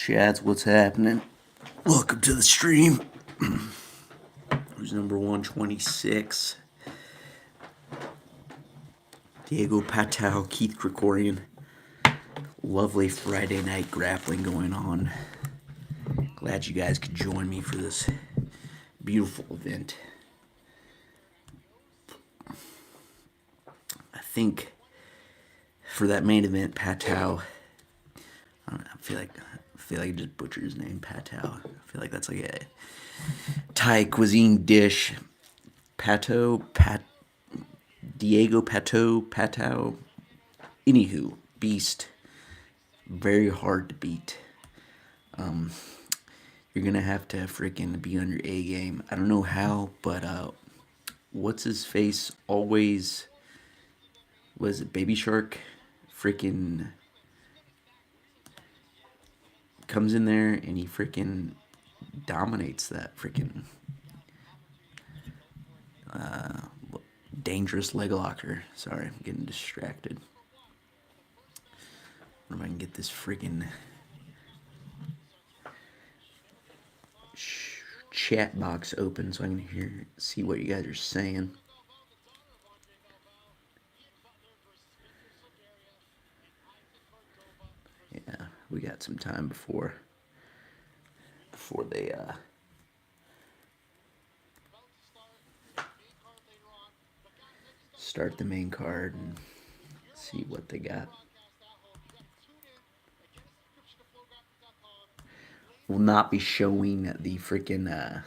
Chads, what's happening? Welcome to the stream. Who's number 126? Diego Patow, Keith Krikorian. Lovely Friday night grappling going on. Glad you guys could join me for this beautiful event. I think for that main event, Patow, I don't know, I feel like I just butchered his name, Patow. I feel like that's like a Thai cuisine dish. Diego Patow. Anywho, beast. Very hard to beat. You're gonna have to freaking be on your A game. I don't know how, but what's his face always was it Baby Shark? Freaking comes in there and he freaking dominates that freaking dangerous leg locker. Sorry, I'm getting distracted. Wonder if I can get this freaking chat box open so I can see what you guys are saying. Yeah, we got some time before they start the main card and see what they got. Will not be showing the freaking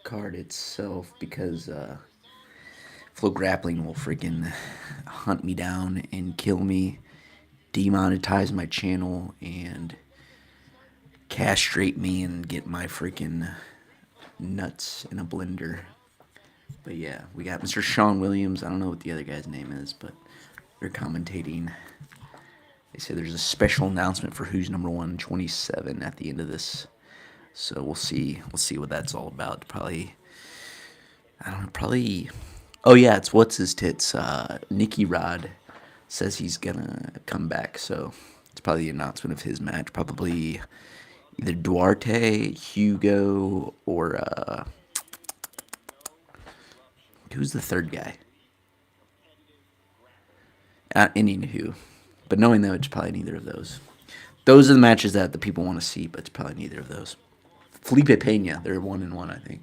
card itself because Flow Grappling will freaking hunt me down and kill me, demonetize my channel, and castrate me and get my freaking nuts in a blender. But yeah, we got Mr. Sean Williams. I don't know what the other guy's name is, but they're commentating. They say there's a special announcement for who's number 127 at the end of this. So we'll see. We'll see what that's all about. Probably, I don't know, probably, oh yeah, it's what's his tits. Nicky Rod says he's gonna come back. So it's probably the announcement of his match. Probably either Duarte, Hugo, or who's the third guy? Anywho. But knowing them, it's probably neither of those. Those are the matches that the people want to see, but it's probably neither of those. Felipe Pena, they're 1-1, I think.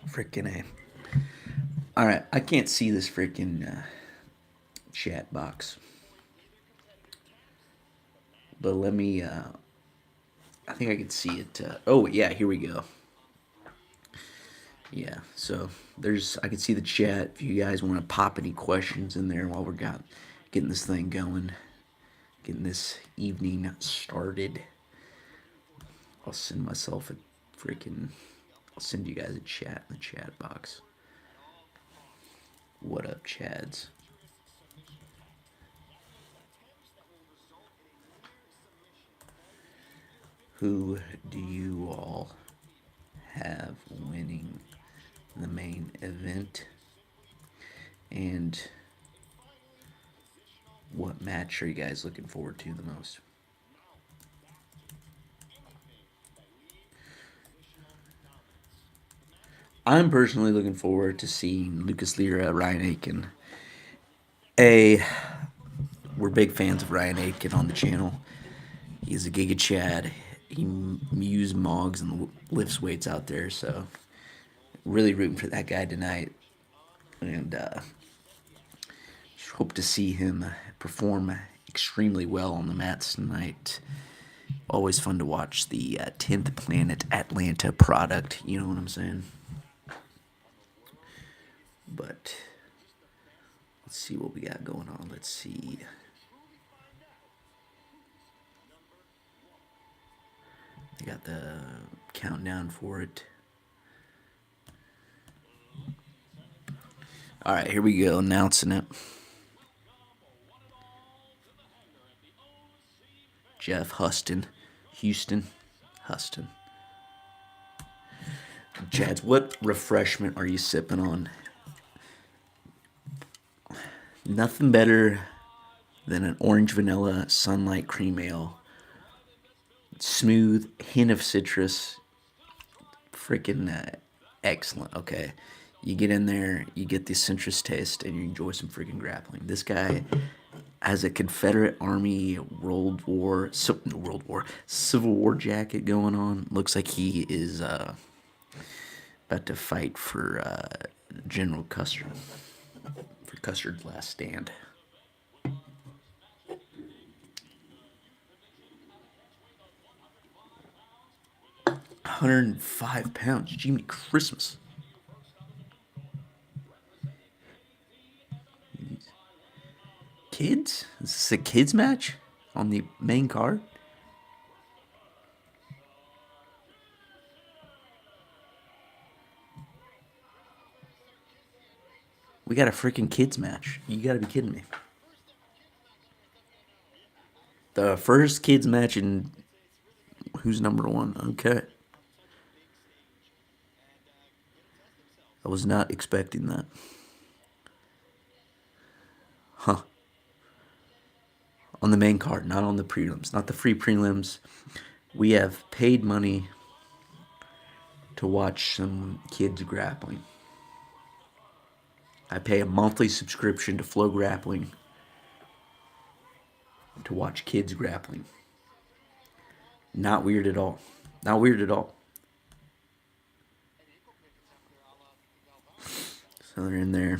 Freaking A. Alright, I can't see this freaking chat box. But let me, I think I can see it. Oh, yeah, here we go. Yeah, so I can see the chat. If you guys want to pop any questions in there while we're getting this thing going, getting this evening started, I'll send myself I'll send you guys a chat in the chat box. What up, Chads? Who do you all have winning the main event? And what match are you guys looking forward to the most? I'm personally looking forward to seeing Lucas Lira, Ryan Aiken. We're big fans of Ryan Aiken on the channel. He's a Giga Chad. He mews mogs and lifts weights out there, so really rooting for that guy tonight. And hope to see him perform extremely well on the mats tonight. Always fun to watch the 10th Planet Atlanta product, you know what I'm saying? But let's see what we got going on. Let's see. I got the countdown for it. Alright, here we go, announcing it. Jeff Houston. Chads, what refreshment are you sipping on? Nothing better than an orange vanilla sunlight cream ale. Smooth, hint of citrus, freaking excellent. Okay, you get in there, you get the citrus taste, and you enjoy some freaking grappling. This guy has a Confederate Army World War Civil War jacket going on. Looks like he is about to fight for General Custer for Custer's last stand. 105 pounds. Jiminy Christmas. Kids? Is this a kids match on the main card? We got a freaking kids match. You gotta be kidding me. The first kids match in who's number one? Okay. I was not expecting that. Huh. On the main card, not on the prelims, not the free prelims. We have paid money to watch some kids grappling. I pay a monthly subscription to Flow Grappling to watch kids grappling. Not weird at all. Not weird at all. So they're in there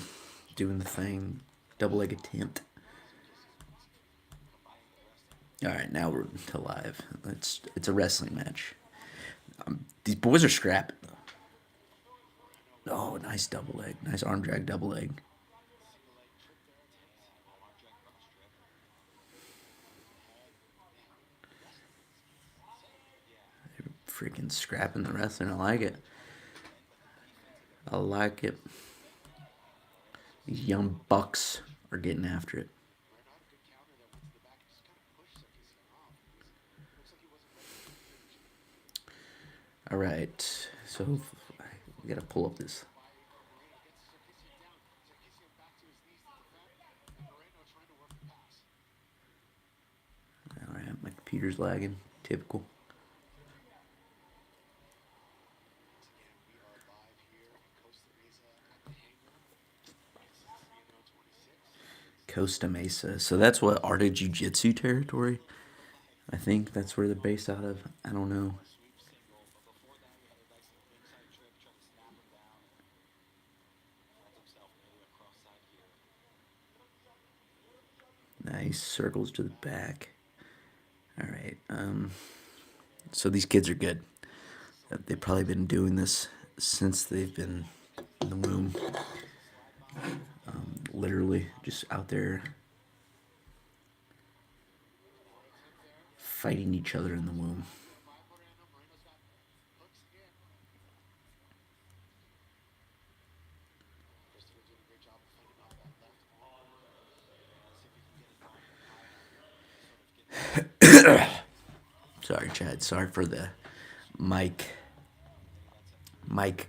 doing the thing. Double leg attempt. All right, now we're to live. It's a wrestling match. These boys are scrapping. Oh, nice double leg. Nice arm drag double leg. They're freaking scrapping the wrestling. I like it. I like it. These young bucks are getting after it. All right, so we gotta pull up this. All right, my computer's lagging. Typical. Costa Mesa. So that's what Art of Jiu Jitsu territory. I think that's where they're based out of. I don't know. Nice circles to the back. All right. So these kids are good. They've probably been doing this since they've been in the womb. Literally just out there fighting each other in the womb. Sorry, Chad. Sorry for the mic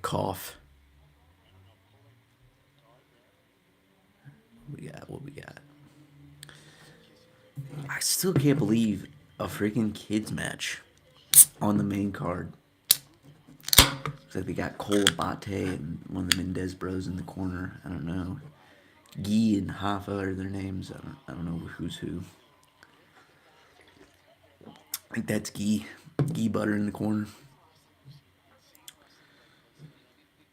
cough. What we got? I still can't believe a freaking kids match on the main card. Looks like they got Cole Abate and one of the Mendez bros in the corner. I don't know. Guy and Hoffa are their names. I don't know who's who. I think that's Guy. Guy Butter in the corner.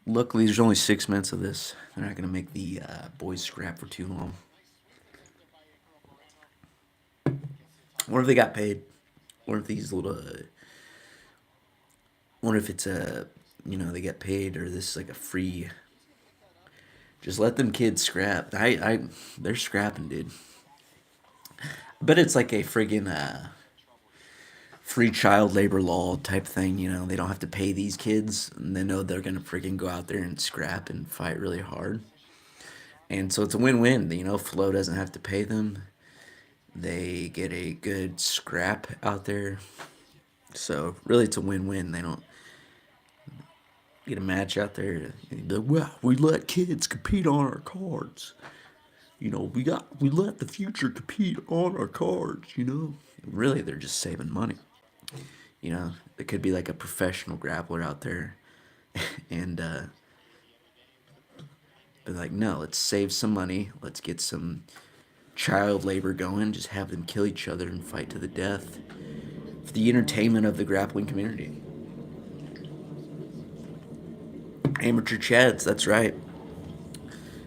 Luckily, there's only 6 minutes of this. They're not going to make the boys scrap for too long. What if they got paid? What if these little... what if it's a... they get paid, or this is like a free... Just let them kids scrap. They're scrapping, dude. But it's like a friggin' free child labor law type thing. They don't have to pay these kids, and they know they're gonna friggin' go out there and scrap and fight really hard. And so it's a win-win. Flo doesn't have to pay them. They get a good scrap out there. So really, it's a win-win. They don't get a match out there. Like, well, we let kids compete on our cards. we let the future compete on our cards. Really, they're just saving money. It could be like a professional grappler out there, and they're like, no, let's save some money. Let's get some child labor going. Just have them kill each other and fight to the death for the entertainment of the grappling community. Amateur chads, that's right.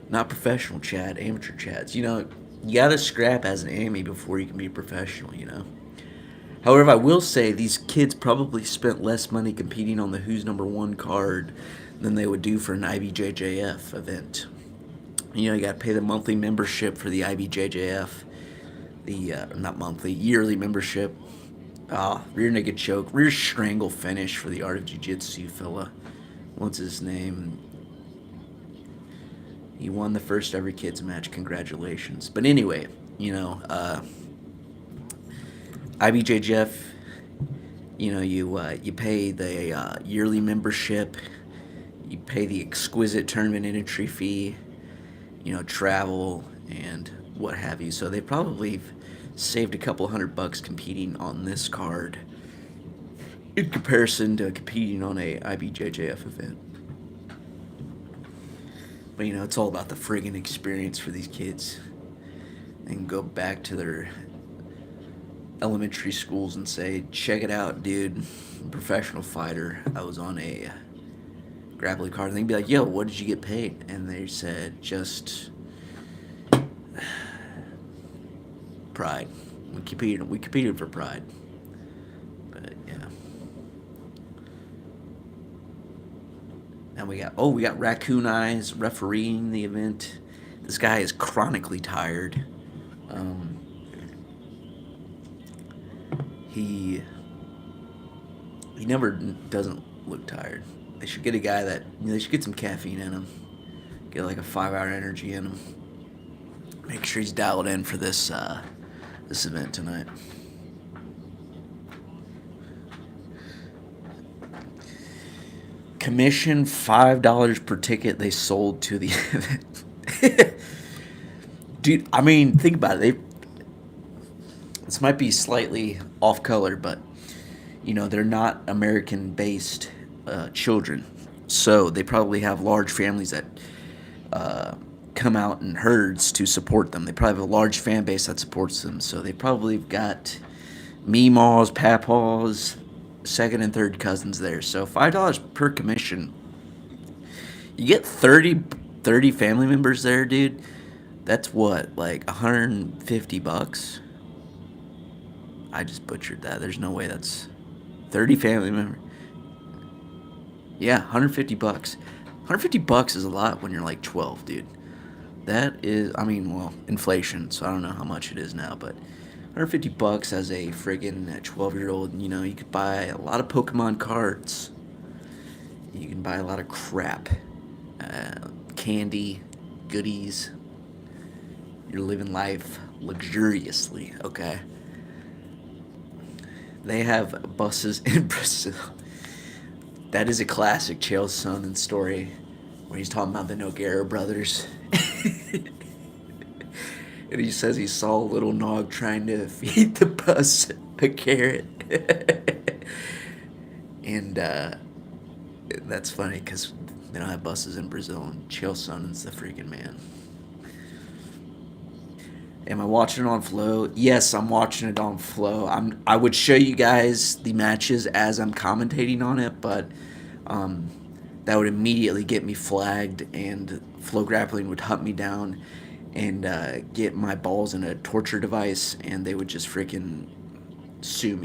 Not professional Chad, amateur Chads. You gotta scrap as an AMI before you can be professional. However, I will say these kids probably spent less money competing on the Who's Number One card than they would do for an IBJJF event. You gotta pay the monthly membership for the IBJJF, the not monthly, yearly membership. Rear naked choke, rear strangle finish for the Art of Jiu-Jitsu fella. What's his name? He won the first ever kids match. Congratulations. But anyway, IBJJF. You pay the yearly membership. You pay the exquisite tournament entry fee. Travel and what have you. So they probably saved a couple $100 competing on this card in comparison to competing on a IBJJF event. But it's all about the friggin' experience for these kids. They can go back to their elementary schools and say, check it out, dude. I'm a professional fighter. I was on a grappling card. And they'd be like, yo, what did you get paid? And they said, just pride. We competed for pride. But yeah. And we got Raccoon Eyes refereeing the event. This guy is chronically tired. He never doesn't look tired. They should get a guy they should get some caffeine in him. Get like a 5-hour energy in him. Make sure he's dialed in for this event tonight. Commission $5 per ticket they sold to the event. Dude, I mean, think about it. This might be slightly off color, but they're not American-based children, so they probably have large families that come out in herds to support them. They probably have a large fan base that supports them, so they probably got meemaws, papaws, second and third cousins there. So $5 per commission. You get 30 family members there, dude. That's what, like $150? I just butchered that. There's no way that's 30 family members. Yeah, $150. $150 is a lot when you're like 12, dude. That is, inflation, so I don't know how much it is now, but $150 as a friggin' 12-year-old, you could buy a lot of Pokemon cards. You can buy a lot of crap. Candy, goodies. You're living life luxuriously, okay? They have buses in Brazil. That is a classic Chael Sonnen story where he's talking about the Nogueira brothers. And he says he saw a little nog trying to feed the bus a carrot. And that's funny because they don't have buses in Brazil, and Chael Sonnen's the freaking man. Am I watching it on Flow? Yes, I'm watching it on Flow. I would show you guys the matches as I'm commentating on it, but that would immediately get me flagged, and Flow Grappling would hunt me down and get my balls in a torture device, and they would just freaking sue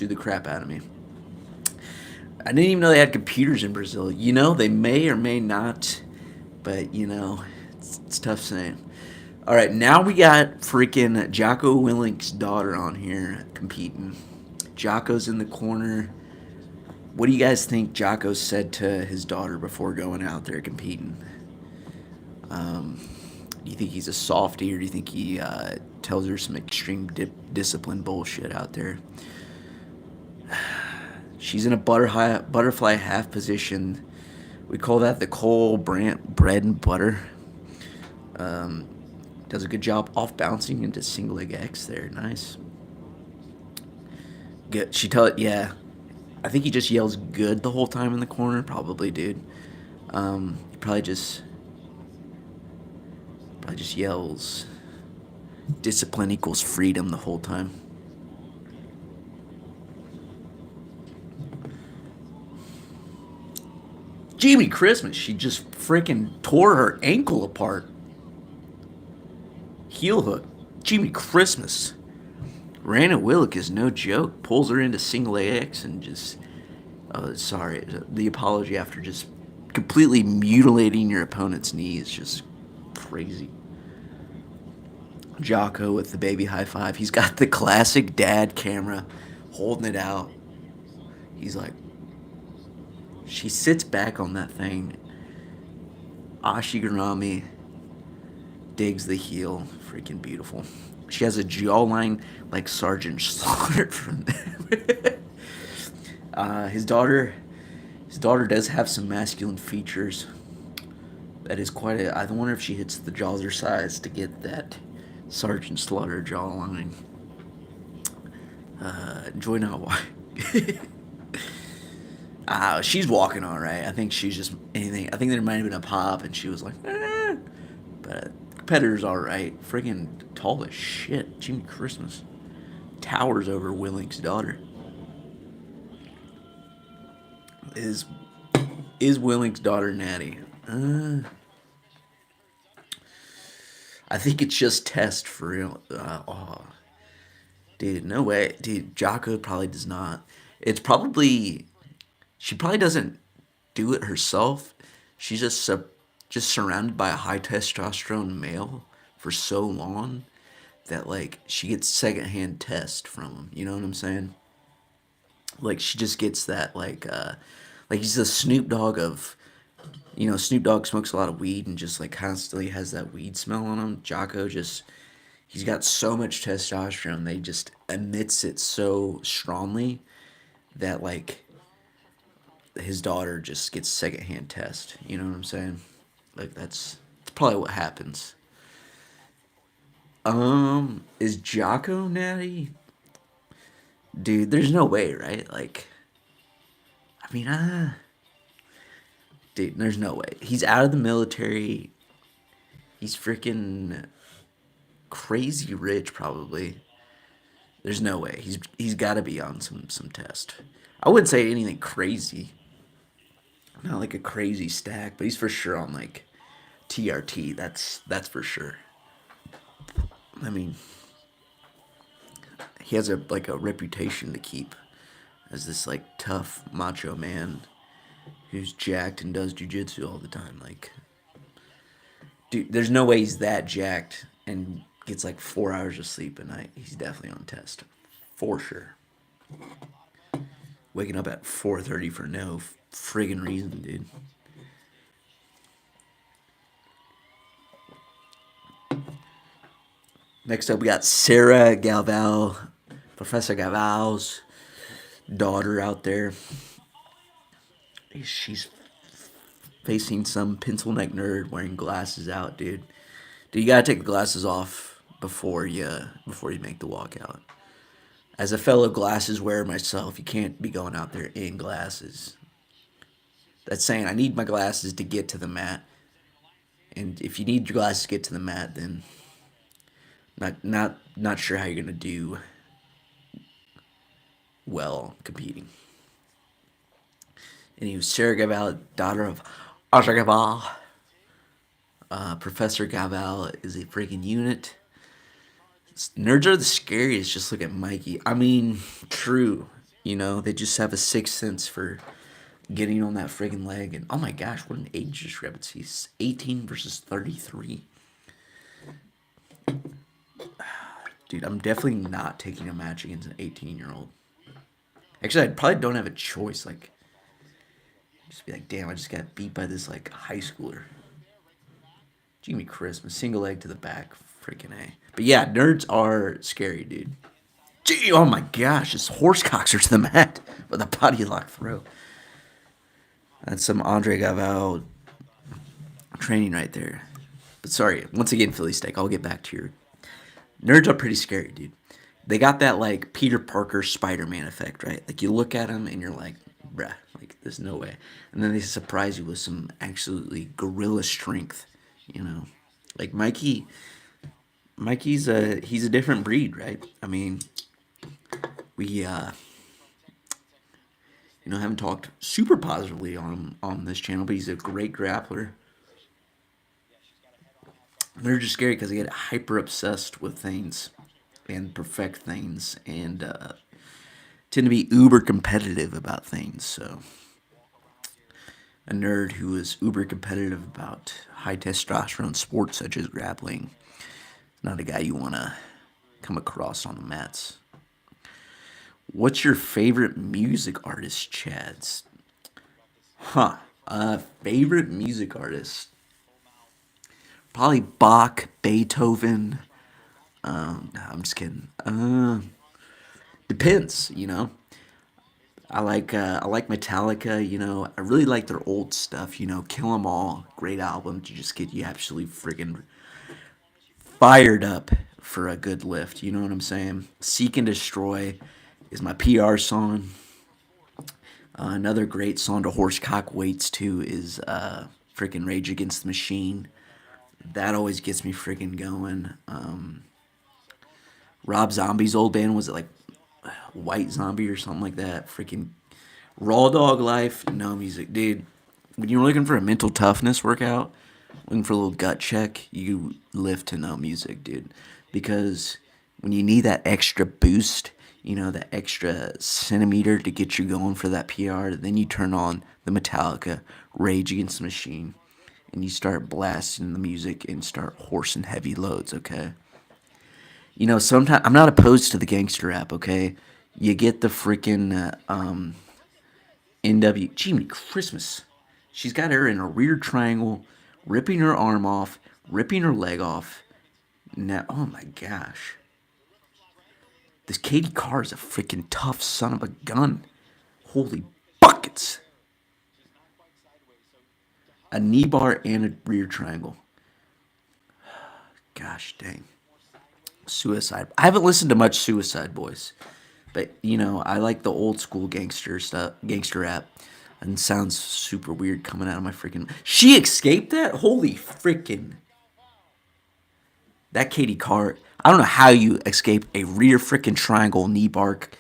the crap out of me. I didn't even know they had computers in Brazil. They may or may not, but it's tough saying. All right, now we got freaking Jocko Willink's daughter on here competing. Jocko's in the corner. What do you guys think Jocko said to his daughter before going out there competing? Do you think he's a softie, or do you think he tells her some extreme discipline bullshit out there? She's in a butterfly half position. We call that the Cole Brandt bread and butter. Does a good job off bouncing into single leg X there. Nice. Good. Yeah. I think he just yells good the whole time in the corner. Probably, dude. He probably just yells discipline equals freedom the whole time. Jamie Christmas, she just freaking tore her ankle apart. Heel hook. Jamie Christmas. Rana Willick is no joke. Pulls her into single AX and just. Sorry. The apology after just completely mutilating your opponent's knee is just crazy. Jocko with the baby high five. He's got the classic dad camera holding it out. He's like, she sits back on that thing. Ashigarami digs the heel. Freaking beautiful. She has a jawline like Sergeant Slaughter from his daughter does have some masculine features. That is quite a. I wonder if she hits the Jawser size to get that Sergeant Slaughter jawline. Joy not why. She's walking all right. I think she's just anything. I think there might have been a pop, and she was like, eh. But competitor's all right. Friggin' tall as shit. Jimmy Christmas towers over Willink's daughter. Is Willink's daughter natty? I think it's just test for real. Dude, no way. Dude, Jocko probably does not. It's probably she probably doesn't do it herself. She's just surrounded by a high testosterone male for so long that like she gets secondhand test from him. You know what I'm saying? Like she just gets that like he's the Snoop Dogg of Snoop Dogg smokes a lot of weed and just like constantly has that weed smell on him. Jocko just he's got so much testosterone they just emits it so strongly that like his daughter just gets secondhand test. You know what I'm saying? Like that's probably what happens. Is Jocko natty? Dude, there's no way, right? Like, I mean, dude, there's no way. He's out of the military. He's freaking crazy rich, probably. There's no way. He's got to be on some test. I wouldn't say anything crazy. Not like a crazy stack, but he's for sure on like TRT. That's for sure. I mean, he has a reputation to keep as this like tough macho man who's jacked and does jujitsu all the time. Like, dude, there's no way he's that jacked and gets like 4 hours of sleep a night. He's definitely on test, for sure. Waking up at 4:30 for no friggin' reason, dude. Next up, we got Sarah Galval, Professor Galval's daughter out there. She's facing some pencil neck nerd wearing glasses out, dude. Dude, you gotta take the glasses off before you make the walkout. As a fellow glasses wearer myself, you can't be going out there in glasses. That's saying I need my glasses to get to the mat. And if you need your glasses to get to the mat, then not sure how you're gonna do well competing. And he was Sarah Gaval, daughter of Asha Gaval. Professor Gaval is a freaking unit. Nerds are the scariest. Just look at Mikey. I mean, true. They just have a sixth sense for getting on that friggin' leg. And oh my gosh, what an age discrepancy. 18 versus 33. Dude, I'm definitely not taking a match against an 18-year-old. Actually, I probably don't have a choice. Like, just be like, damn, I just got beat by this, like, high schooler. Jimmy Christmas, single leg to the back. Freaking A. But yeah, nerds are scary, dude. Gee, oh my gosh, this horse cocks her to the mat with a body lock throw. That's some Andre Gaval training right there. But sorry, once again, Philly Steak. I'll get back to your nerds are pretty scary, dude. They got that like Peter Parker Spider Man effect, right? Like you look at them and you're like, bruh, like there's no way. And then they surprise you with some absolutely gorilla strength, you know. Like Mikey's a he's a different breed, right? I mean, we haven't talked super positively on him on this channel, but he's a great grappler. They're just scary because they get hyper obsessed with things and perfect things and tend to be uber competitive about things. So a nerd who is uber competitive about high testosterone sports such as grappling, not a guy you want to come across on the mats. What's your favorite music artist, Chads? Huh. Favorite music artist? Probably Bach, Beethoven. I'm just kidding. Depends, you know. I like Metallica. You know, I really like their old stuff. You know, Kill 'Em All, great album to just get you absolutely friggin' fired up for a good lift. You know what I'm saying? Seek and Destroy is my PR song. Another great song to horsecock weights to is freaking Rage Against the Machine. That always gets me freaking going. Rob Zombie's old band was it like White Zombie or something like that? Freaking Raw Dog Life, no music, dude. When you're looking for a mental toughness workout, looking for a little gut check, you lift to no music, dude. Because when you need that extra boost, you know, that extra centimeter to get you going for that PR, then you turn on the Metallica Rage Against the Machine and you start blasting the music and start horsing heavy loads, okay? You know, sometimes I'm not opposed to the gangster rap, okay? You get the freaking NW. Jiminy Christmas. She's got her in a rear triangle, ripping her arm off, ripping her leg off. Now, oh my gosh. This Katie Carr is a freaking tough son of a gun. Holy buckets. A knee bar and a rear triangle. Gosh dang. Suicide. I haven't listened to much Suicide Boys. But you know, I like the old school gangster stuff, gangster rap, and it sounds super weird coming out of my freaking. She escaped that? Holy freaking! That Katie Carr. I don't know how you escape a rear freaking triangle knee bark.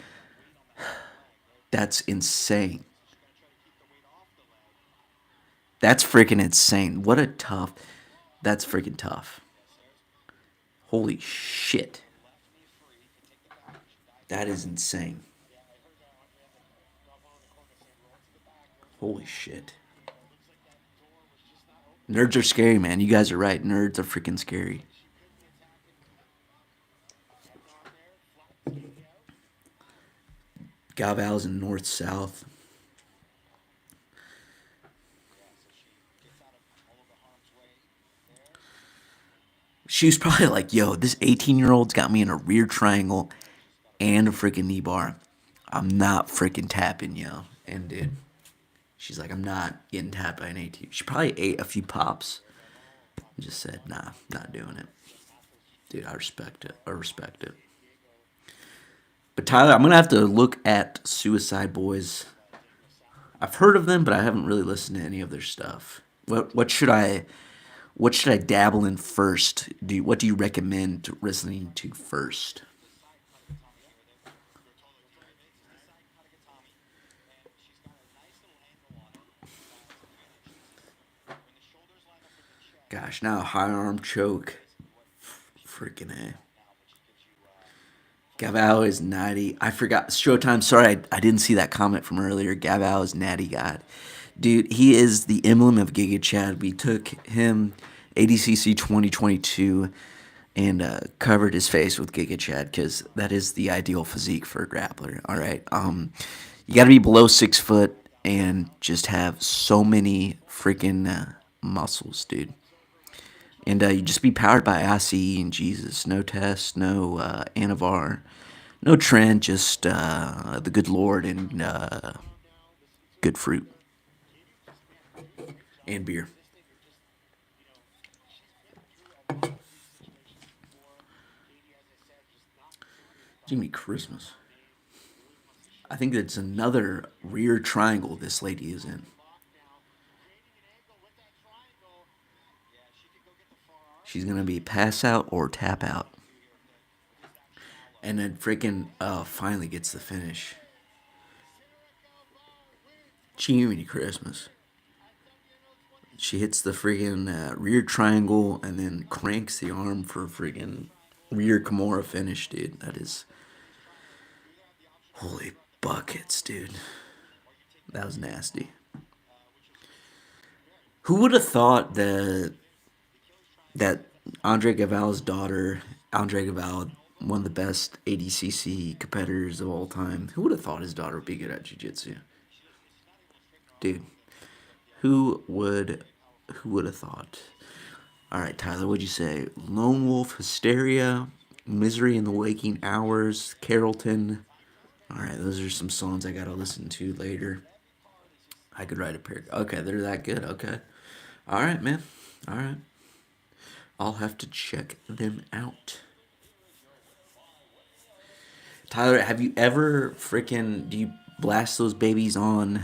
That's insane. That's freaking insane. What a tough. That's freaking tough. Holy shit. That is insane. Holy shit. Nerds are scary, man. You guys are right. Nerds are freaking scary. Galval's in north south. She was probably like, yo, this 18-year-old's got me in a rear triangle and a freaking knee bar. I'm not freaking tapping, yo. And dude, she's like, I'm not getting tapped by an 18. She probably ate a few pops and just said, nah, not doing it. Dude, I respect it. I respect it. But Tyler, I'm gonna have to look at Suicide Boys. I've heard of them, but I haven't really listened to any of their stuff. What should I dabble in first? What do you recommend listening to first? Gosh, now high arm choke. Freaking A. Gavao is natty. I forgot. Showtime. Sorry, I didn't see that comment from earlier. Gavao is natty god. Dude, he is the emblem of Giga Chad. We took him ADCC 2022 and covered his face with Giga Chad because that is the ideal physique for a grappler. All right. You got to be below 6 foot and just have so many freaking muscles, dude. And you just be powered by ICE and Jesus. No test, no Anavar, no trend, just the good Lord and good fruit and beer. Jimmy Christmas. I think it's another rear triangle this lady is in. She's gonna be pass out or tap out, and then freaking finally gets the finish. Jiminy Christmas. She hits the friggin' rear triangle and then cranks the arm for friggin' rear Kimura finish, dude. That is holy buckets, dude. That was nasty. Who would have thought that Andre Galval's daughter, Andre Galval, one of the best ADCC competitors of all time, who would have thought his daughter would be good at jiu-jitsu? Dude, who would who would have thought? All right, Tyler, what'd you say? Lone Wolf, Hysteria, Misery in the Waking Hours, Carrollton. All right, those are some songs I gotta listen to later. I could write a paragraph. Okay, they're that good. Okay. All right, man. All right. I'll have to check them out. Tyler, have you ever freaking do you blast those babies on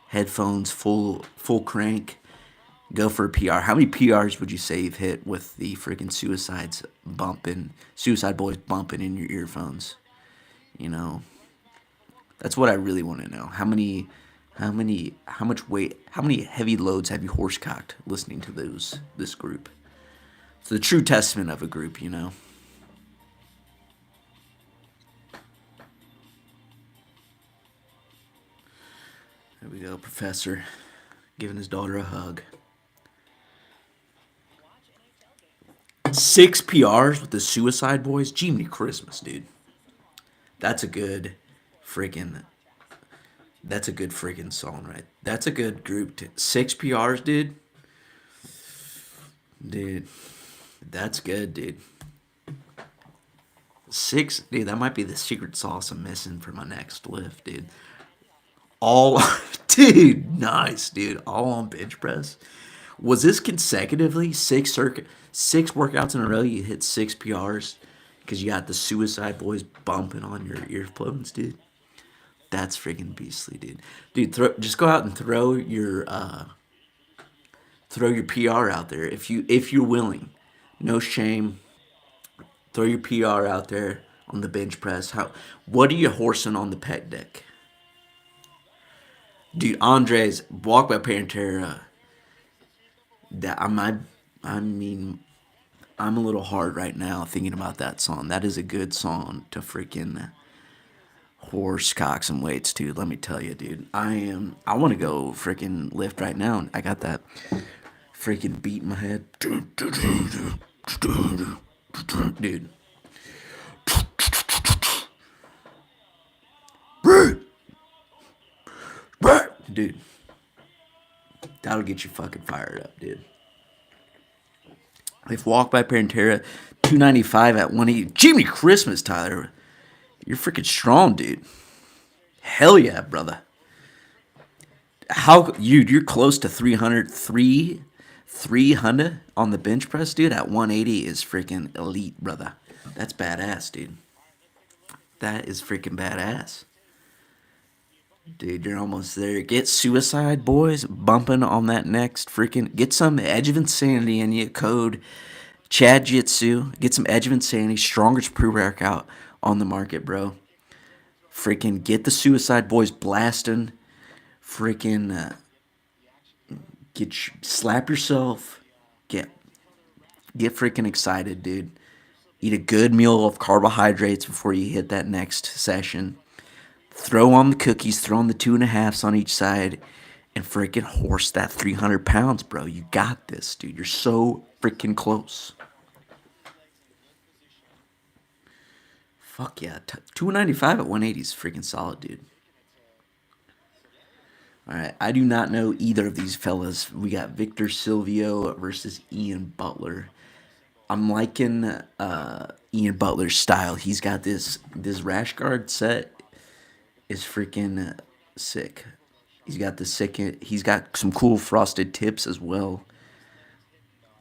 headphones full crank? Go for a PR. How many PRs would you say you've hit with the freaking Suicide Boys bumping in your earphones? You know, that's what I really want to know. How much weight, how many heavy loads have you horsecocked listening to this group? It's the true testament of a group, you know. There we go, Professor, giving his daughter a hug. 6 PRs with the Suicide Boys. Jiminy Christmas, dude. That's a good freaking. That's a good freaking song, right? That's a good group. 6 PRs, dude. Dude, that's good, dude. 6, dude. That might be the secret sauce I'm missing for my next lift, dude. All, dude, nice, dude. All on bench press. Was this consecutively 6 workouts in a row? You hit 6 PRs because you got the Suicide Boys bumping on your earphones, dude. That's freaking beastly, dude. Dude, just go out and throw your PR out there if you're willing. No shame. Throw your PR out there on the bench press. What are you horsing on the pec deck? Dude, Andre's Walk by Pantera. That I mean, I'm a little hard right now thinking about that song. That is a good song to freaking horse cock some weights to. Let me tell you, dude. I want to go freaking lift right now. I got that freaking beat in my head, dude. Dude, that'll get you fucking fired up, dude. If Walk by Pantera, 295 at 180. Jimmy Christmas, Tyler. You're freaking strong, dude. Hell yeah, brother. You're close to 300 on the bench press, dude. At 180 is freaking elite, brother. That's badass, dude. That is freaking badass. Dude, you're almost there. Get Suicide Boys bumping on that next freaking. Get some Edge of Insanity in you. Code Chad Jitsu. Get some Edge of Insanity. Strongest pre-workout on the market, bro. Freaking get the Suicide Boys blasting. Freaking slap yourself. Get freaking excited, dude. Eat a good meal of carbohydrates before you hit that next session. Throw on the cookies, throw on the 2.5s on each side, and freaking horse that 300 pounds, bro. You got this, dude. You're so freaking close. Fuck yeah. 295 at 180 is freaking solid, dude. All right. I do not know either of these fellas. We got Victor Silvio versus Ian Butler. I'm liking Ian Butler's style. He's got this rash guard set is freaking sick. He's got some cool frosted tips as well.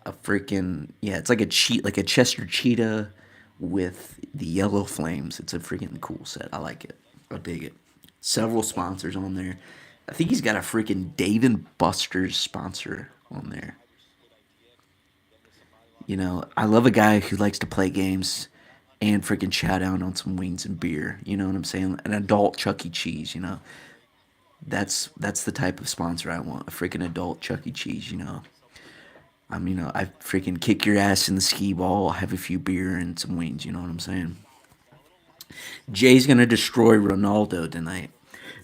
It's like a Chester cheetah with the yellow flames. It's a freaking cool set. I like it. I dig it. Several sponsors on there. I think he's got a freaking Dave and Buster's sponsor on there. You know, I love a guy who likes to play games and freaking chow down on some wings and beer. You know what I'm saying? An adult Chuck E. Cheese. You know, that's the type of sponsor I want. A freaking adult Chuck E. Cheese. You know, I freaking kick your ass in the skee ball. Have a few beer and some wings. You know what I'm saying? Jay's gonna destroy Ronaldo tonight,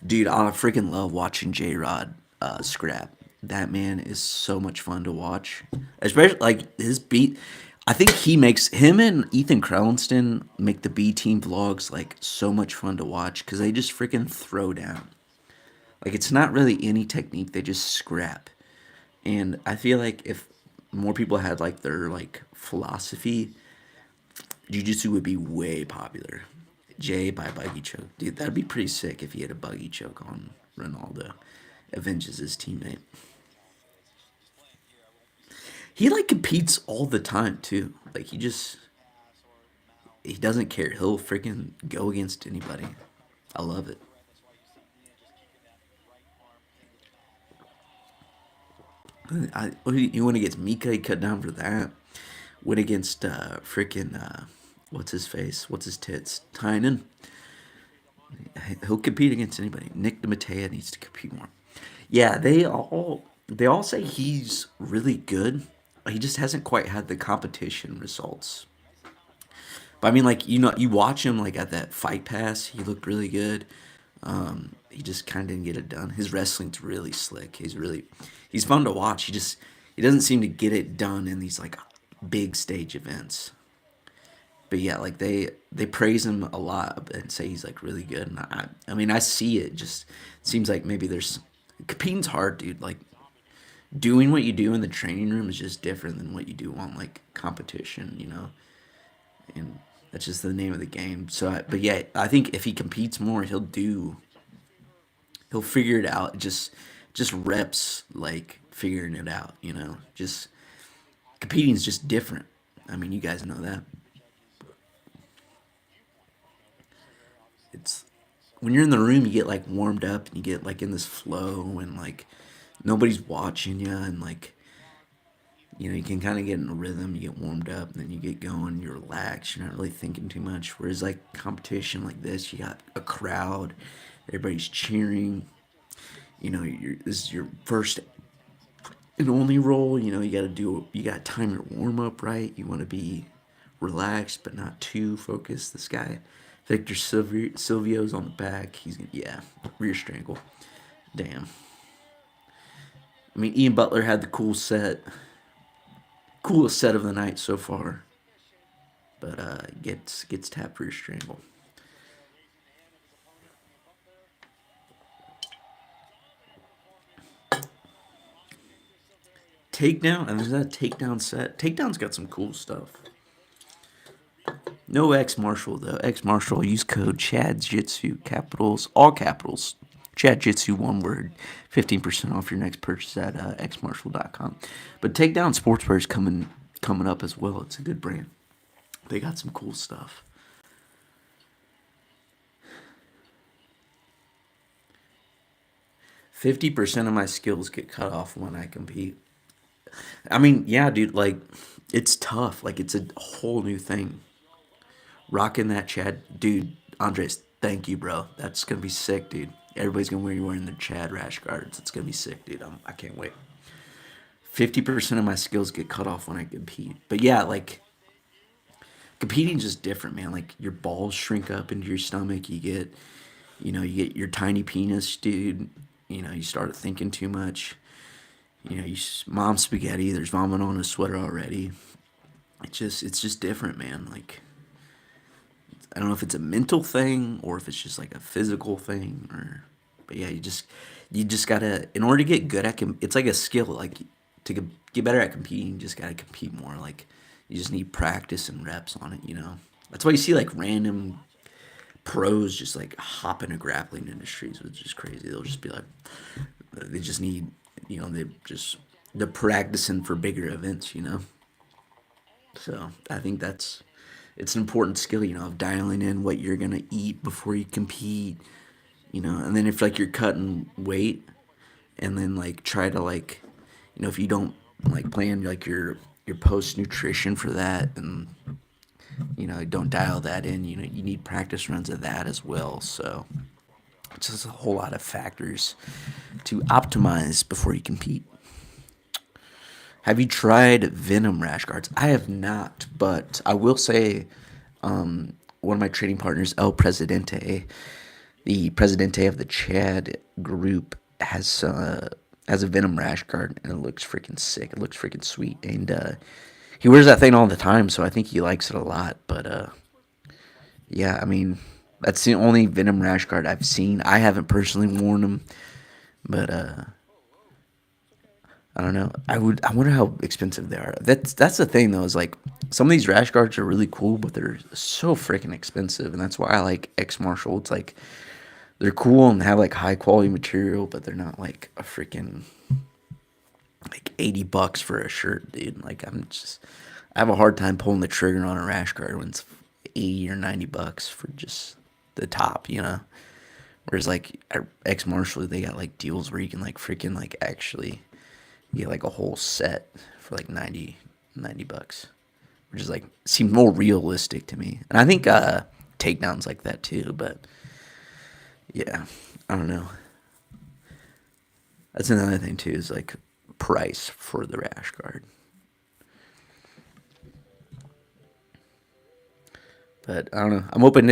dude. I freaking love watching J Rod scrap. That man is so much fun to watch, especially like his beat. I think he makes him and Ethan Krellenston make the B team vlogs like so much fun to watch because they just freaking throw down. Like it's not really any technique; they just scrap. And I feel like if more people had like their like philosophy, Jiu-Jitsu would be way popular. Jay by buggy choke. Dude, that'd be pretty sick if he had a buggy choke on Ronaldo. Avenges his teammate. He like competes all the time too. Like he doesn't care. He'll freaking go against anybody. I love it. He went against Mika. He cut down for that. Went against freaking what's his face? What's his tits? Tynan. He'll compete against anybody. Nick DeMattea needs to compete more. Yeah, they all say he's really good. He just hasn't quite had the competition results. But I mean, like you watch him like at that Fight Pass, he looked really good. He just kind of didn't get it done. His wrestling's really slick. He's fun to watch. He doesn't seem to get it done in these like big stage events. But yeah, like they praise him a lot and say he's like really good. And I mean I see it. Just seems like maybe there's competing's hard, dude. Like doing what you do in the training room is just different than what you do on like competition, you know. And that's just the name of the game. But yeah, I think if he competes more, he'll figure it out. Just reps like figuring it out, you know. Just competing is just different. I mean, you guys know that. It's when you're in the room, you get like warmed up and you get like in this flow and like nobody's watching you and like you can kind of get in a rhythm. You get warmed up and then you get going. You relax. You're not really thinking too much. Whereas like competition like this, you got a crowd. Everybody's cheering. This is your first and only role. You got to time your warm up right. You want to be relaxed but not too focused. This guy, Silvio's on the back. He's gonna, yeah, rear strangle. Damn. I mean, Ian Butler had the coolest set of the night so far, but gets tapped rear strangle. Takedown, and there's that takedown set. Takedown's got some cool stuff. No X Marshall though. X Marshall, use code ChadJitsu, capitals, all capitals. ChadJitsu, one word. 15% off your next purchase at xmarshall.com. But Takedown Sportswear is coming up as well. It's a good brand. They got some cool stuff. "50% of my skills get cut off when I compete." I mean, yeah, dude, like it's tough. Like it's a whole new thing. Rocking that Chad, dude. Andres, thank you, bro. That's gonna be sick, dude. Everybody's gonna be wearing their Chad rash guards. It's gonna be sick, dude. I can't wait. 50% of my skills get cut off when I compete. But yeah, like competing's just different, man. Like your balls shrink up into your stomach. You get your tiny penis, dude. You start thinking too much. Mom spaghetti. There's vomit on his sweater already. It's just different, man. Like I don't know if it's a mental thing or if it's just like a physical thing or but yeah, you just gotta in order to get good at it's like a skill. Like to get better at competing, you just gotta compete more. Like you just need practice and reps on it. That's why you see like random pros just like hop into grappling industries, which is crazy. They'll just be like they just need they're practicing for bigger events. So I think it's an important skill, of dialing in what you're gonna eat before you compete, and then if like you're cutting weight, and then like try to like, if you don't like plan like your post nutrition for that, and don't dial that in, you need practice runs of that as well. So it's just a whole lot of factors to optimize before you compete. Have you tried Venom rash guards? I have not, but I will say one of my trading partners, El Presidente, the Presidente of the Chad group, has a Venom rash guard, and it looks freaking sick. It looks freaking sweet, and he wears that thing all the time, so I think he likes it a lot. But yeah, I mean, that's the only Venom rash guard I've seen. I haven't personally worn them, but I don't know. I wonder how expensive they are. That's the thing though. Is like some of these rash guards are really cool, but they're so freaking expensive, and that's why I like X Marshall. It's like they're cool and have like high quality material, but they're not like a freaking like $80 for a shirt, dude. Like I have a hard time pulling the trigger on a rash guard when it's 80 or $90 for just the top. Whereas like at X Marshall, they got like deals where you can like freaking like actually get like a whole set for like 90 bucks, which is like seems more realistic to me. And I think takedowns like that too, but yeah, I don't know. That's another thing too, is like price for the rash guard. But I don't know. I'm open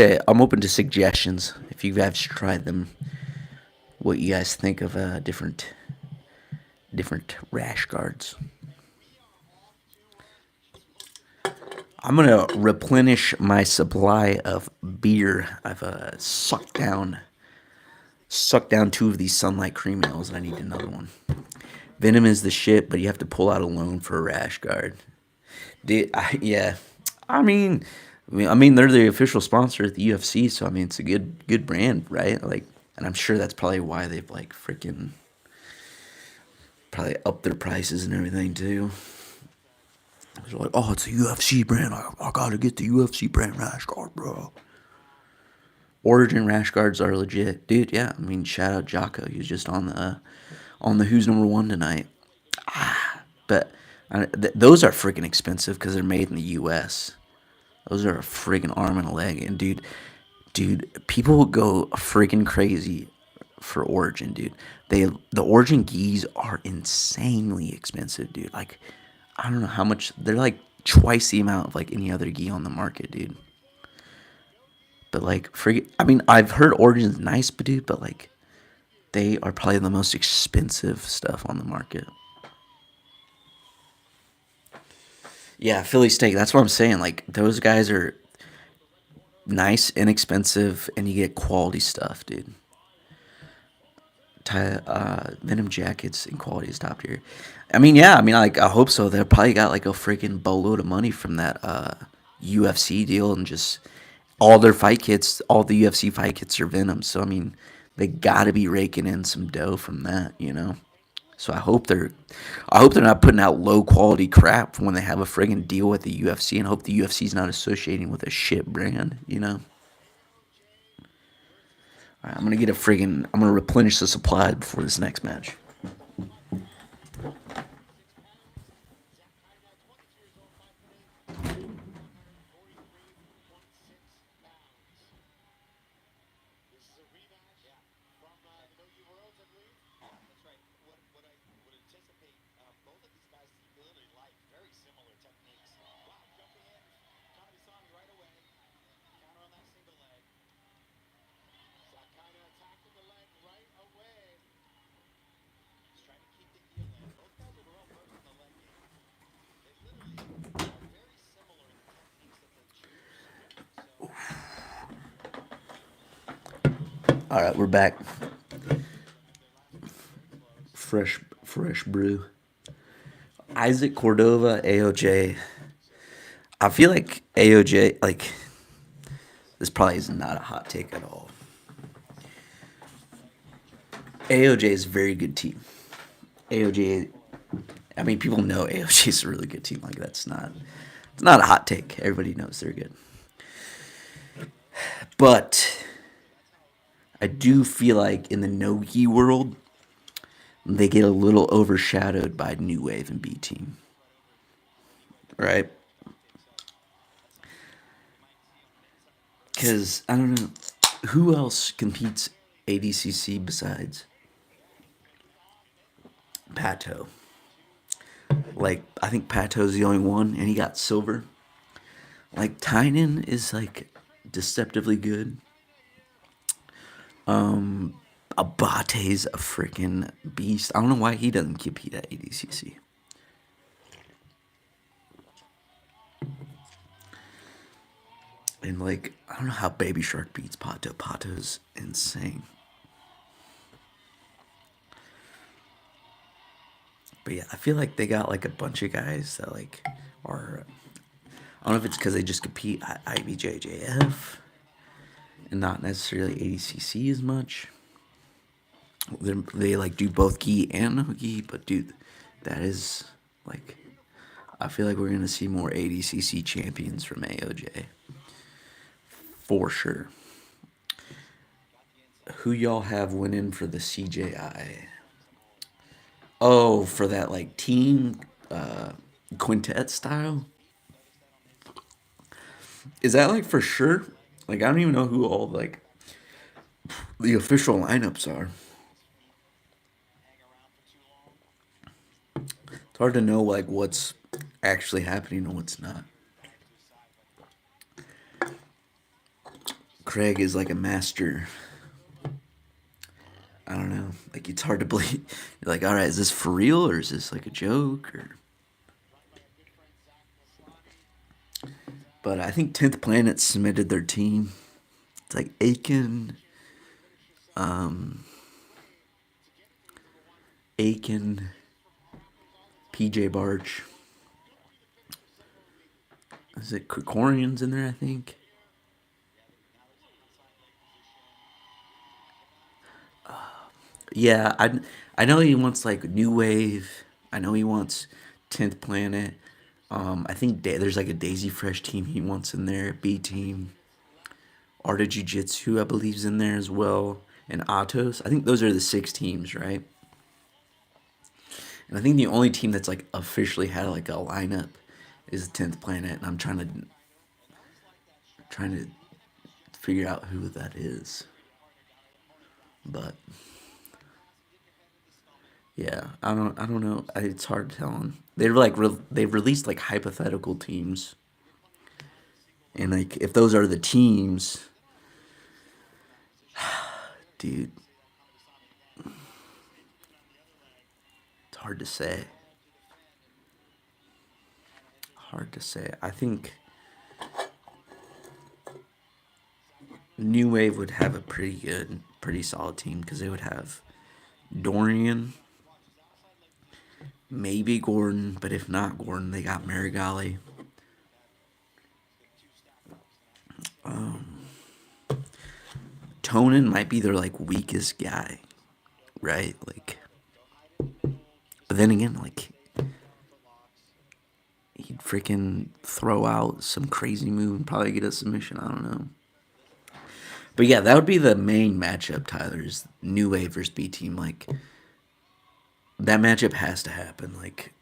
to suggestions if you guys tried them. What you guys think of different rash guards? I'm gonna replenish my supply of beer. I've sucked down two of these Sunlight Cream Ales, and I need another one. Venom is the shit, but you have to pull out a loan for a rash guard. Yeah, I mean, they're the official sponsor at the UFC, so I mean, it's a good brand, right? Like, and I'm sure that's probably why they've like freaking probably upped their prices and everything too. They're like, oh, it's a UFC brand. I gotta get the UFC brand rash guard, bro. Origin rash guards are legit, dude. Yeah, I mean, shout out Jocko. He was just on the Who's Number One tonight. But those are freaking expensive because they're made in the U.S. Those are a freaking arm and a leg, and dude, people go freaking crazy for Origin, dude. The Origin gis are insanely expensive, dude. Like, I don't know how much they're like twice the amount of like any other gi on the market, dude. But like, I mean, I've heard Origin's nice, but dude, but like, they are probably the most expensive stuff on the market. Yeah, Philly steak. That's what I'm saying. Like, those guys are nice, inexpensive, and you get quality stuff, dude. Venom jackets and quality is top tier. I mean, yeah. I mean, like, I hope so. They probably got like a freaking boatload of money from that UFC deal, and just all their fight kits, all the UFC fight kits are Venom. So I mean, they got to be raking in some dough from that. So I hope they're not putting out low quality crap when they have a friggin' deal with the UFC, and hope the UFC's not associating with a shit brand. All right, I'm gonna replenish the supply before this next match. All right, we're back. Fresh brew. Isaac Cordova, AOJ. I feel like AOJ, like, this probably is not a hot take at all. AOJ is a very good team. AOJ, I mean, people know AOJ is a really good team. Like, it's not a hot take. Everybody knows they're good. But I do feel like in the no-gi world, they get a little overshadowed by New Wave and B Team, right? Because I don't know who else competes ADCC besides Pato. Like I think Pato's the only one, and he got silver. Like Tynan is like deceptively good. Abate's a freaking beast. I don't know why he doesn't compete at ADCC. And like I don't know how Baby Shark beats Pato. Pato's insane. But yeah, I feel like they got like a bunch of guys that like are. I don't know if it's because they just compete at IBJJF and not necessarily ADCC as much. They like do both gi and no gi, but dude, that is like I feel like we're gonna see more ADCC champions from AOJ for sure. Who y'all have winning for the CJI? Oh, for that like team quintet style? Is that like for sure? Like I don't even know who all like the official lineups are. It's hard to know like what's actually happening and what's not. Craig is like a master. I don't know. Like it's hard to believe. You're like, all right, is this for real or is this like a joke? Or but I think 10th Planet submitted their team. It's like Aiken, PJ Barch. Is it Krikorian's in there? I think. Yeah, I know he wants like New Wave. I know he wants 10th Planet. I think there's like a Daisy Fresh team he wants in there. B team. Art of Jiu Jitsu, I believe, is in there as well. And Atos. I think those are the six teams, right? And I think the only team that's like officially had like a lineup is the 10th Planet. And I'm trying to figure out who that is. But yeah, I don't know. It's hard telling. They're like they've released like hypothetical teams, and like if those are the teams, dude, it's hard to say. Hard to say. I think New Wave would have a pretty solid team because they would have Dorian, maybe Gordon, but if not Gordon, they got Marigali. Tonin might be their like weakest guy, right? Like, but then again, like he'd freaking throw out some crazy move and probably get a submission. I don't know. But yeah, that would be the main matchup, Tyler, is New Wave versus B Team. Like, that matchup has to happen. Like,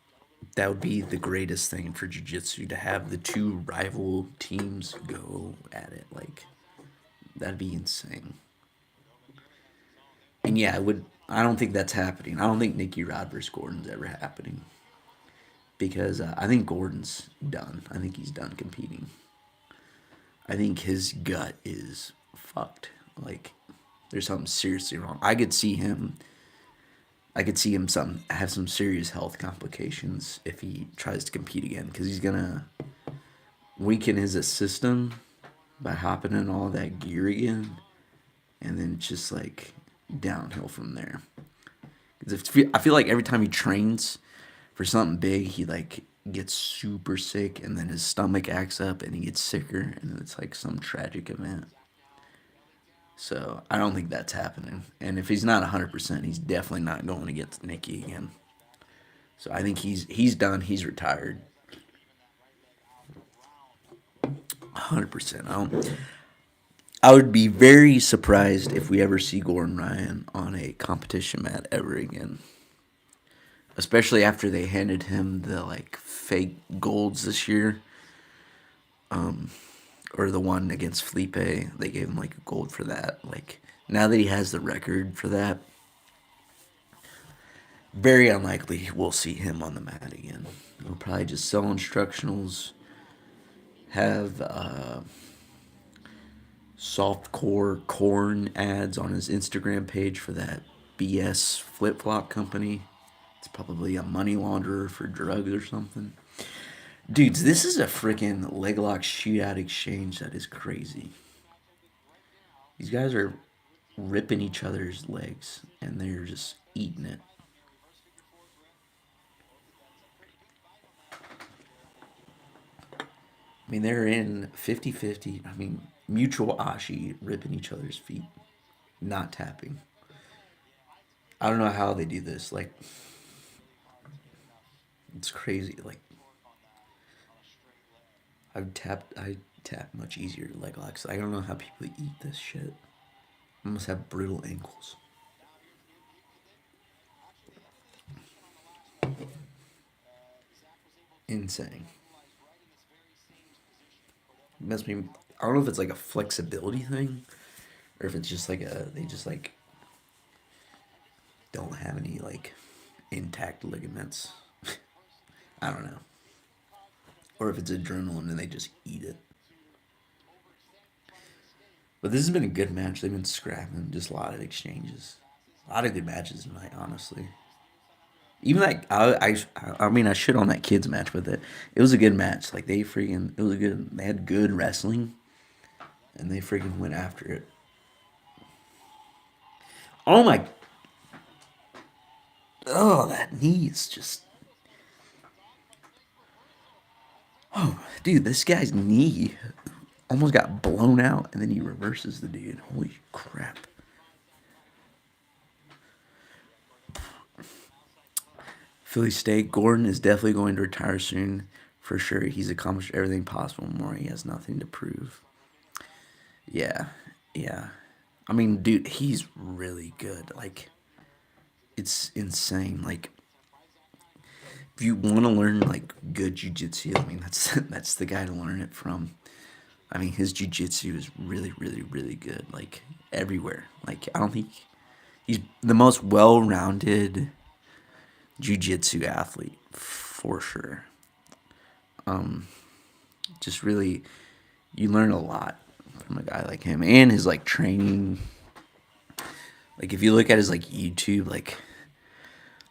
that would be the greatest thing for Jiu Jitsu to have the two rival teams go at it. Like, that'd be insane. And yeah, it would. I don't think that's happening. I don't think Nicky Rod versus Gordon's ever happening. Because I think Gordon's done. I think he's done competing. I think his gut is fucked. Like, there's something seriously wrong. I could see him have some serious health complications if he tries to compete again because he's gonna weaken his system by hopping in all that gear again, and then it's just like downhill from there. I feel like every time he trains for something big, he like gets super sick, and then his stomach acts up, and he gets sicker, and it's like some tragic event. So I don't think that's happening. And if he's not 100%, he's definitely not going against Nikki again. So I think he's done. He's retired. 100%. I would be very surprised if we ever see Gordon Ryan on a competition mat ever again. Especially after they handed him the like fake golds this year, or the one against Felipe. They gave him like a gold for that. Like now that he has the record for that, very unlikely we'll see him on the mat again. We'll probably just sell instructionals, have soft core corn ads on his Instagram page for that BS flip flop company. It's probably a money launderer for drugs or something. Dudes, this is a freaking leg lock shootout exchange that is crazy. These guys are ripping each other's legs and they're just eating it. I mean, they're in 50-50. I mean, mutual ashi ripping each other's feet, not tapping. I don't know how they do this. Like, it's crazy. Like, I tap much easier leg locks. I don't know how people eat this shit. I must have brittle ankles. Insane. It must be. I don't know if it's like a flexibility thing, or if it's just like a they just like don't have any like intact ligaments. I don't know. Or if it's adrenaline and they just eat it. But this has been a good match. They've been scrapping, just a lot of exchanges, a lot of good matches tonight. Honestly, even like I mean, I shit on that kids match, but it was a good match. Like they freaking, it was a good. They had good wrestling, and they freaking went after it. Oh my, oh that knee is just, oh dude, this guy's knee almost got blown out, and then he reverses the dude. Holy crap! Philly State. Gordon is definitely going to retire soon, for sure. He's accomplished everything possible more. He has nothing to prove. Yeah, yeah. I mean, dude, he's really good. Like, it's insane. Like, if you want to learn like good jujitsu, I mean, that's that's the guy to learn it from. I mean, his jujitsu is really, really, really good. Like everywhere. Like, I don't think he's the most well-rounded jujitsu athlete for sure. Just really, you learn a lot from a guy like him and his like training. Like if you look at his like YouTube, like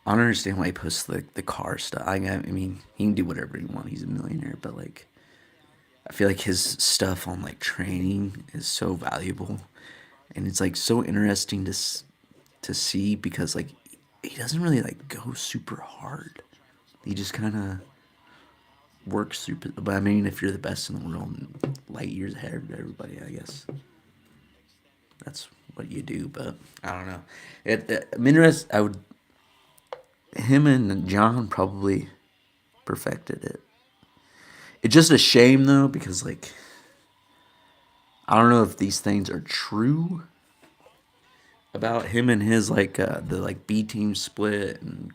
I don't understand why he posts the car stuff. I mean, he can do whatever he wants. He's a millionaire, but like I feel like his stuff on like training is so valuable, and it's like so interesting to see because like he doesn't really like go super hard. He just kind of works super. But I mean, if you're the best in the world, light years ahead of everybody, I guess that's what you do. But I don't know. I'm interested. I would. Him and John probably perfected it. It's just a shame though because like I don't know if these things are true about him and his like the like B team split and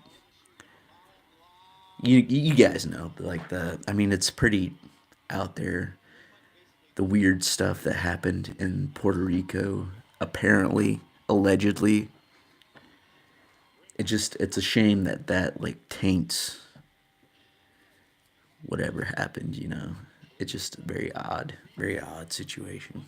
you guys know like the I mean it's pretty out there the weird stuff that happened in Puerto Rico apparently allegedly it's a shame that that like taints whatever happened, you know. It's just a very odd situation.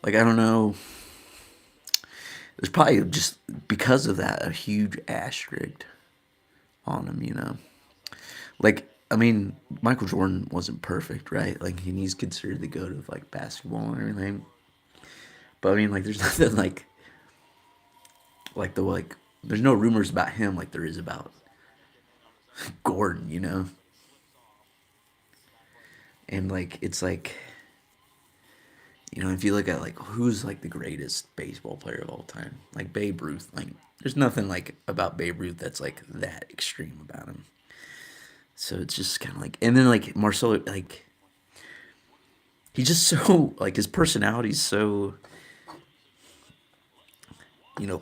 Like I don't know, there's probably just because of that a huge asterisk on him, you know. Like I mean, Michael Jordan wasn't perfect, right? Like he's considered the goat of like basketball and everything. But I mean, like there's nothing like the like there's no rumors about him like there is about Gordon, you know. And like it's like If you look at like who's like the greatest baseball player of all time, like Babe Ruth, like there's nothing like about Babe Ruth that's like that extreme about him. So it's just kind of like, and then like Marcelo, like he's just so like his personality's so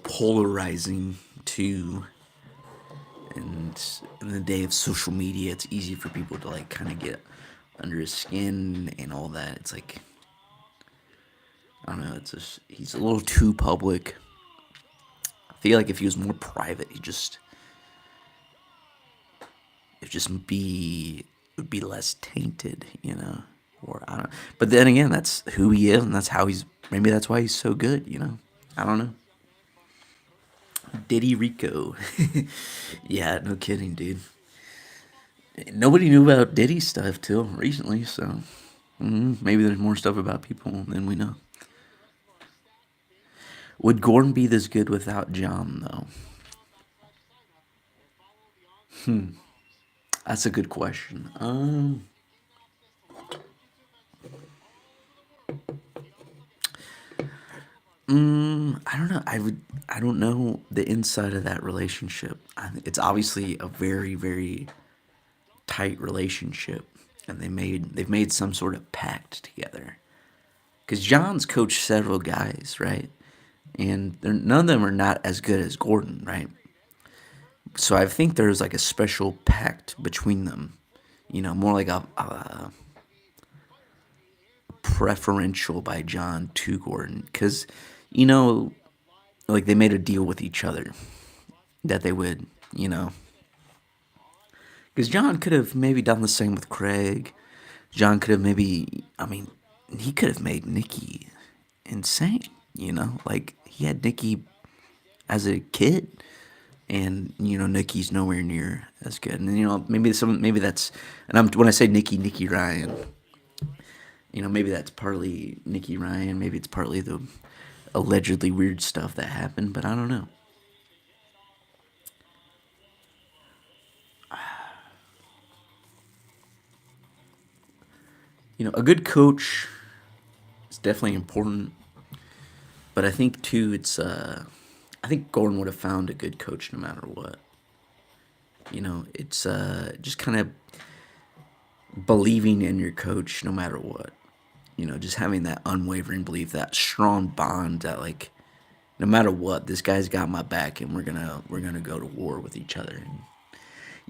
polarizing too. And in the day of social media, it's easy for people to like kind of get under his skin and all that. It's like I don't know. It's just he's a little too public. I feel like if he was more private, it would be less tainted. Or I don't. But then again, that's who he is, and that's how he's. Maybe that's why he's so good. I don't know. Diddy Rico. Yeah, no kidding, dude. Nobody knew about Diddy stuff till recently, so maybe there's more stuff about people than we know. Would Gordon be this good without John, though? That's a good question. I don't know. I don't know the inside of that relationship. It's obviously a very, very tight relationship, and they've made some sort of pact together. Because John's coached several guys, right? And none of them are not as good as Gordon, right? So I think there's like a special pact between them. More like a preferential by John to Gordon, because you know, like they made a deal with each other that they would, you know, because John could have maybe done the same with Craig. John could have maybe, I mean, he could have made Nikki insane. Like he had Nikki as a kid, and Nikki's nowhere near as good. And maybe that's, and when I say Nikki Ryan, maybe that's partly Nikki Ryan, maybe it's partly the allegedly weird stuff that happened, but I don't know. A good coach is definitely important, but I think too I think Gordon would have found a good coach no matter what. It's just kind of believing in your coach no matter what. Just having that unwavering belief, that strong bond that like no matter what, this guy's got my back and we're gonna go to war with each other. And,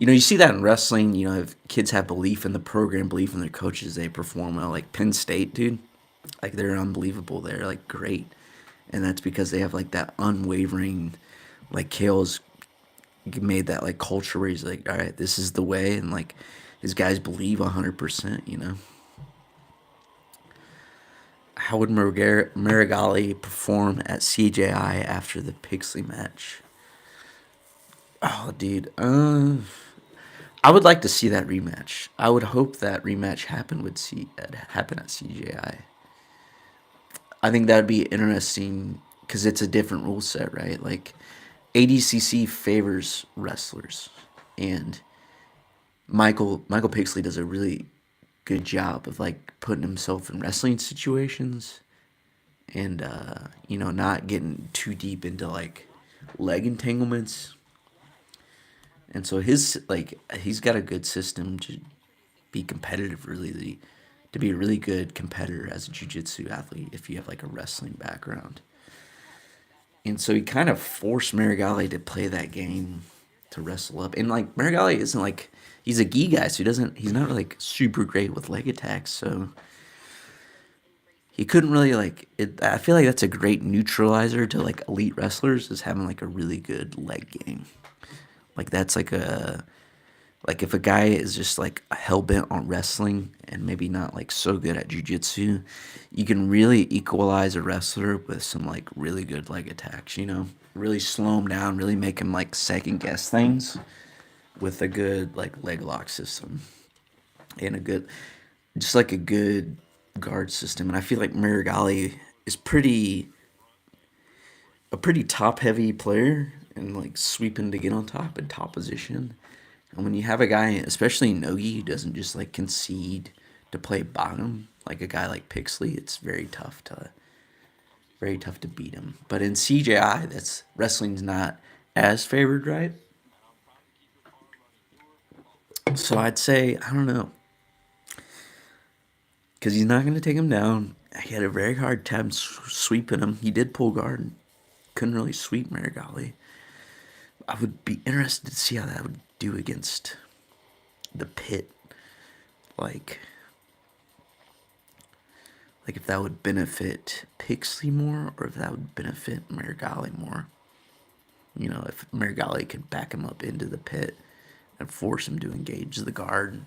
you see that in wrestling. If kids have belief in the program, belief in their coaches, they perform well. Like Penn State, dude, like they're unbelievable. They're like great, and that's because they have like that unwavering, like Kale's made that like culture where he's like, all right, this is the way, and like his guys believe 100%. How would Marigali perform at CJI after the Pixley match? Oh, dude. I would like to see that rematch. I would hope that rematch happen at CJI. I think that'd be interesting because it's a different rule set, right? Like ADCC favors wrestlers, and Michael Pixley does a really good job of like putting himself in wrestling situations and not getting too deep into like leg entanglements. And so he's got a good system to be competitive, really, to be a really good competitor as a jiu-jitsu athlete if you have like a wrestling background. And so he kind of forced Marigali to play that game to wrestle up. And like Marigali isn't like he's a gi guy, so he's not like super great with leg attacks, so he couldn't really like it. I feel like that's a great neutralizer to like elite wrestlers is having like a really good leg game. Like that's like if a guy is just like hell bent on wrestling and maybe not like so good at jujitsu, you can really equalize a wrestler with some like really good leg attacks. Really slow him down, really make him like second guess things with a good like leg lock system and just like a good guard system. And I feel like Marigali is a pretty top heavy player and like sweeping to get on top in top position. And when you have a guy, especially Nogi, who doesn't just like concede to play bottom, like a guy like Pixley, it's very tough to beat him. But in CJI, that's wrestling's not as favored, right? So I'd say I don't know because he's not going to take him down. He had a very hard time sweeping him. He did pull guard, and couldn't really sweep Marigali. I would be interested to see how that would do against the pit. Like, like if that would benefit Pixley more, or if that would benefit Marigali more. You know, if Marigali could back him up into the pit and force him to engage the guard.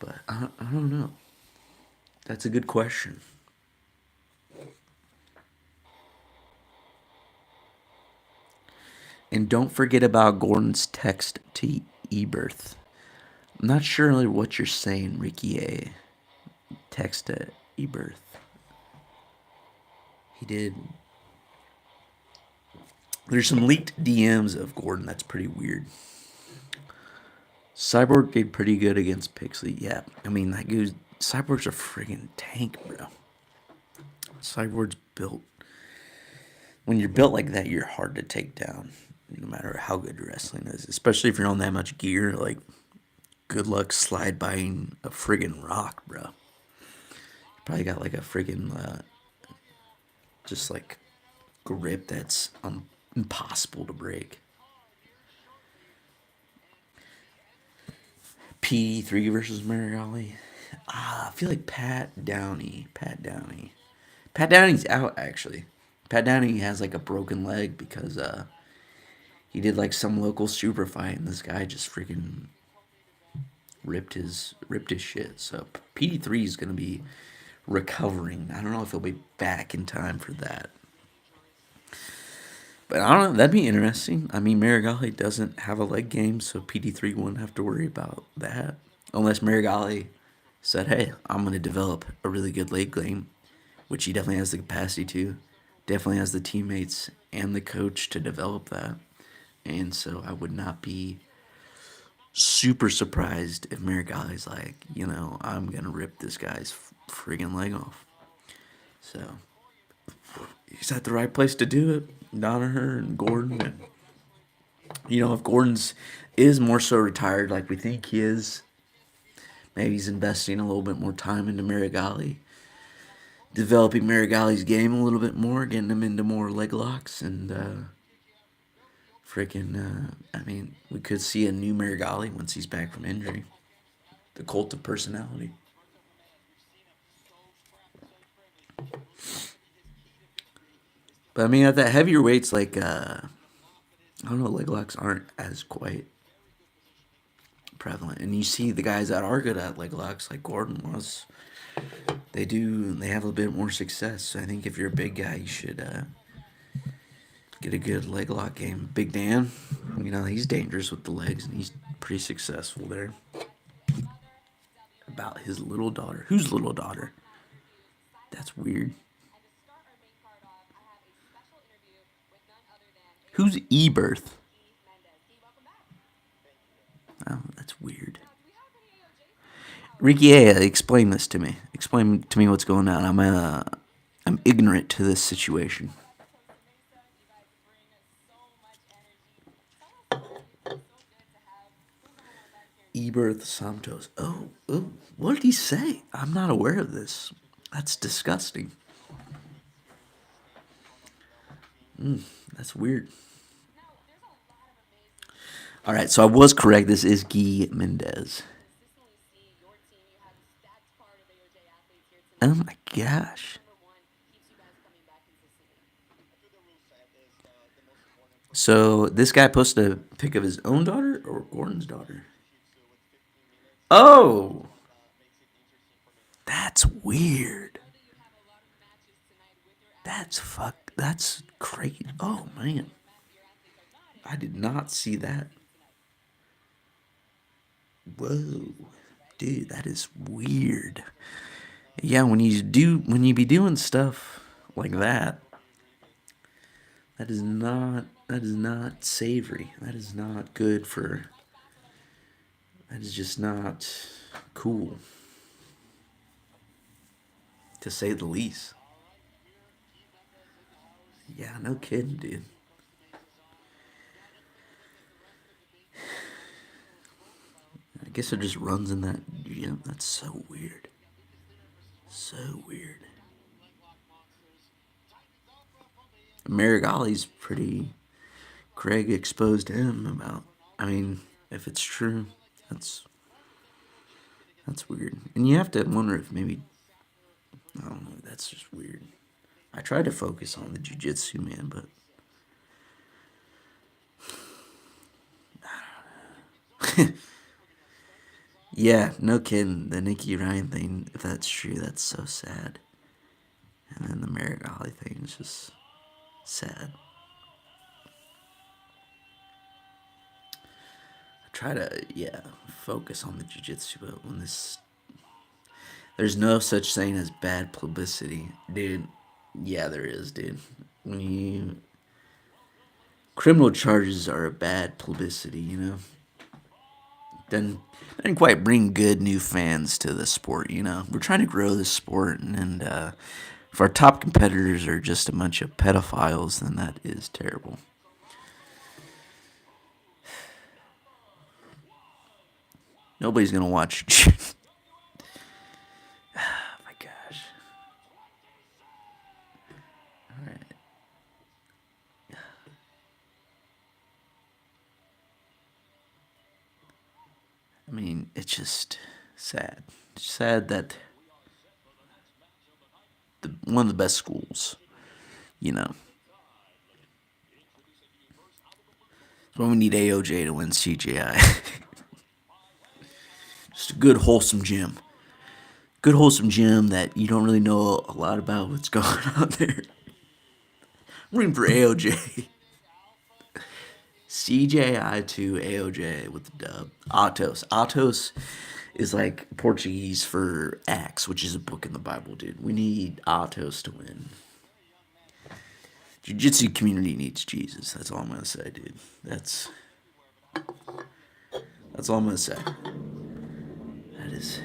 But I don't know. That's a good question. And don't forget about Gordon's text to Eberth. I'm not sure really what you're saying, Ricky A. Text to Eberth. He did. There's some leaked DMs of Gordon. That's pretty weird. Cyborg did pretty good against Pixley. Yeah, I mean, that goes. Cyborg's a friggin' tank, bro. Cyborg's built. When you're built like that, you're hard to take down, no matter how good your wrestling is. Especially if you're on that much gear. Like, good luck slide buying a friggin' rock, bro. You probably got like a friggin' just like grip that's impossible to break. P3 versus Marigali. I feel like Pat Downey. Pat Downey's out, actually. Pat Downey has like a broken leg because he did like some local super fight, and this guy just freaking ripped his shit. So PD3 is gonna be recovering. I don't know if he'll be back in time for that. But I don't know. That'd be interesting. I mean, Marigali doesn't have a leg game, so PD3 wouldn't have to worry about that. Unless Marigali said, hey, I'm going to develop a really good leg game, which he definitely has the capacity to. Definitely has the teammates and the coach to develop that. And so I would not be super surprised if Marigali's like, you know, I'm going to rip this guy's friggin' leg off. So he's at the right place to do it. Donaher and Gordon. And, you know, if Gordon's is more so retired like we think he is, maybe he's investing a little bit more time into Marigali, developing Marigali's game a little bit more, getting him into more leg locks, and I mean, we could see a new Marigali once he's back from injury. The cult of personality. But I mean, at that heavier weights, like I don't know, leg locks aren't as quite prevalent, and you see the guys that are good at leg locks, like Gordon was. They have a bit more success. So I think if you're a big guy, you should get a good leg lock game. Big Dan, you know, he's dangerous with the legs, and he's pretty successful there. About his little daughter. Whose little daughter? That's weird. Who's Eberth? Oh, that's weird. Ricky A, explain this to me. Explain to me what's going on. I'm ignorant to this situation. Eberth Santos. Oh, what did he say? I'm not aware of this. That's disgusting. That's weird. All right, so I was correct. This is Guy Mendez. Oh my gosh. So this guy posted a pic of his own daughter or Gordon's daughter? Oh, that's weird. That's crazy. Oh man, I did not see that. Whoa, dude, that is weird. Yeah, when you be doing stuff like that, that is not savory. That is not good for. That is just not cool. to say the least. Yeah, no kidding, dude. I guess it just runs in that. Yeah, that's so weird. So weird. Marigali's pretty. Craig exposed him about. I mean, if it's true, that's that's weird. And you have to wonder if maybe I don't know. That's just weird. I tried to focus on the jujitsu man, but yeah, no kidding. The Nikki Ryan thing, if that's true, that's so sad. And then the Merrick Holly thing is just sad. I try to, yeah, focus on the jujitsu, but when this, there's no such thing as bad publicity, dude. Yeah, there is, dude. When you criminal charges are a bad publicity, you know. Then didn't quite bring good new fans to the sport. You know, we're trying to grow this sport, and if our top competitors are just a bunch of pedophiles, then that is terrible. Nobody's gonna watch. Oh my gosh! All right. I mean, it's just sad. It's sad that one of the best schools, you know, when we need AOJ to win CJI. Just a good wholesome gym. Good wholesome gym that you don't really know a lot about what's going on there. I'm rooting for AOJ. CJI to AOJ with the dub. Atos. Atos is like Portuguese for Acts, which is a book in the Bible, dude. We need Atos to win. Jiu-Jitsu community needs Jesus. That's all I'm gonna say, dude. That's all I'm gonna say. That is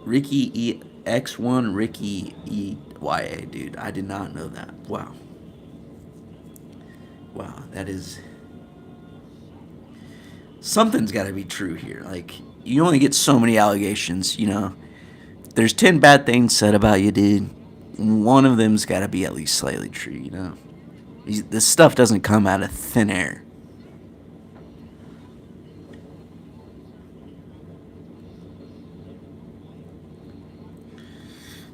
Ricky E X1 Ricky EYA, dude. I did not know that. Wow. Wow, that is something's got to be true here. Like you only get so many allegations, you know. There's 10 bad things said about you, dude. One of them's got to be at least slightly true, you know. This stuff doesn't come out of thin air.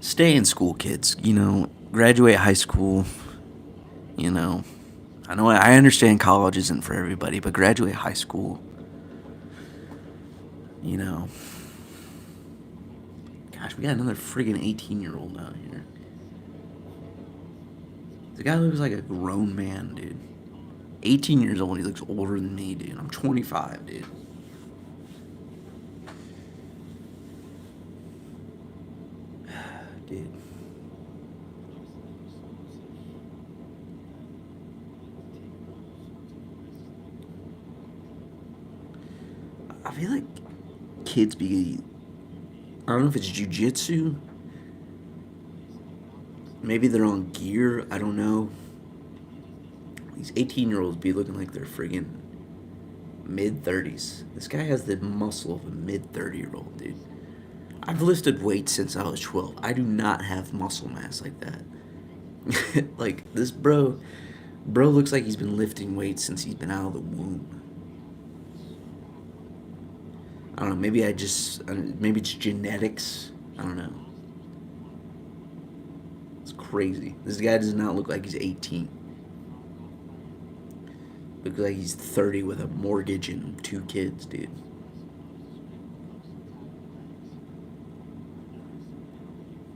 Stay in school, kids. You know, graduate high school. You know, I understand college isn't for everybody, but graduate high school. You know, gosh, we got another friggin' 18-year-old out here. The guy looks like a grown man, dude. 18 years old, he looks older than me, dude. I'm 25, dude. Dude. I feel like kids be. I don't know if it's jujitsu. Maybe they're on gear. I don't know. These 18-year-olds be looking like they're friggin' mid 30s. This guy has the muscle of a mid 30-year-old, dude. I've lifted weights since I was 12. I do not have muscle mass like that. Like, this bro looks like he's been lifting weights since he's been out of the womb. I don't know, maybe it's genetics. I don't know. It's crazy. This guy does not look like he's 18. Looks like he's 30 with a mortgage and 2 kids, dude.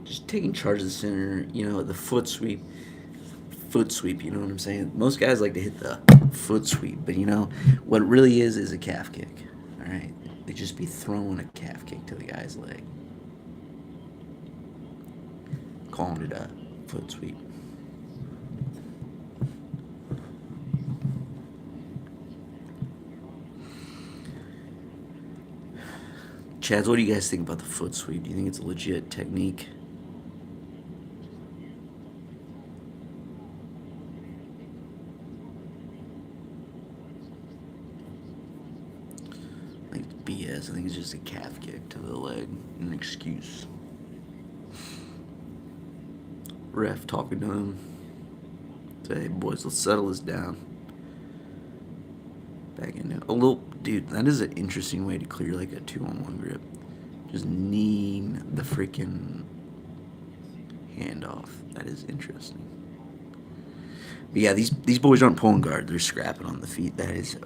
Just taking charge of the center, you know, the foot sweep. Foot sweep, you know what I'm saying? Most guys like to hit the foot sweep, but you know, what it really is a calf kick. Alright? They just be throwing a calf kick to the guy's leg. Calling it a foot sweep. Chads, what do you guys think about the foot sweep? Do you think it's a legit technique? I think it's BS. I think it's just a calf kick to the leg, an excuse. Ref talking to him. Say, hey boys, let's settle this down. Back in it. A little, dude. That is an interesting way to clear like a 2-on-1 grip. Just kneeing the freaking hand off. That is interesting. But yeah, these boys aren't pulling guard. They're scrapping on the feet. That is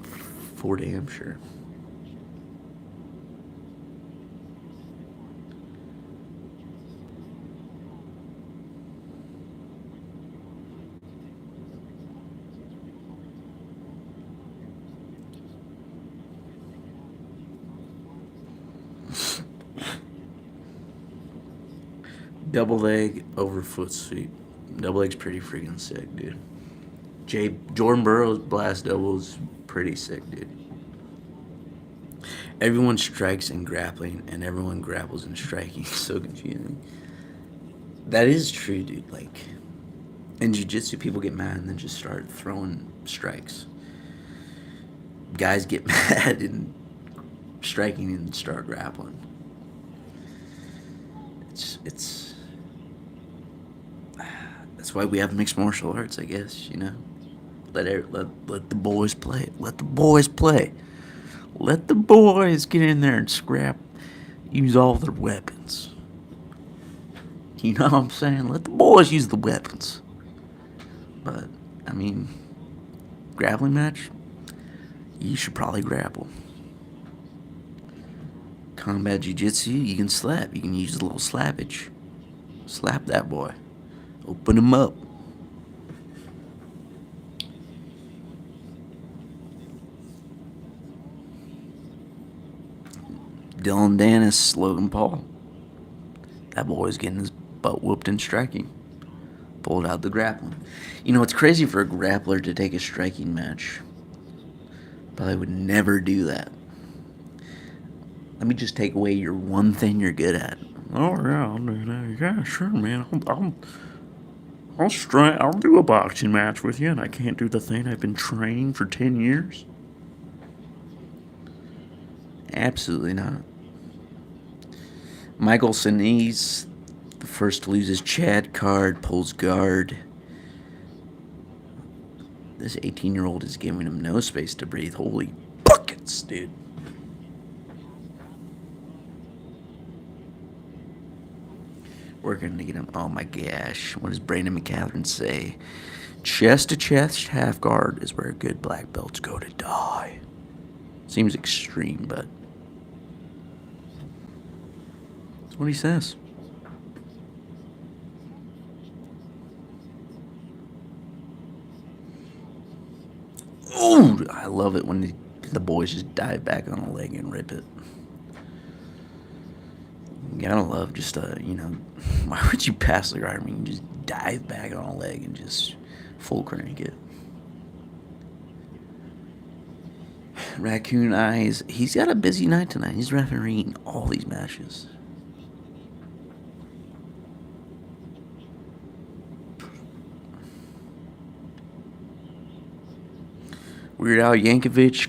for damn sure. Double leg over foot sweep. Double leg's pretty freaking sick, dude. Jordan Burroughs blast double is pretty sick, dude. Everyone strikes in grappling, and everyone grapples in striking. It's so confusing. That is true, dude. Like in jiu-jitsu, people get mad and then just start throwing strikes. Guys get mad and striking and start grappling. It's that's why we have mixed martial arts, I guess. You know, let the boys play. Let the boys play. Let the boys get in there and scrap. Use all their weapons. You know what I'm saying? Let the boys use the weapons. But I mean, grappling match. You should probably grapple. Combat jiu-jitsu, you can slap. You can use a little slappage. Slap that boy. Open him up. Dylan Dennis, Logan Paul. That boy's getting his butt whooped in striking. Pulled out the grappling. You know, it's crazy for a grappler to take a striking match. But I would never do that. Let me just take away your one thing you're good at. Oh yeah, I'll do that. Yeah, sure, man. I'll do a boxing match with you, and I can't do the thing I've been training for 10 years. Absolutely not. Michael Sinise, the first to lose his Chad card, pulls guard. This 18-year-old is giving him no space to breathe. Holy buckets, dude. Working to get him. Oh my gosh. What does Brandon McCatherine say? Chest to chest half guard is where good black belts go to die. Seems extreme, but that's what he says. Ooh, I love it when the boys just dive back on a leg and rip it. You gotta love just why would you pass the guard? I mean, just dive back on a leg and just full crank it. Raccoon Eyes, he's got a busy night tonight. He's refereeing all these matches. Weird Al Yankovic,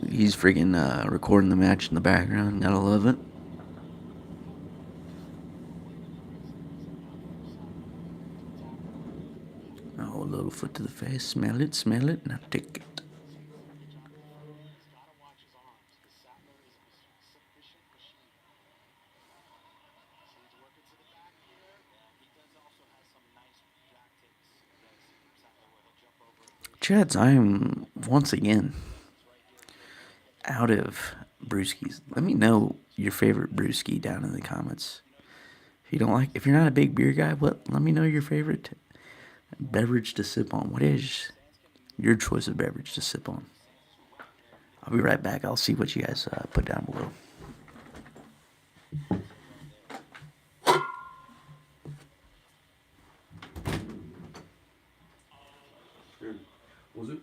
he's freaking recording the match in the background. Gotta love it. Oh, a little foot to the face. Smell it, now take it. Chads, I am once again out of brewskis. Let me know your favorite brewski down in the comments. If you're not a big beer guy, let me know your favorite beverage to sip on. What is your choice of beverage to sip on? I'll be right back. I'll see what you guys put down below. Was it?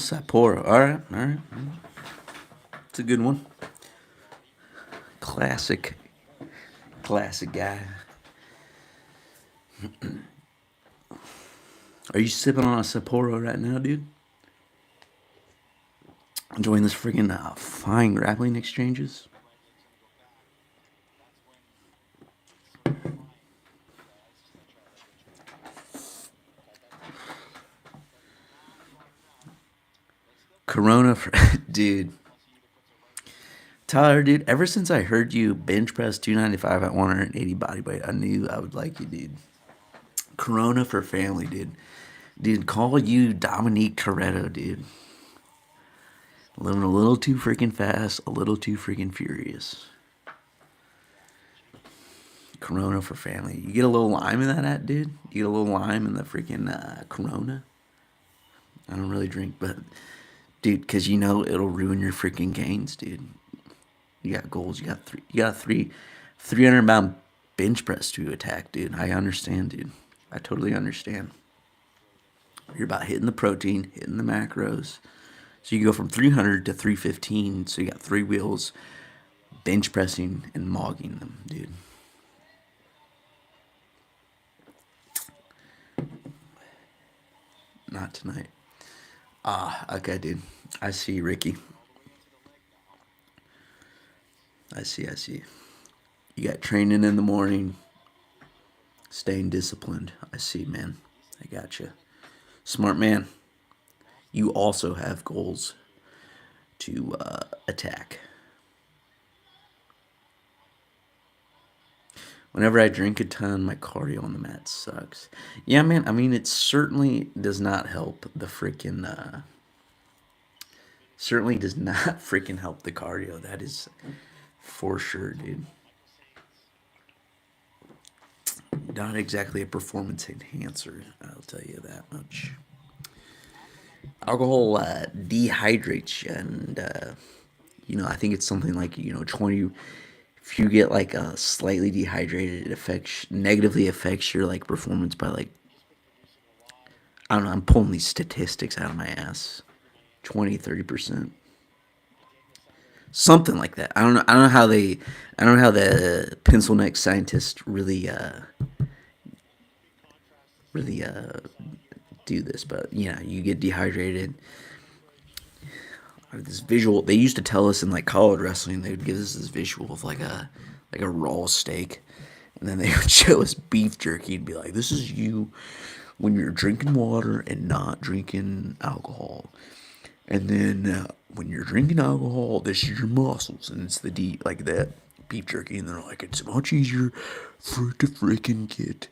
Sapporo. All right, all right. It's a good one. Classic, classic guy. Are you sipping on a Sapporo right now, dude? Enjoying this friggin' fine grappling exchanges? Corona, for, dude. Tyler, dude, ever since I heard you bench press 295 at 180 body weight, I knew I would like you, dude. Corona for family, dude. Dude, call you Dominique Toretto, dude. Living a little too freaking fast, a little too freaking furious. Corona for family. You get a little lime in that, dude? You get a little lime in the freaking Corona? I don't really drink, but dude, because you know it'll ruin your freaking gains, dude. You got goals. You got three. You got 300 pound bench press to attack, dude. I understand, dude. I totally understand. You're about hitting the protein, hitting the macros. So you go from 300 to 315. So you got 3 wheels, bench pressing and mogging them, dude. Not tonight. Okay, dude. I see, Ricky. I see, I see. You got training in the morning, staying disciplined. I see, man. I got you. Smart man. You also have goals to attack. Whenever I drink a ton, my cardio on the mat sucks. Yeah, man. I mean, it certainly does not help the freaking. Certainly does not freaking help the cardio. That is for sure, dude. Not exactly a performance enhancer. I'll tell you that much. Alcohol dehydrates you, and I think it's something like 20. If you get like slightly dehydrated, it affects negatively affects your like performance by like, I don't know. I'm pulling these statistics out of my ass. 20-30%, something like that. I don't know. I don't know how the pencil neck scientists really do this, but yeah, you get dehydrated. This visual they used to tell us in like college wrestling, they would give us this visual of like a raw steak, and then they would show us beef jerky and be like, this is you when you're drinking water and not drinking alcohol, and then when you're drinking alcohol, this is your muscles, and it's the like that beef jerky, and they're like, it's much easier for it to freaking get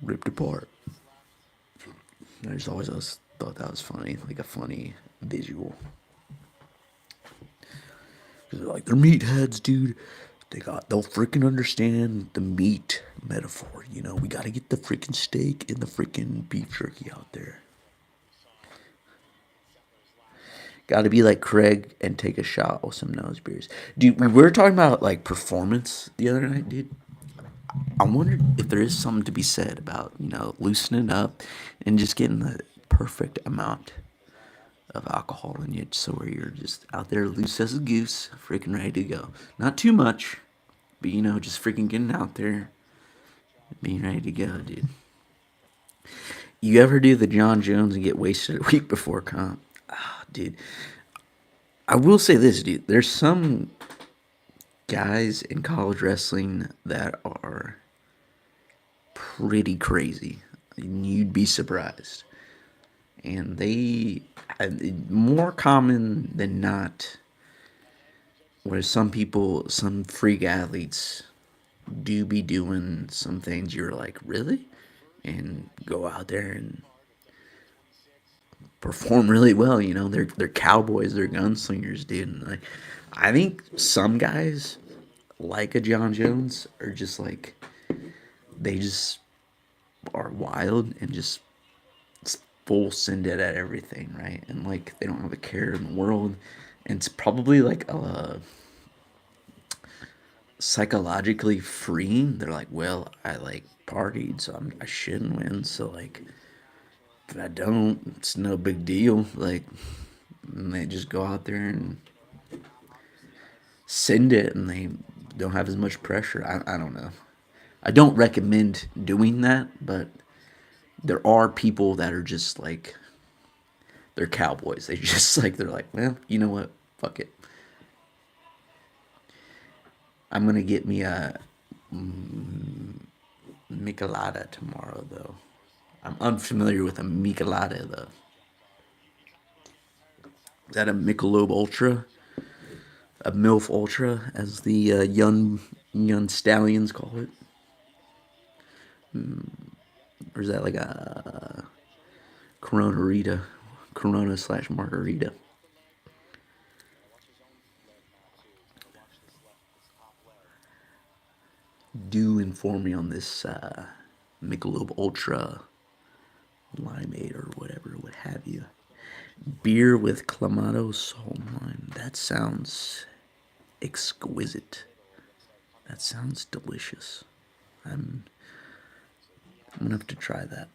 ripped apart. I just always thought that was funny, like a funny visual. Because they're like, they're meatheads, dude. They'll freaking understand the meat metaphor. We gotta get the freaking steak and the freaking beef jerky out there. Gotta be like Craig and take a shot with some nose beers. Dude, we were talking about like performance the other night, dude. I wonder if there is something to be said about, loosening up and just getting the perfect amount of alcohol in you, so where you're just out there loose as a goose, freaking ready to go. Not too much, but just freaking getting out there, being ready to go, dude. You ever do the John Jones and get wasted a week before comp? Ah, dude. I will say this, dude. There's some guys in college wrestling that are pretty crazy. You'd be surprised. And they, more common than not, where some freak athletes do be doing some things you're like, really? And go out there and perform really well. They're cowboys, they're gunslingers, dude. And I think some guys like a John Jones are just like, they just are wild and just full send it at everything, right? And like they don't have a care in the world. And it's probably like psychologically freeing. They're like, well, I like partied, so I shouldn't win. So like, If I don't, it's no big deal. Like, and they just go out there and send it, and they don't have as much pressure. I don't know. I don't recommend doing that, but there are people that are just like they're cowboys. They just like they're like, well, you know what? Fuck it. I'm gonna get me a Michelada tomorrow, though. I'm unfamiliar with a Michelada, though. Is that a Michelob Ultra? A MILF Ultra, as the young stallions call it? Or is that like a Corona Rita? Corona slash Margarita? Do inform me on this Michelob Ultra limeade or whatever, what have you. Beer with Clamato Soul Lime. That sounds exquisite. That sounds delicious. I'm I'm gonna have to try that.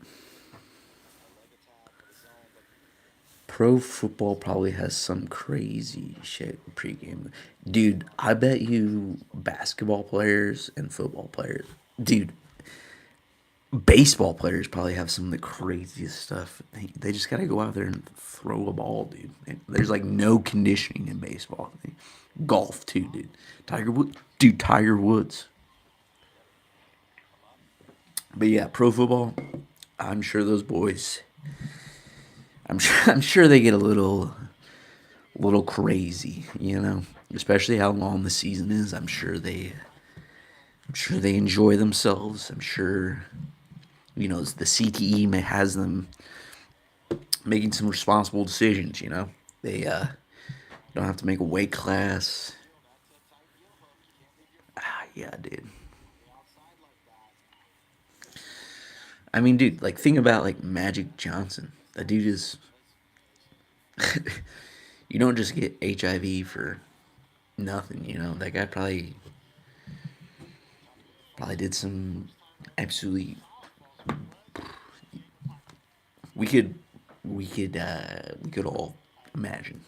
Pro football probably has some crazy shit pregame. Dude, I bet you basketball players and football players, dude, baseball players probably have some of the craziest stuff. They just gotta go out there and throw a ball, dude. There's like no conditioning in baseball. Golf too, dude. Tiger Woods. But yeah, pro football. I'm sure those boys. I'm sure. I'm sure they get a little crazy. Especially how long the season is. I'm sure they enjoy themselves. I'm sure. The CTE may has them making some responsible decisions. They don't have to make a weight class. Yeah, dude. I mean, dude, like think about like Magic Johnson. That dude is. You don't just get HIV for nothing. That guy probably did some absolutely. We could we could all imagine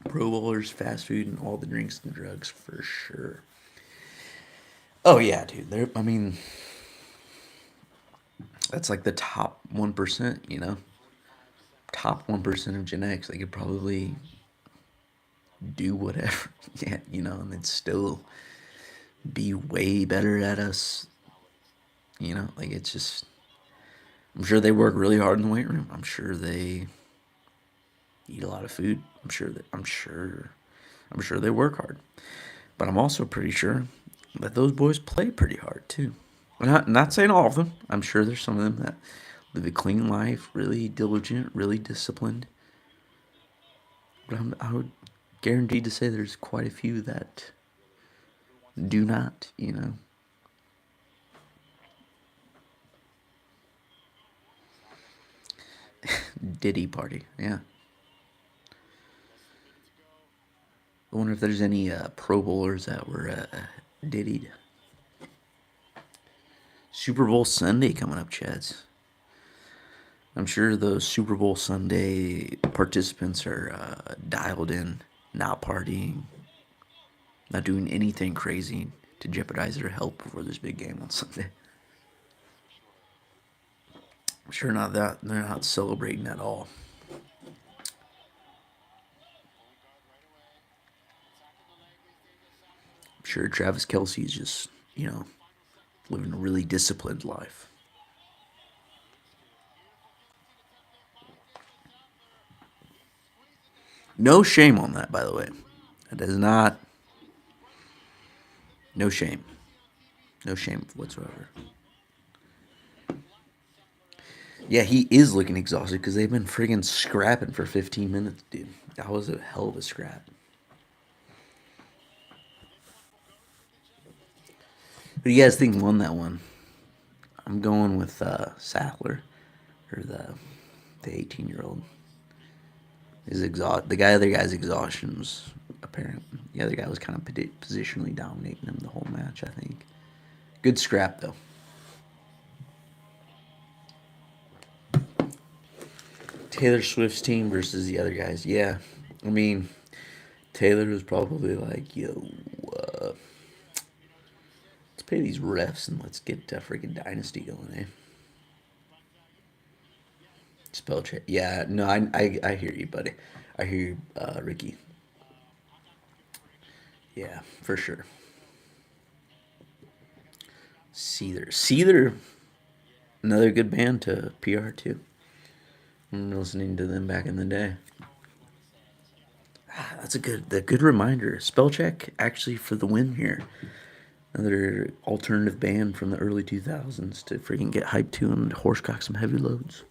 pro bowlers, fast food, and all the drinks and drugs for sure. Oh yeah, dude. I mean, that's like the top 1%. Top 1% of genetics. They could probably do whatever. Yeah, and they'd still be way better at us. Like it's just. I'm sure they work really hard in the weight room. I'm sure they eat a lot of food. I'm sure they work hard. But I'm also pretty sure that those boys play pretty hard too. I'm not saying all of them. I'm sure there's some of them that live a clean life, really diligent, really disciplined. But I would guarantee to say there's quite a few that do not. Diddy party, yeah. I wonder if there's any Pro Bowlers that were diddied. Super Bowl Sunday coming up, Chads. I'm sure those Super Bowl Sunday participants are dialed in, not partying, not doing anything crazy to jeopardize their health before this big game on Sunday. I'm sure not that they're not celebrating at all. I'm sure Travis Kelsey's just living a really disciplined life. No shame on that, by the way. That is not no shame, no shame whatsoever. Yeah, he is looking exhausted because they've been friggin' scrapping for 15 minutes, dude. That was a hell of a scrap. Who do you guys think won that one? I'm going with Sackler, or the 18-year-old. The other guy's exhaustion was apparent. The other guy was kind of positionally dominating him the whole match. I think. Good scrap though. Taylor Swift's team versus the other guys. Yeah, I mean Taylor was probably like, "Yo, uh, let's pay these refs and let's get a freaking dynasty going, eh?" Spell check. Yeah, no, I hear you, buddy. I hear you, Ricky. Yeah, for sure. Seether, another good band to PR too. I'm listening to them back in the day. Ah, that's a good reminder. Spell check actually for the win here. Another alternative band from the early 2000s to freaking get hyped to and horsecock some heavy loads.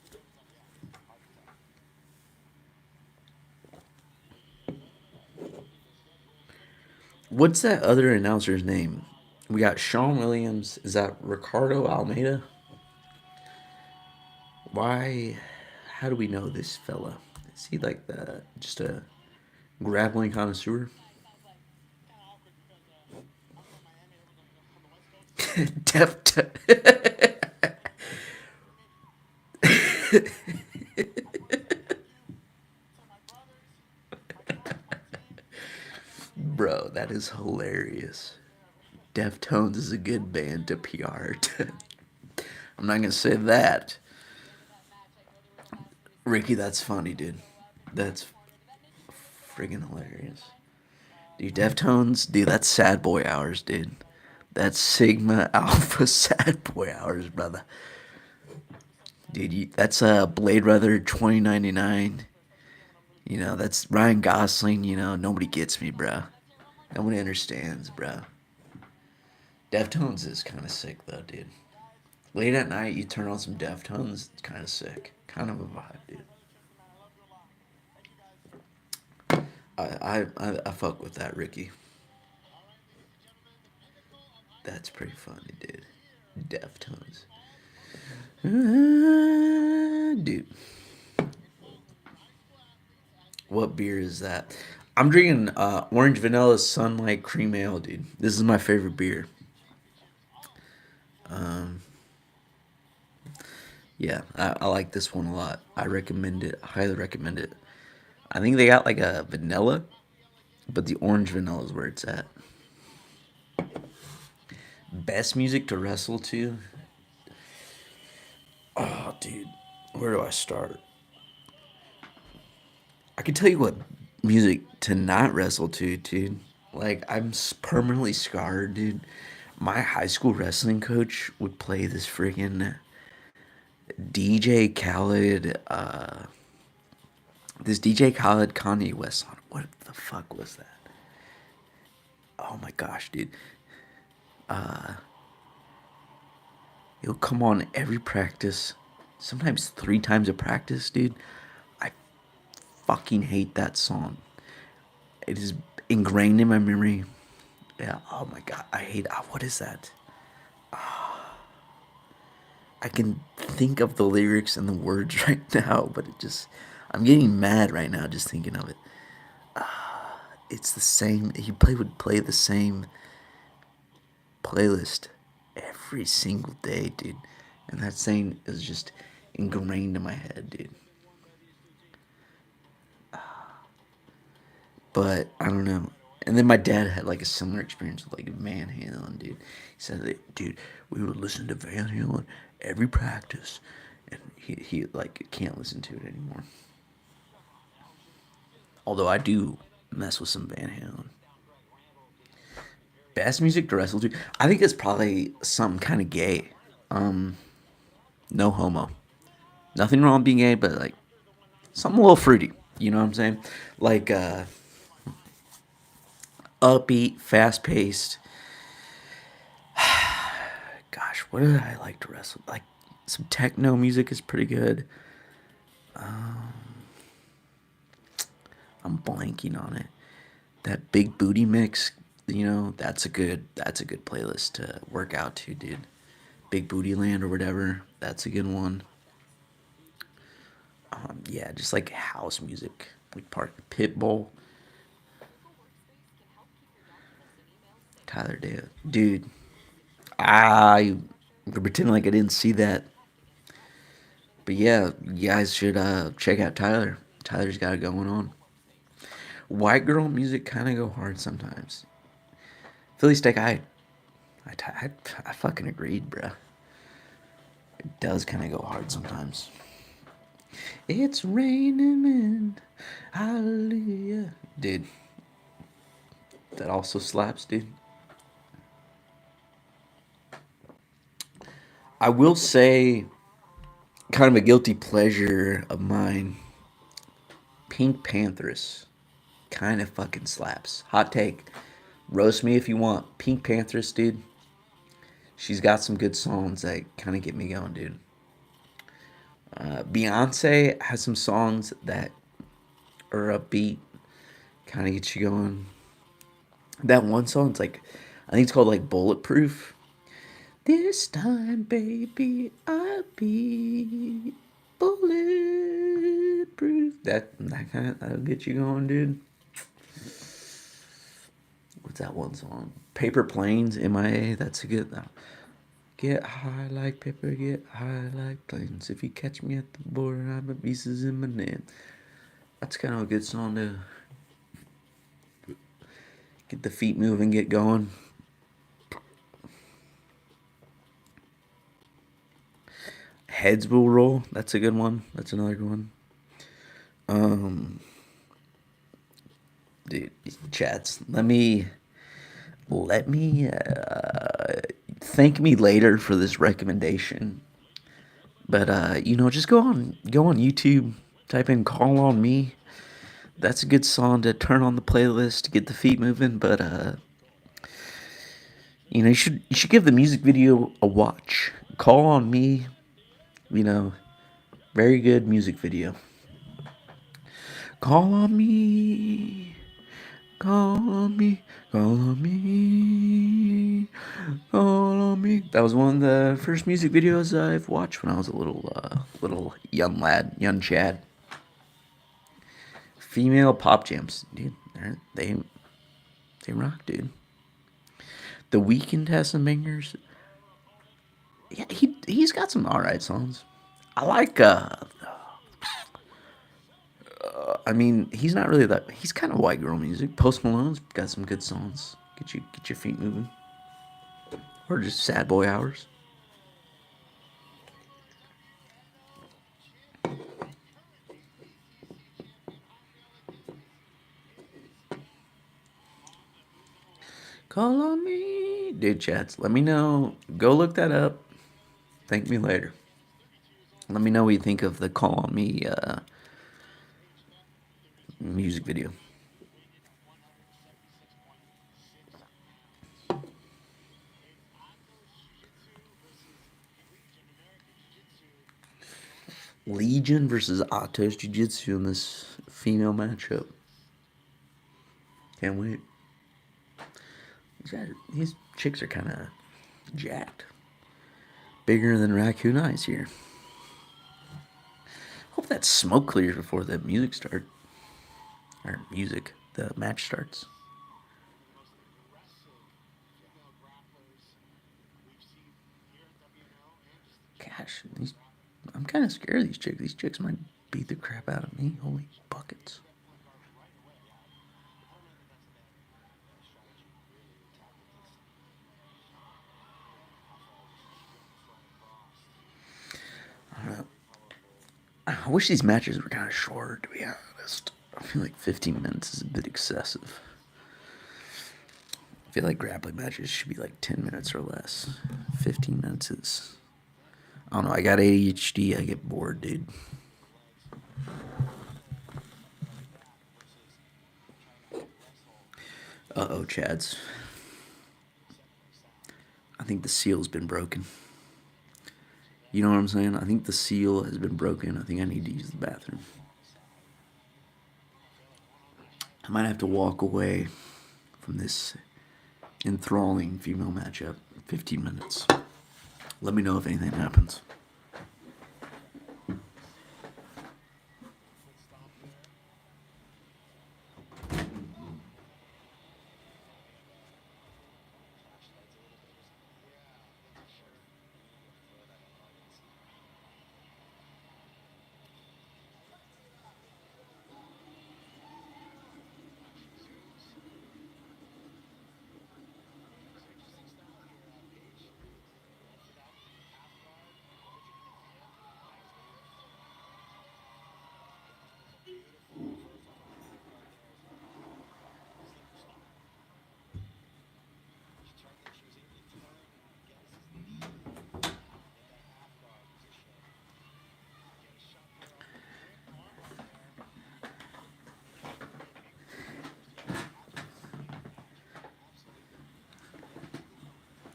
What's that other announcer's name? We got Sean Williams. Is that Ricardo Almeida? Why? How do we know this fella? Is he like just a grappling connoisseur? Deft. Bro, that is hilarious. Deftones is a good band to PR. I'm not gonna say that. Ricky, that's funny, dude. That's friggin' hilarious. Dude, Deftones, dude, that's sad boy hours, dude. That's Sigma Alpha sad boy hours, brother. Dude, that's Blade Runner 2099. You know, that's Ryan Gosling. You know, nobody gets me, bro. Nobody understands, bro. Deftones is kind of sick, though, dude. Late at night, you turn on some Deftones, it's kind of sick. Kind of a vibe, dude. I fuck with that, Ricky. That's pretty funny, dude. Deftones. Dude, what beer is that? I'm drinking orange vanilla sunlight cream ale, dude. This is my favorite beer. Yeah, I like this one a lot. I recommend it. Highly recommend it. I think they got like a vanilla, but the orange vanilla is where it's at. Best music to wrestle to? Oh, dude, where do I start? I can tell you what music to not wrestle to, dude. Like I'm permanently scarred, dude. My high school wrestling coach would play this friggin' DJ Khaled, this DJ Khaled Kanye West song. What the fuck was that? Oh my gosh, dude. He'll come on every practice, sometimes three times a practice, dude. I fucking hate that song. It is ingrained in my memory. Yeah. Oh my god, I hate. What is that? I can think of the lyrics and the words right now, but it just. I'm getting mad right now just thinking of it. It's the same. Would play the same playlist every single day, dude. And that saying is just ingrained in my head, dude. But I don't know. And then my dad had like a similar experience with like Van Halen, dude. He said that, dude, we would listen to Van Halen every practice, and he like can't listen to it anymore. Although I do mess with some Van Halen. Best music to wrestle to? I think it's probably something kind of gay. No homo. Nothing wrong with being gay, but like something a little fruity. You know what I'm saying? Like upbeat, fast paced. Gosh, what did I like to wrestle? Like some techno music is pretty good. I'm blanking on it. That big booty mix, that's a good playlist to work out to, dude. Big Booty Land or whatever. That's a good one. Yeah, just like house music, like part Pitbull, Tyler Day, dude. I pretend like I didn't see that. But yeah, you guys should check out Tyler. Tyler's got it going on. White girl music kind of go hard sometimes. Philly Steak, I fucking agreed, bruh. It does kind of go hard sometimes. It's raining men, hallelujah, dude. That also slaps, dude. I will say, kind of a guilty pleasure of mine. Pink Panthers kind of fucking slaps. Hot take. Roast me if you want. Pink Panthers, dude. She's got some good songs that kind of get me going, dude. Beyonce has some songs that are upbeat, kind of get you going. That one song, it's like, I think it's called like Bulletproof. This time, baby, I'll be bulletproof. That kind of that'll get you going, dude. What's that one song? Paper Planes, MIA. That's a good. Get high like paper, get high like planes. If you catch me at the border, I put pieces in my name. That's kind of a good song to get the feet moving, get going. Heads will roll. That's a good one. That's another good one. Um, dude, chats. Let me thank me later for this recommendation. But just go on YouTube, type in "Call on Me." That's a good song to turn on the playlist to get the feet moving. But you should give the music video a watch. "Call on Me," you know, very good music video. Call on me. Call on me, call on me, call on me. That was one of the first music videos I've watched when I was a little young lad, young Chad. Female pop jams, dude. They rock, dude. The Weeknd has some bangers. Yeah, he's got some alright songs. I like. I mean, he's not really that. He's kind of white girl music. Post Malone's got some good songs. Get your feet moving, or just sad boy hours. Call on me. Dude, chats, let me know. Go look that up. Thank me later. Let me know what you think of the Call on Me music video. Legion versus Atos Jiu Jitsu in this female matchup. Can't wait. These chicks are kind of jacked. Bigger than raccoon eyes here. Hope that smoke clears before the music starts. Or music, the match starts. Gosh, I'm kind of scared of these chicks. These chicks might beat the crap out of me. Holy buckets. I don't know. I wish these matches were kind of shorter, to be honest. I feel like 15 minutes is a bit excessive. I feel like grappling matches should be like 10 minutes or less. 15 minutes is. I don't know. I got ADHD. I get bored, dude. Uh oh, Chads. I think the seal's been broken. You know what I'm saying? I think the seal has been broken. I think I need to use the bathroom. I might have to walk away from this enthralling female matchup. 15 minutes. Let me know if anything happens.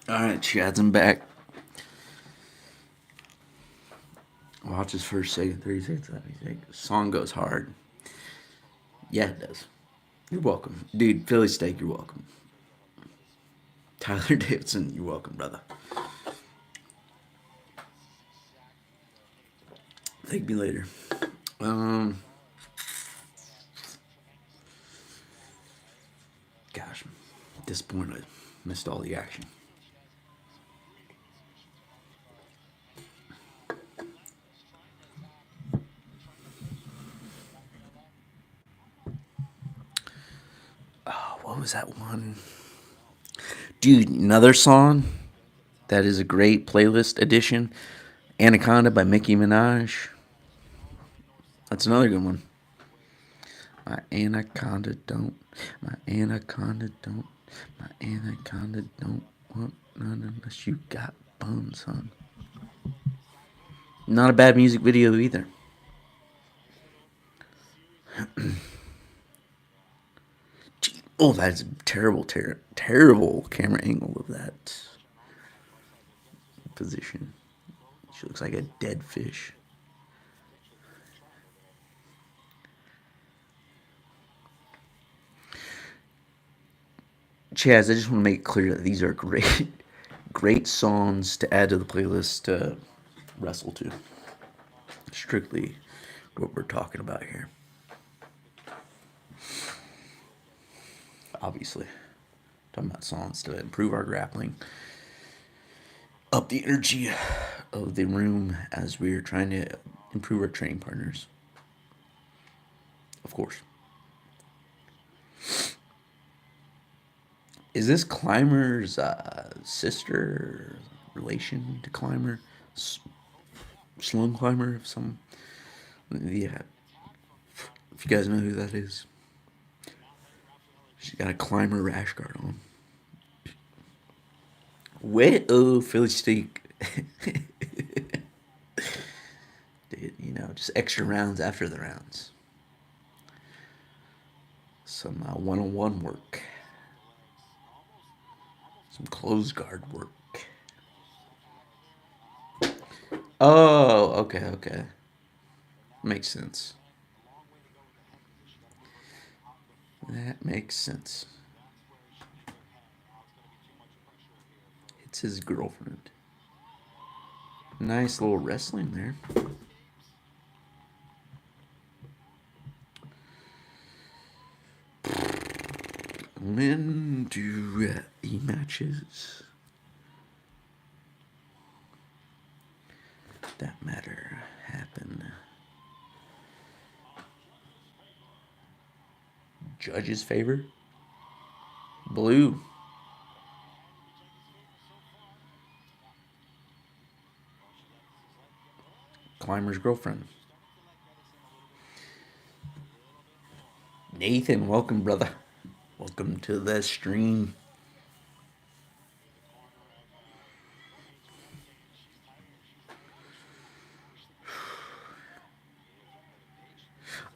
Alright, Chad's him back. Watch his first second, 30 seconds. Song goes hard. Yeah, it does. You're welcome. Dude, Philly Steak, you're welcome. Tyler Davidson, you're welcome, brother. Thank me later. Gosh, at this point, I missed all the action. Oh, what was that one? Dude, another song that is a great playlist addition. Anaconda by Nicki Minaj. That's another good one. My anaconda don't. My anaconda don't. My anaconda don't want none unless you got buns, son. Not a bad music video either. Oh, that's a terrible, terrible camera angle of that position. She looks like a dead fish. Chaz, I just want to make it clear that these are great, great songs to add to the playlist to wrestle to. Strictly what we're talking about here. Obviously, talking about songs to improve our grappling, up the energy of the room as we're trying to improve our training partners. Of course. Is this Climber's sister, relation to Climber? Sloan Climber of some. Yeah. If you guys know who that is. She's got a Climber rash guard on. Wait, oh, Philly Steak. Dude, you know, just extra rounds after the rounds. Some one-on-one work. Some close guard work. Oh, okay. Makes sense. That makes sense. It's his girlfriend. Nice little wrestling there. When do e-matches that matter happen? Judge's favor? Blue. Climber's girlfriend. Nathan, welcome, brother. Welcome to the stream.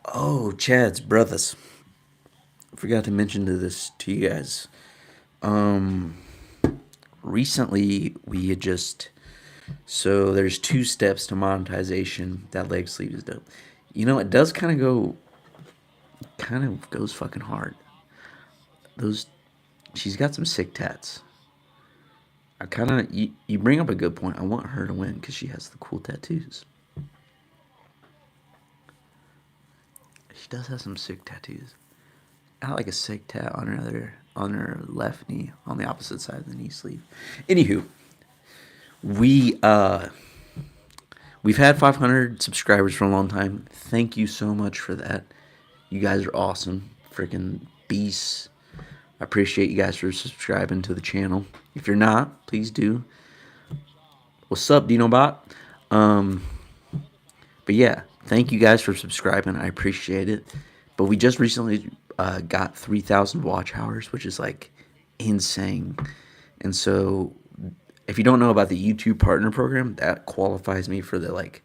Oh, Chad's brothers. Forgot to mention this to you guys. Recently we had just, so there's 2 steps to monetization. That leg sleeve is dope. You know, it does kind of goes fucking hard. She's got some sick tats. You bring up a good point. I want her to win because she has the cool tattoos. She does have some sick tattoos. I like a sick tat on her left knee, on the opposite side of the knee sleeve. Anywho, we've had 500 subscribers for a long time. Thank you so much for that. You guys are awesome, freaking beasts. I appreciate you guys for subscribing to the channel. If you're not, please do. What's up, DinoBot? But yeah, thank you guys for subscribing. I appreciate it. But we just recently got 3,000 watch hours, which is like insane. And so, if you don't know about the YouTube Partner Program, that qualifies me for the like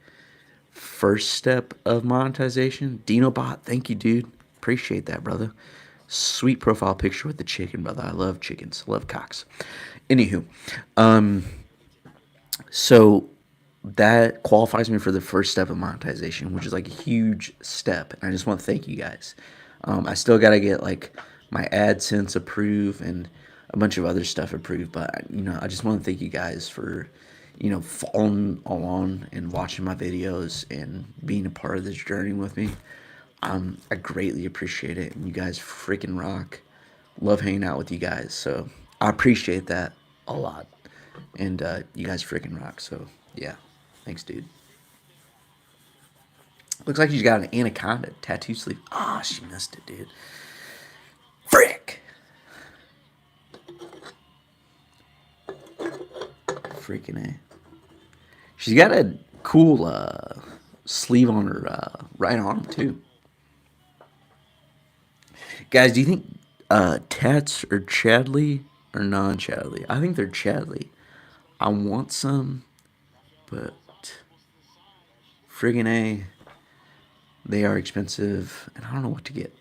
first step of monetization. DinoBot, thank you, dude. Appreciate that, brother. Sweet profile picture with the chicken, brother. I love chickens. I love cocks. Anywho, um, so that qualifies me for the first step of monetization, which is like a huge step. And I just want to thank you guys. I still got to get like my AdSense approved and a bunch of other stuff approved. But, I just want to thank you guys for, following along and watching my videos and being a part of this journey with me. I greatly appreciate it. And you guys freaking rock. Love hanging out with you guys. So I appreciate that a lot. And you guys freaking rock. So, yeah. Thanks, dude. Looks like she's got an anaconda tattoo sleeve. Ah, she missed it, dude. Frick! Freaking A. She's got a cool sleeve on her right arm, too. Guys, do you think tats are Chadley or non Chadley? I think they're Chadley. I want some, but friggin' A, they are expensive, and I don't know what to get.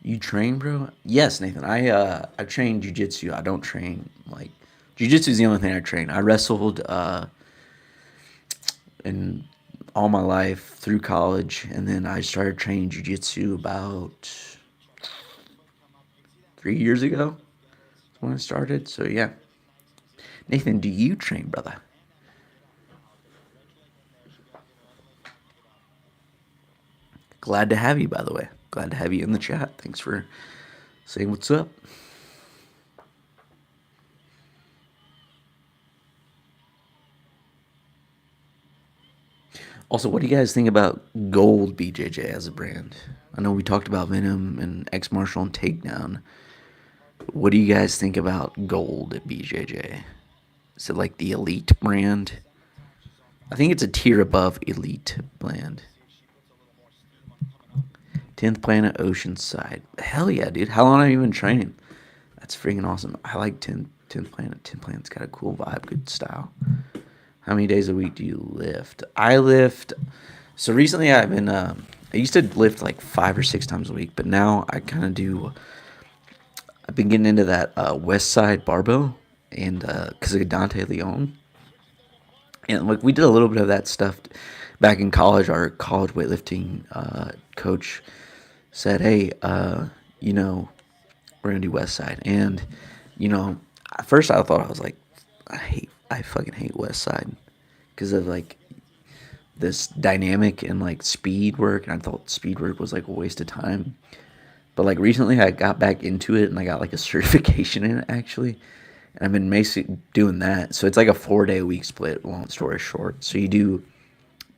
You train, bro? Yes, Nathan. I train jujitsu. I don't train like jujitsu is the only thing I train. I wrestled in all my life through college, and then I started training jujitsu about 3 years ago. That's when I started. So yeah, Nathan, do you train, brother? Glad to have you, by the way. Glad to have you in the chat. Thanks for saying what's up. Also, what do you guys think about Gold BJJ as a brand? I know we talked about Venom and X Marshall and Takedown. What do you guys think about Gold at BJJ? Is it like the Elite brand? I think it's a tier above Elite brand. 10th Planet Oceanside. Hell yeah, dude. How long have you been training? That's freaking awesome. I like 10th Planet. 10th Planet's got a cool vibe, good style. How many days a week do you lift? I lift. So recently I've been. I used to lift like 5 or 6 times a week, but now I kind of do. I've been getting into that West Side barbell, and because of Dante Leon, and like we did a little bit of that stuff back in college. Our college weightlifting coach said, "Hey, we're gonna do West Side," and at first I thought I was like, I fucking hate West Side because of like this dynamic and like speed work, and I thought speed work was like a waste of time. But like recently, I got back into it, and I got like a certification in it actually, and I've been basically doing that. So it's like a 4 day a week split. Long story short, so you do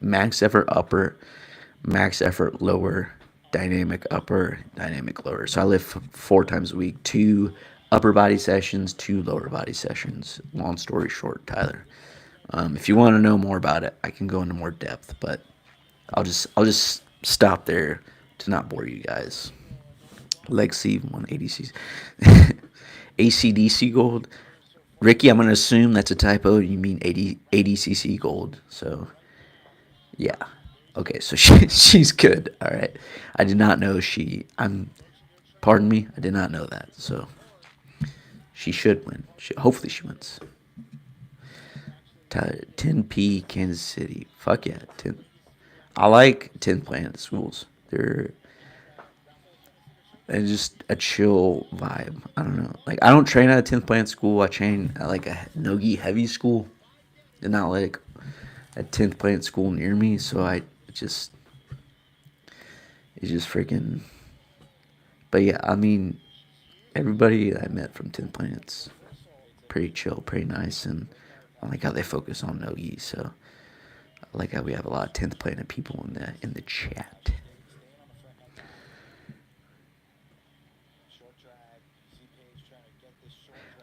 max effort upper, max effort lower, dynamic upper, dynamic lower. So I lift 4 times a week, 2 upper body sessions, 2 lower body sessions. Long story short, Tyler. If you want to know more about it, I can go into more depth, but I'll just stop there to not bore you guys. Lexi 180 ACDC gold. Ricky, I'm gonna assume that's a typo. You mean 80 ADCC gold. So yeah. Okay, so she's good. All right. I did not know she. Pardon me. I did not know that. So she should win. Hopefully she wins. 10P Kansas City. Fuck yeah. 10. I like 10th Planet schools. They're just a chill vibe. I don't know. Like I don't train at a 10th Planet school. I train at like a Nogi heavy school, and not like a 10th Planet school near me. So just it's just freaking. But yeah, I mean, everybody I met from 10th Planet's pretty chill, pretty nice, and I like how they focus on Nogi. So I like how we have a lot of 10th Planet people in the chat.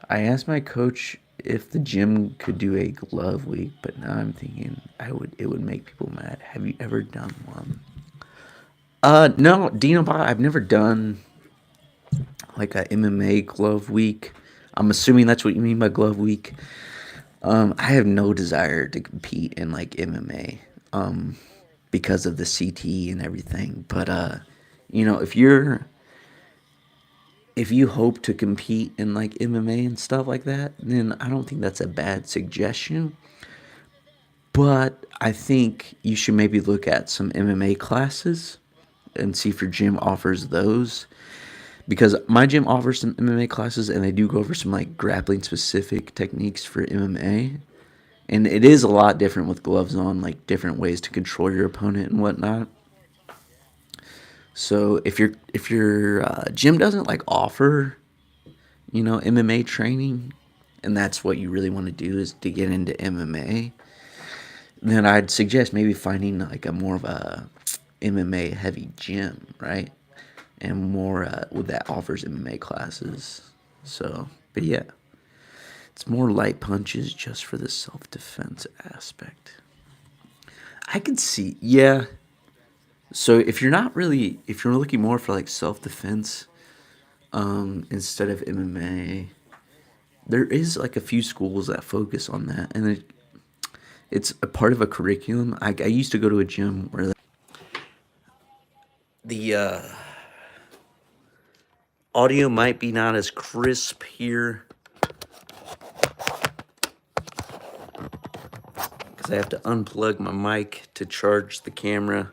I asked my coach if the gym could do a glove week, but now I'm thinking it would make people mad. Have you ever done one? No, Dino. I've never done like a MMA glove week. I'm assuming that's what you mean by glove week. I have no desire to compete in like MMA, because of the CT and everything. But if you're if you hope to compete in like MMA and stuff like that, then I don't think that's a bad suggestion. But I think you should maybe look at some MMA classes and see if your gym offers those. Because my gym offers some MMA classes and they do go over some like grappling specific techniques for MMA. And it is a lot different with gloves on, like different ways to control your opponent and whatnot. So if your gym doesn't like offer, MMA training, and that's what you really want to do is to get into MMA, then I'd suggest maybe finding like a more of a MMA heavy gym, right? And more that offers MMA classes. So, but yeah, it's more light punches just for the self defense aspect. I can see, yeah. So if you're looking more for like self defense, instead of MMA, there is like a few schools that focus on that, and it's a part of a curriculum. I used to go to a gym where the audio might be not as crisp here because I have to unplug my mic to charge the camera.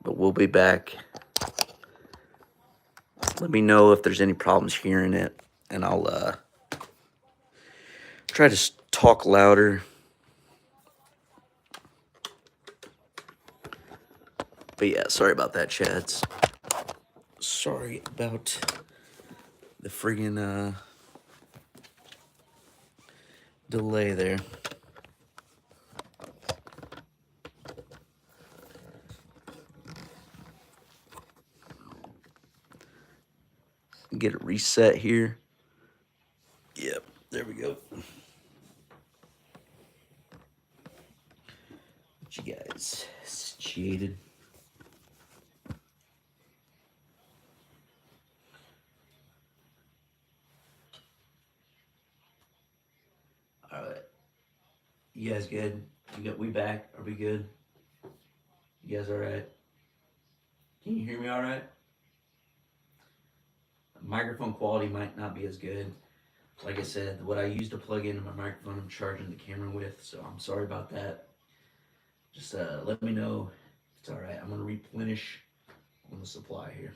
But we'll be back. Let me know if there's any problems hearing it, and I'll try to talk louder. But yeah, sorry about that, Chads. Sorry about the friggin' delay there. Get it reset here. Yep, there we go. What you guys cheated? All right, you guys good? We back? Are we good? You guys all right? Can you hear me all right? Microphone quality might not be as good. Like I said, what I use to plug into my microphone, I'm charging the camera with, so I'm sorry about that. Just let me know if it's all right. I'm gonna replenish on the supply here.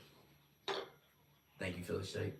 Thank you, Philly State.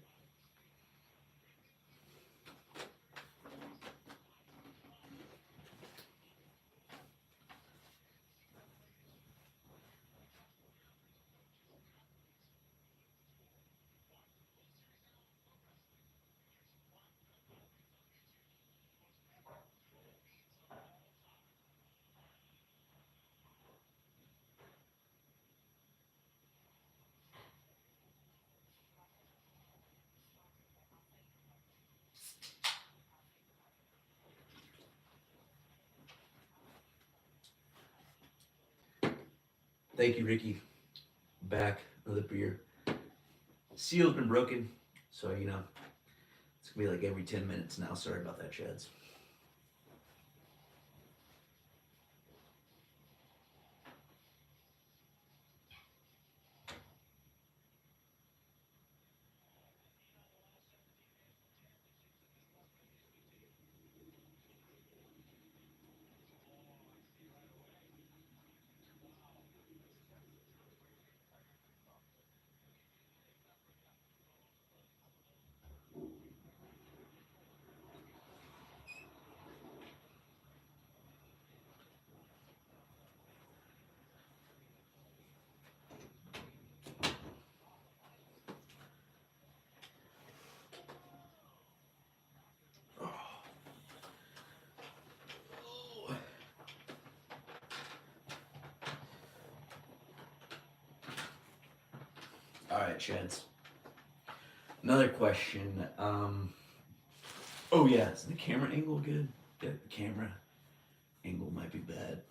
Thank you, Ricky. Back, another beer. Seal's been broken, so it's gonna be like every 10 minutes now. Sorry about that, Chads. All right, Chads. Another question. Oh yeah, is the camera angle good? The camera angle might be bad.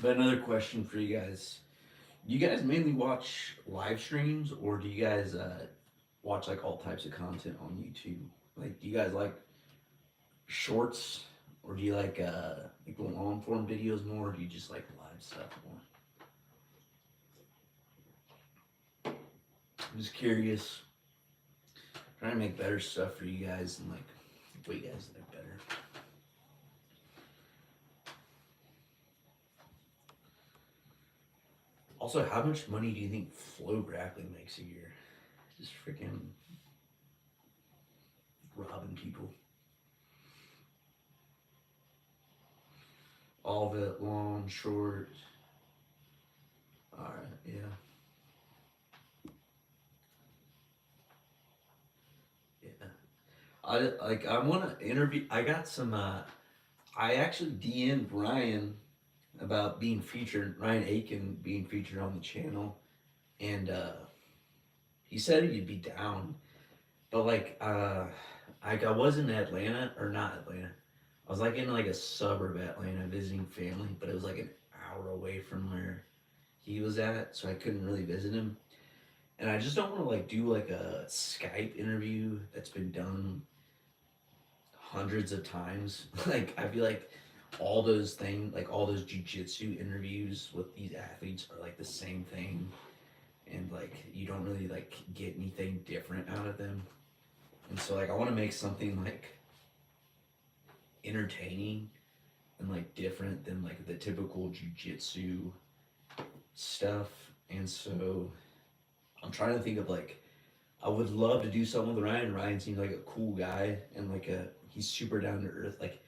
But another question for you guys. Do you guys mainly watch live streams or do you guys watch like all types of content on YouTube? Like, do you guys like shorts or do you like long form videos more or do you just like live stuff more? I'm just curious. Trying to make better stuff for you guys and like way you guys like better. Also, how much money do you think Flow Grappling makes a year? Just freaking robbing people. All of it, long, short. All right, yeah, yeah. I want to interview. I got some. I actually DM'd Ryan about being featured. Ryan Aiken being featured on the channel, and he said he'd be down. But I was in Atlanta or not Atlanta. I was like in like a suburb of Atlanta visiting family, but it was like an hour away from where he was at, so I couldn't really visit him. And I just don't want to like do like a Skype interview that's been done hundreds of times. Like I feel like all those things, like all those jujitsu interviews with these athletes are like the same thing, and like you don't really like get anything different out of them. And so like I want to make something like entertaining and like different than like the typical jujitsu stuff. And so I'm trying to think of like I would love to do something with Ryan. Ryan seems like a cool guy and like a he's super down to earth. Like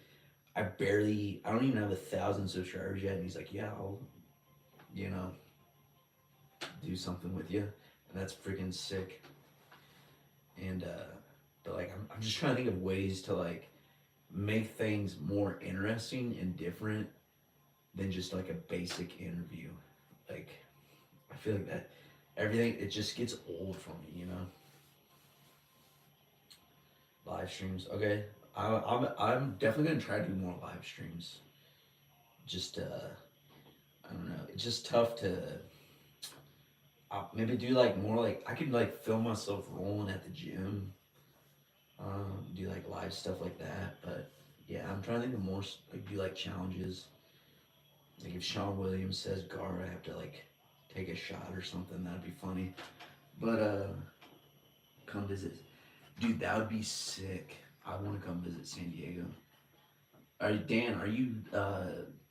I don't even have 1,000 subscribers yet, and he's like, yeah, I'll you know do something with you, and that's freaking sick. And but like I'm just trying to think of ways to like make things more interesting and different than just like a basic interview. Like I feel like that everything it just gets old for me, you know. Live streams, okay. I'm definitely gonna try to do more live streams. Just I don't know. It's just tough to maybe do like more like I could like film myself rolling at the gym, do like live stuff like that. But yeah, I'm trying to think of more like do like challenges. Like if Sean Williams says guard, I have to like take a shot or something. That'd be funny. But come visit, dude. That would be sick. I want to come visit San Diego. Are you Dan? Are you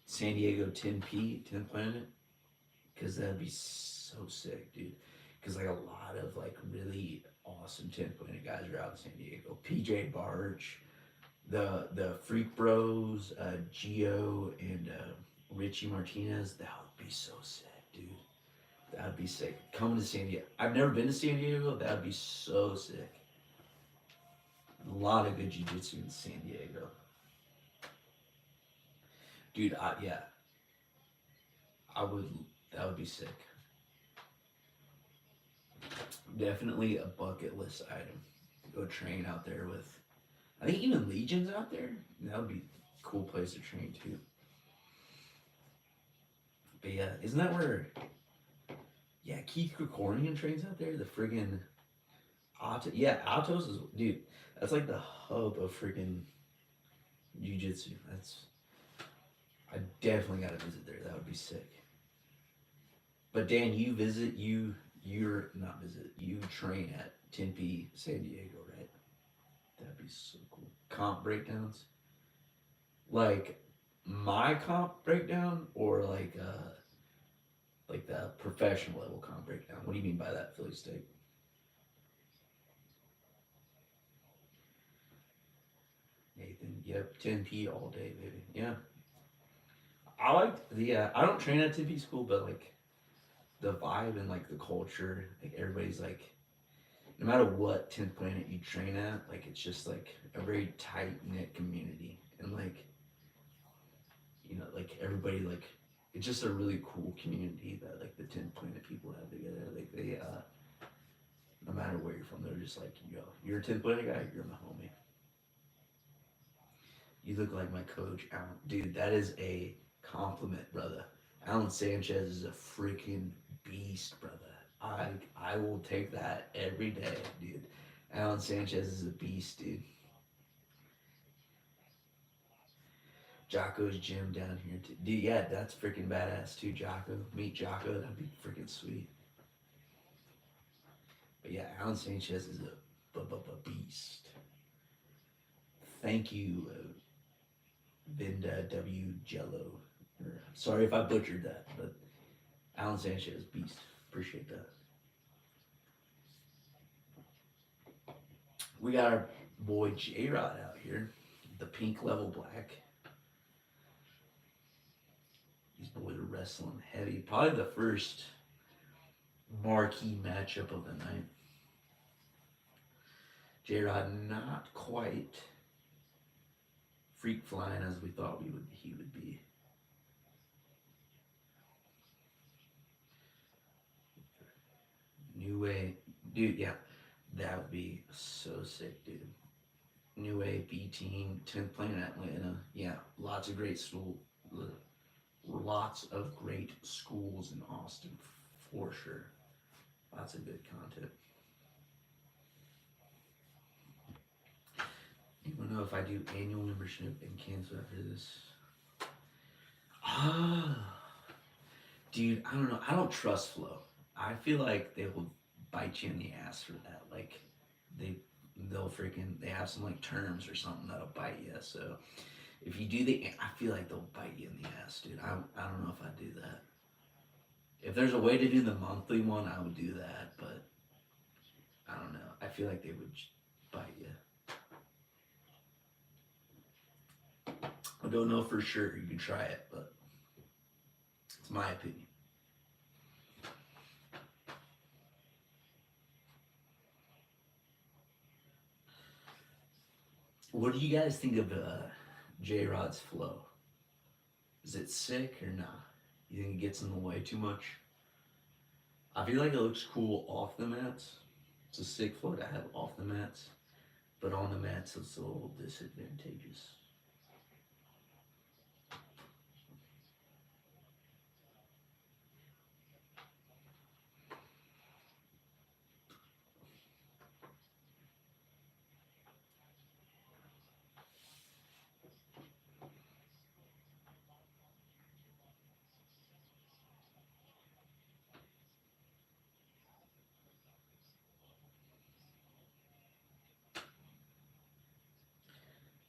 San Diego 10P 10th Planet? Because that'd be so sick, dude. Because like a lot of like really awesome 10th Planet guys are out in San Diego. PJ Barge, the Freak Bros, Gio, and Richie Martinez. That would be so sick, dude. That'd be sick. Coming to San Diego. I've never been to San Diego. That'd be so sick. A lot of good jiu-jitsu in San Diego. Dude, yeah, I would. That would be sick. Definitely a bucket list item. Go train out there with. I think even Legion's out there. That would be a cool place to train too. But yeah, isn't that where? Yeah, Keith Krikorian trains out there. The friggin' Yeah, Altos is dude. That's like the hub of freaking jiu-jitsu. That's I definitely gotta visit there. That would be sick. But Dan, you're not visit. You train at Tempe, San Diego, right? That'd be so cool. Comp breakdowns, like my comp breakdown, or like the professional level comp breakdown. What do you mean by that, Philly State? Nathan, yep, 10P all day, baby. Yeah, I like the. I don't train at 10P school, but like the vibe and like the culture, like everybody's like, no matter what 10th planet you train at, like it's just like a very tight knit community, and like like everybody like it's just a really cool community that like the 10th planet people have together. Like they, no matter where you're from, they're just like, yo, you're a 10th planet guy, you're my homie. You look like my coach, Alan. Dude, that is a compliment, brother. Alan Sanchez is a freaking beast, brother. I will take that every day, dude. Alan Sanchez is a beast, dude. Jocko's gym down here, too. Dude, yeah, that's freaking badass, too, Jocko. Meet Jocko, that'd be freaking sweet. But yeah, Alan Sanchez is a beast. Thank you, Vinda W Jello. Sorry if I butchered that, but Alan Sanchez, beast. Appreciate that. We got our boy J Rod out here, the pink level black. These boys are wrestling heavy. Probably the first marquee matchup of the night. J Rod not quite freak flying as we thought he would be. New Way, dude, yeah, that would be so sick, dude. New Way, B Team, 10th playing Atlanta. Yeah, lots of great schools in Austin for sure. Lots of good content. You wanna know if I do annual membership and cancel after this? Ah, dude, I don't know. I don't trust Flow. I feel like they will bite you in the ass for that. Like they they have some like terms or something that'll bite you. So if you do I feel like they'll bite you in the ass, dude. I don't know if I'd do that. If there's a way to do the monthly one, I would do that. But I don't know. I feel like they would bite you. I don't know for sure. You can try it, but it's my opinion. What do you guys think of J Rod's flow? Is it sick or not? You think it gets in the way too much? I feel like it looks cool off the mats. It's a sick flow to have off the mats, but on the mats it's a little disadvantageous.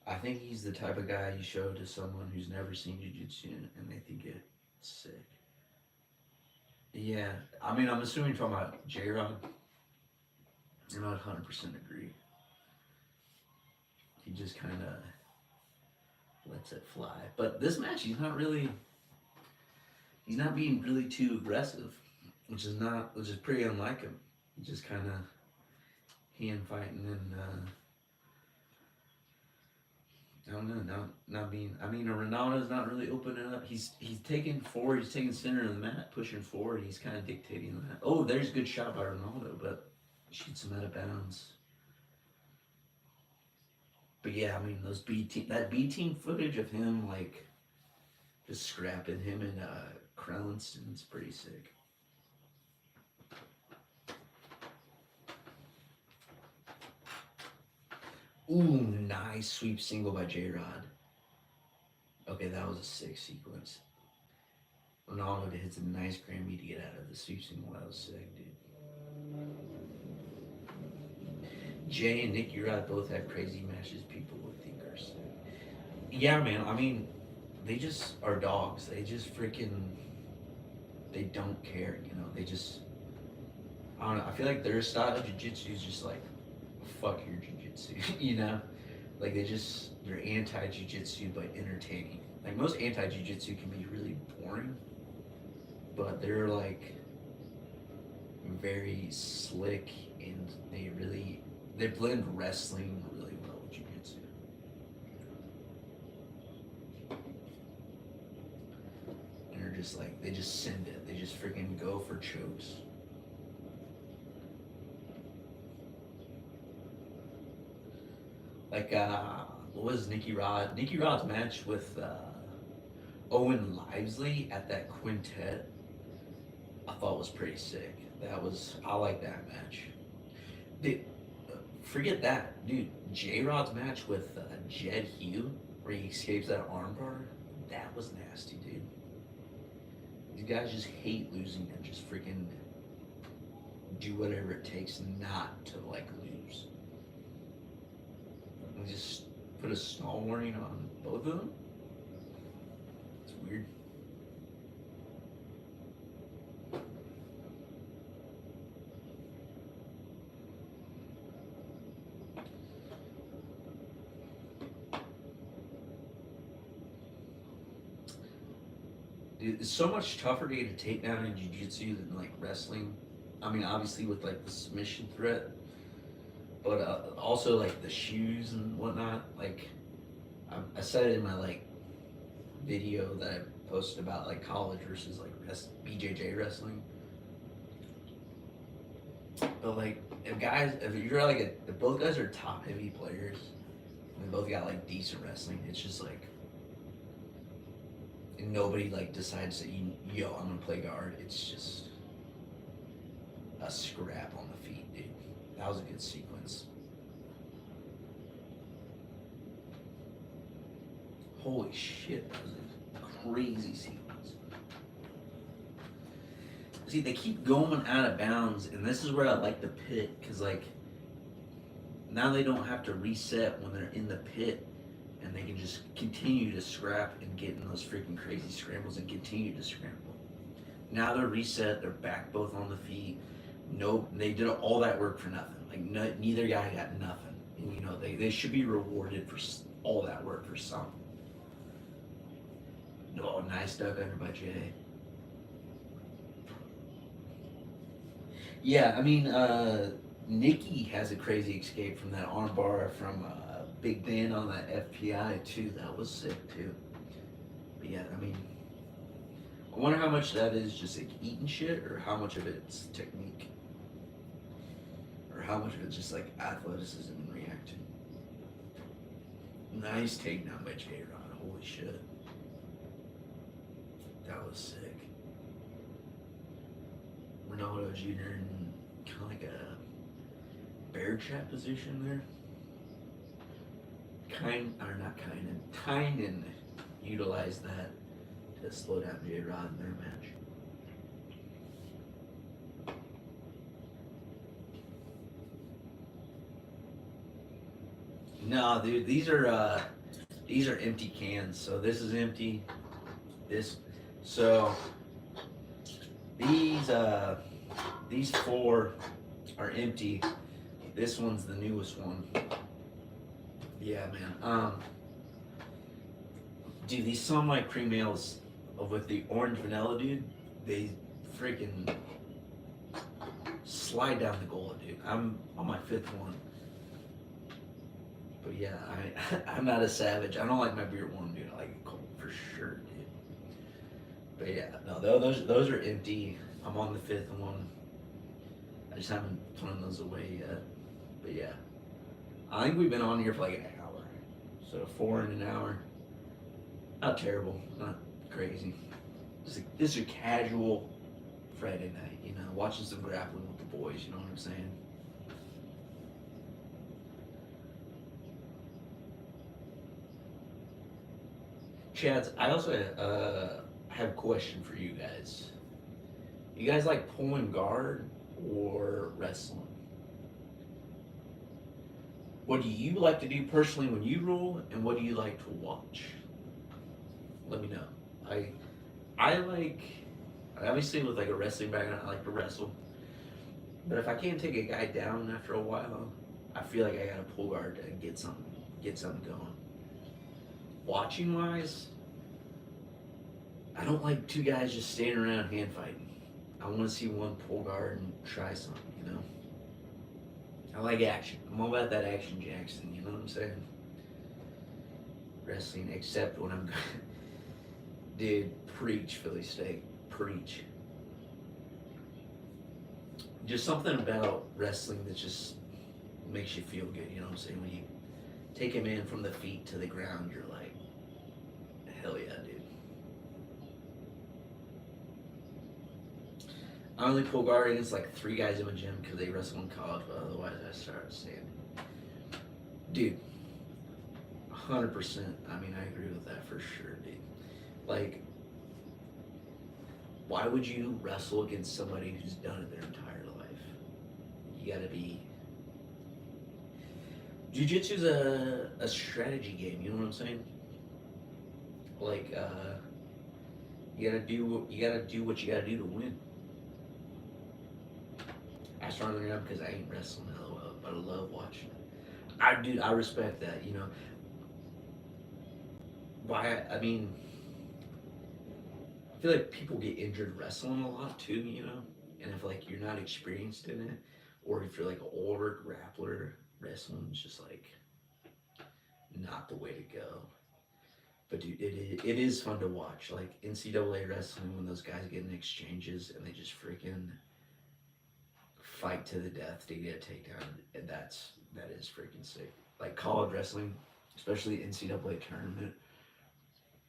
I think he's the type of guy you show to someone who's never seen jiu-jitsu and they think it's sick. Yeah, I mean, I'm assuming you're talking about J-Rod. You're not 100% agree. He just kind of lets it fly. But this match, he's not being really too aggressive, which is pretty unlike him. He's just kind of hand fighting and I don't know, not being. I mean, Ronaldo's not really opening up. He's taking forward. He's taking center of the mat, pushing forward. He's kind of dictating that. Oh, there's a good shot by Ronaldo, but shoots him out of bounds. But yeah, I mean, that B team footage of him like just scrapping him and Krellinson's pretty sick. Ooh, nice sweep single by J Rod. Okay, that was a sick sequence. Ronaldo hits a nice Grammy to get out of the sweep single. That was sick, dude. Jay and Nicky Rod both have crazy matches people would think are sick. Yeah, man. I mean, they just are dogs. They just freaking. They don't care, you know. They just. I don't know. I feel like their style of jiu-jitsu is just like, fuck your jiu-jitsu, you know? Like they're anti-jiu-jitsu but entertaining. Like most anti-jiu-jitsu can be really boring, but they're like very slick and they blend wrestling really well with jiu-jitsu. And they're just like they just send it. They just freaking go for chokes. Like what was Nicky Rod? Nicky Rod's match with Owen Livesley at that quintet I thought was pretty sick. I like that match. Dude, forget that, dude. J Rod's match with Jed Hugh, where he escapes that armbar, that was nasty, dude. These guys just hate losing and just freaking do whatever it takes not to like lose. And just put a stall warning on both of them. It's weird. Dude, it's so much tougher to get a takedown in jiu-jitsu than like wrestling. I mean, obviously with like the submission threat, but also like the shoes and whatnot. Like I said it in my like video that I posted about like college versus like BJJ wrestling. But like if you're like if both guys are top heavy players, and they both got like decent wrestling, it's just like and nobody like decides that yo, I'm gonna play guard. It's just a scrap on the feet, dude. That was a good sequence. Holy shit, that was a crazy sequence. See, they keep going out of bounds, and this is where I like the pit, because like now they don't have to reset when they're in the pit, and they can just continue to scrap and get in those freaking crazy scrambles and continue to scramble. Now they're reset, they're back both on the feet. No, they did all that work for nothing. Like neither guy got nothing. And, you know, they should be rewarded for all that work for some. Oh, nice duck under by Jay. Yeah, I mean, Nikki has a crazy escape from that armbar from Big Dan on that FPI too. That was sick too. But yeah, I mean, I wonder how much that is just like eating shit, or how much of it's technique, or how much of it's just like athleticism and reaction. Nice takedown by J Rod. Holy shit, that was sick. Ronaldo Jr. in kind of like a bear trap position there. Kind and utilized that to slow down J Rod in their match. No, dude, these are empty cans. So this is empty. This, so these four are empty. This one's the newest one. Yeah, man. Dude, these some like cream ales with the orange vanilla, dude. They freaking slide down the gullet, dude. I'm on my fifth one. But yeah, I'm not a savage. I don't like my beer warm, dude. I like it cold for sure, dude. But yeah, no, those are empty. I'm on the fifth one. I just haven't thrown those away yet. But yeah, I think we've been on here for like an hour. So 4 in an hour. Not terrible, not crazy. Just a casual Friday night, you know, watching some grappling with the boys. You know what I'm saying? Chads, I also have a question for you guys. You guys like pulling guard or wrestling? What do you like to do personally when you roll, and what do you like to watch? Let me know. I like, obviously with like a wrestling background, I like to wrestle. But if I can't take a guy down after a while, I feel like I gotta pull guard and get something going. Watching wise, I don't like two guys just standing around hand fighting. I want to see one pull guard and try something, you know? I like action. I'm all about that action, Jackson, you know what I'm saying? Wrestling, except when I'm dude, preach, Philly Steak. Preach. Just something about wrestling that just makes you feel good, you know what I'm saying? When you take a man from the feet to the ground, you're like, hell yeah, dude. I only pull guard against like 3 guys in my gym because they wrestle in college, but otherwise I start standing. Dude, 100%. I mean, I agree with that for sure, dude. Like, why would you wrestle against somebody who's done it their entire life? You gotta be. Jiu-jitsu's a strategy game. You know what I'm saying? Like, you gotta do what you gotta do to win. I started learning up because I ain't wrestling LOL, but I love watching it. I respect that. You know, why? I mean, I feel like people get injured wrestling a lot too. You know, and if like you're not experienced in it, or if you're like an older grappler, wrestling's just like not the way to go. But dude, it is fun to watch. Like NCAA wrestling when those guys get in exchanges and they just freaking fight to the death to get a takedown. And that is freaking sick. Like college wrestling, especially NCAA tournament,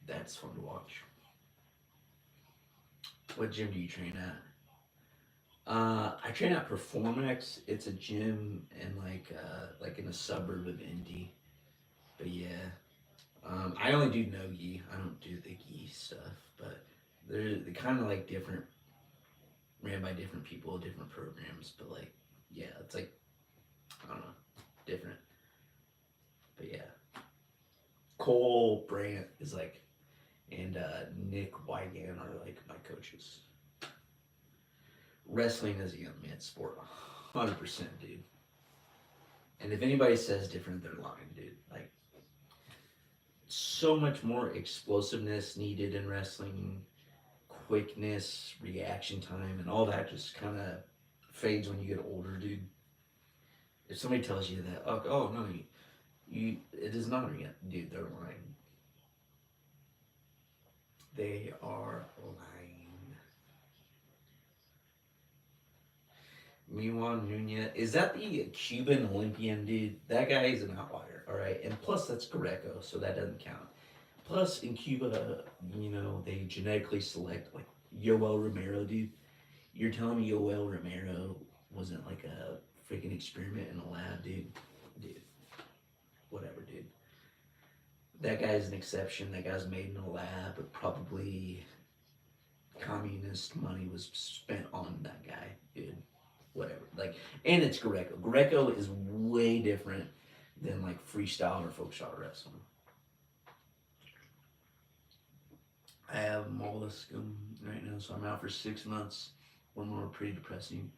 that's fun to watch. What gym do you train at? I train at Performex. It's a gym in like in a suburb of Indy. But yeah, I only do no gi. I don't do the gi stuff. But they're kind of like different, ran by different people, different programs. But like, yeah, it's like I don't know, different. But yeah, Cole Brandt is like, and Nick Wygan are like my coaches. Wrestling is a young man's sport, 100%, dude. And if anybody says different, they're lying, dude. Like, so much more explosiveness needed in wrestling, quickness, reaction time, and all that just kind of fades when you get older, dude. If somebody tells you that, oh no, it is not real, dude. They're lying. They are lying. Miwan Nunez, is that the Cuban Olympian dude? That guy is an outlier, all right. And plus, that's Greco, so that doesn't count. Plus, in Cuba, they genetically select like Yoel Romero, dude. You're telling me Yoel Romero wasn't like a freaking experiment in a lab, dude? Dude, whatever, dude. That guy's an exception. That guy's made in a lab, but probably communist money was spent on that guy, dude. Whatever. Like, and it's Greco. Greco is way different than like freestyle or folk style wrestling. I have molluscum right now, so I'm out for 6 months. One more pretty depressing.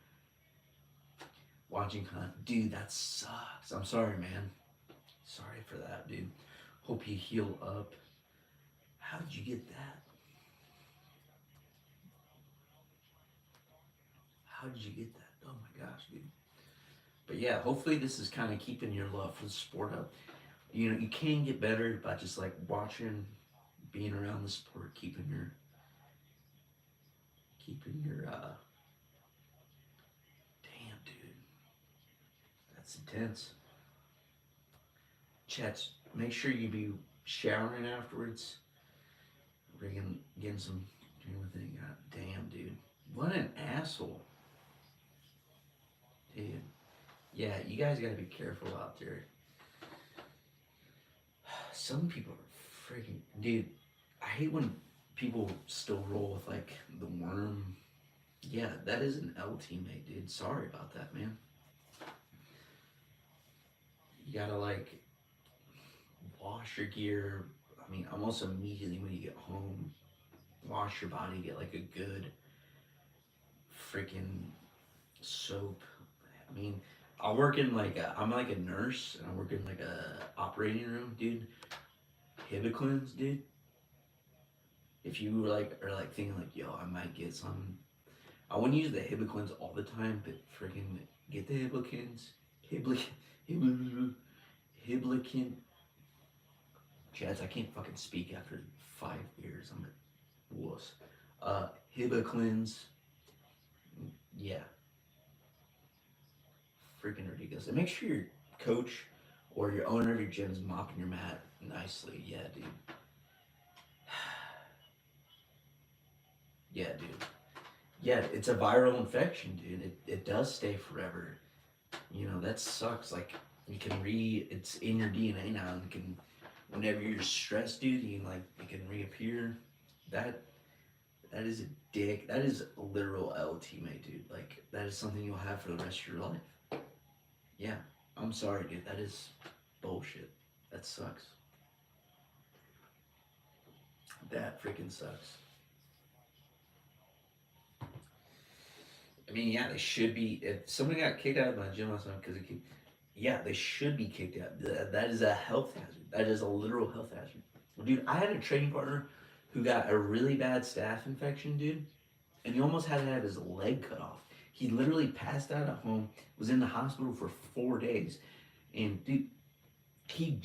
Watching dude, that sucks. I'm sorry, man. Sorry for that, dude. Hope you heal up. How did you get that? How did you get that? Oh my gosh, dude. But yeah, hopefully this is kind of keeping your love for the sport up. You can get better by just like watching, being around the sport, keeping your damn, dude, that's intense. Chats, make sure you be showering afterwards. Getting some doing the thing. God damn, dude, what an asshole, dude. Yeah, you guys gotta be careful out there. Some people are freaking, dude. I hate when people still roll with like the worm. Yeah, that is an L teammate, dude. Sorry about that, man. You gotta like wash your gear. I mean, almost immediately when you get home, wash your body, get like a good freaking soap. I mean, I'm like a nurse and I work in like a operating room, dude. Hibiclins, dude. If you are like thinking like, yo, I might get some. I wouldn't use the Hibiclins all the time, but freaking get the Hibiclins. Hiblic, Hiblican. Chads, I can't fucking speak after 5 years. I'm a wuss. Hibiclins. Yeah, freaking ridiculous. And make sure your coach or your owner of your gym is mopping your mat nicely. Yeah, dude. Yeah, dude. Yeah, it's a viral infection, dude. It does stay forever. That sucks. Like, it's in your DNA now, and whenever you're stressed, dude, it can reappear. That, that is a dick. That is a literal L teammate, dude. Like, that is something you'll have for the rest of your life. Yeah, I'm sorry, dude. That is bullshit. That sucks. That freaking sucks. I mean, yeah, they should be. If somebody got kicked out of my gym last time because of kick, yeah, they should be kicked out. That is a health hazard. That is a literal health hazard. Well, dude, I had a training partner who got a really bad staph infection, dude, and he almost had to have his leg cut off. He literally passed out at home, was in the hospital for 4 days, and dude, he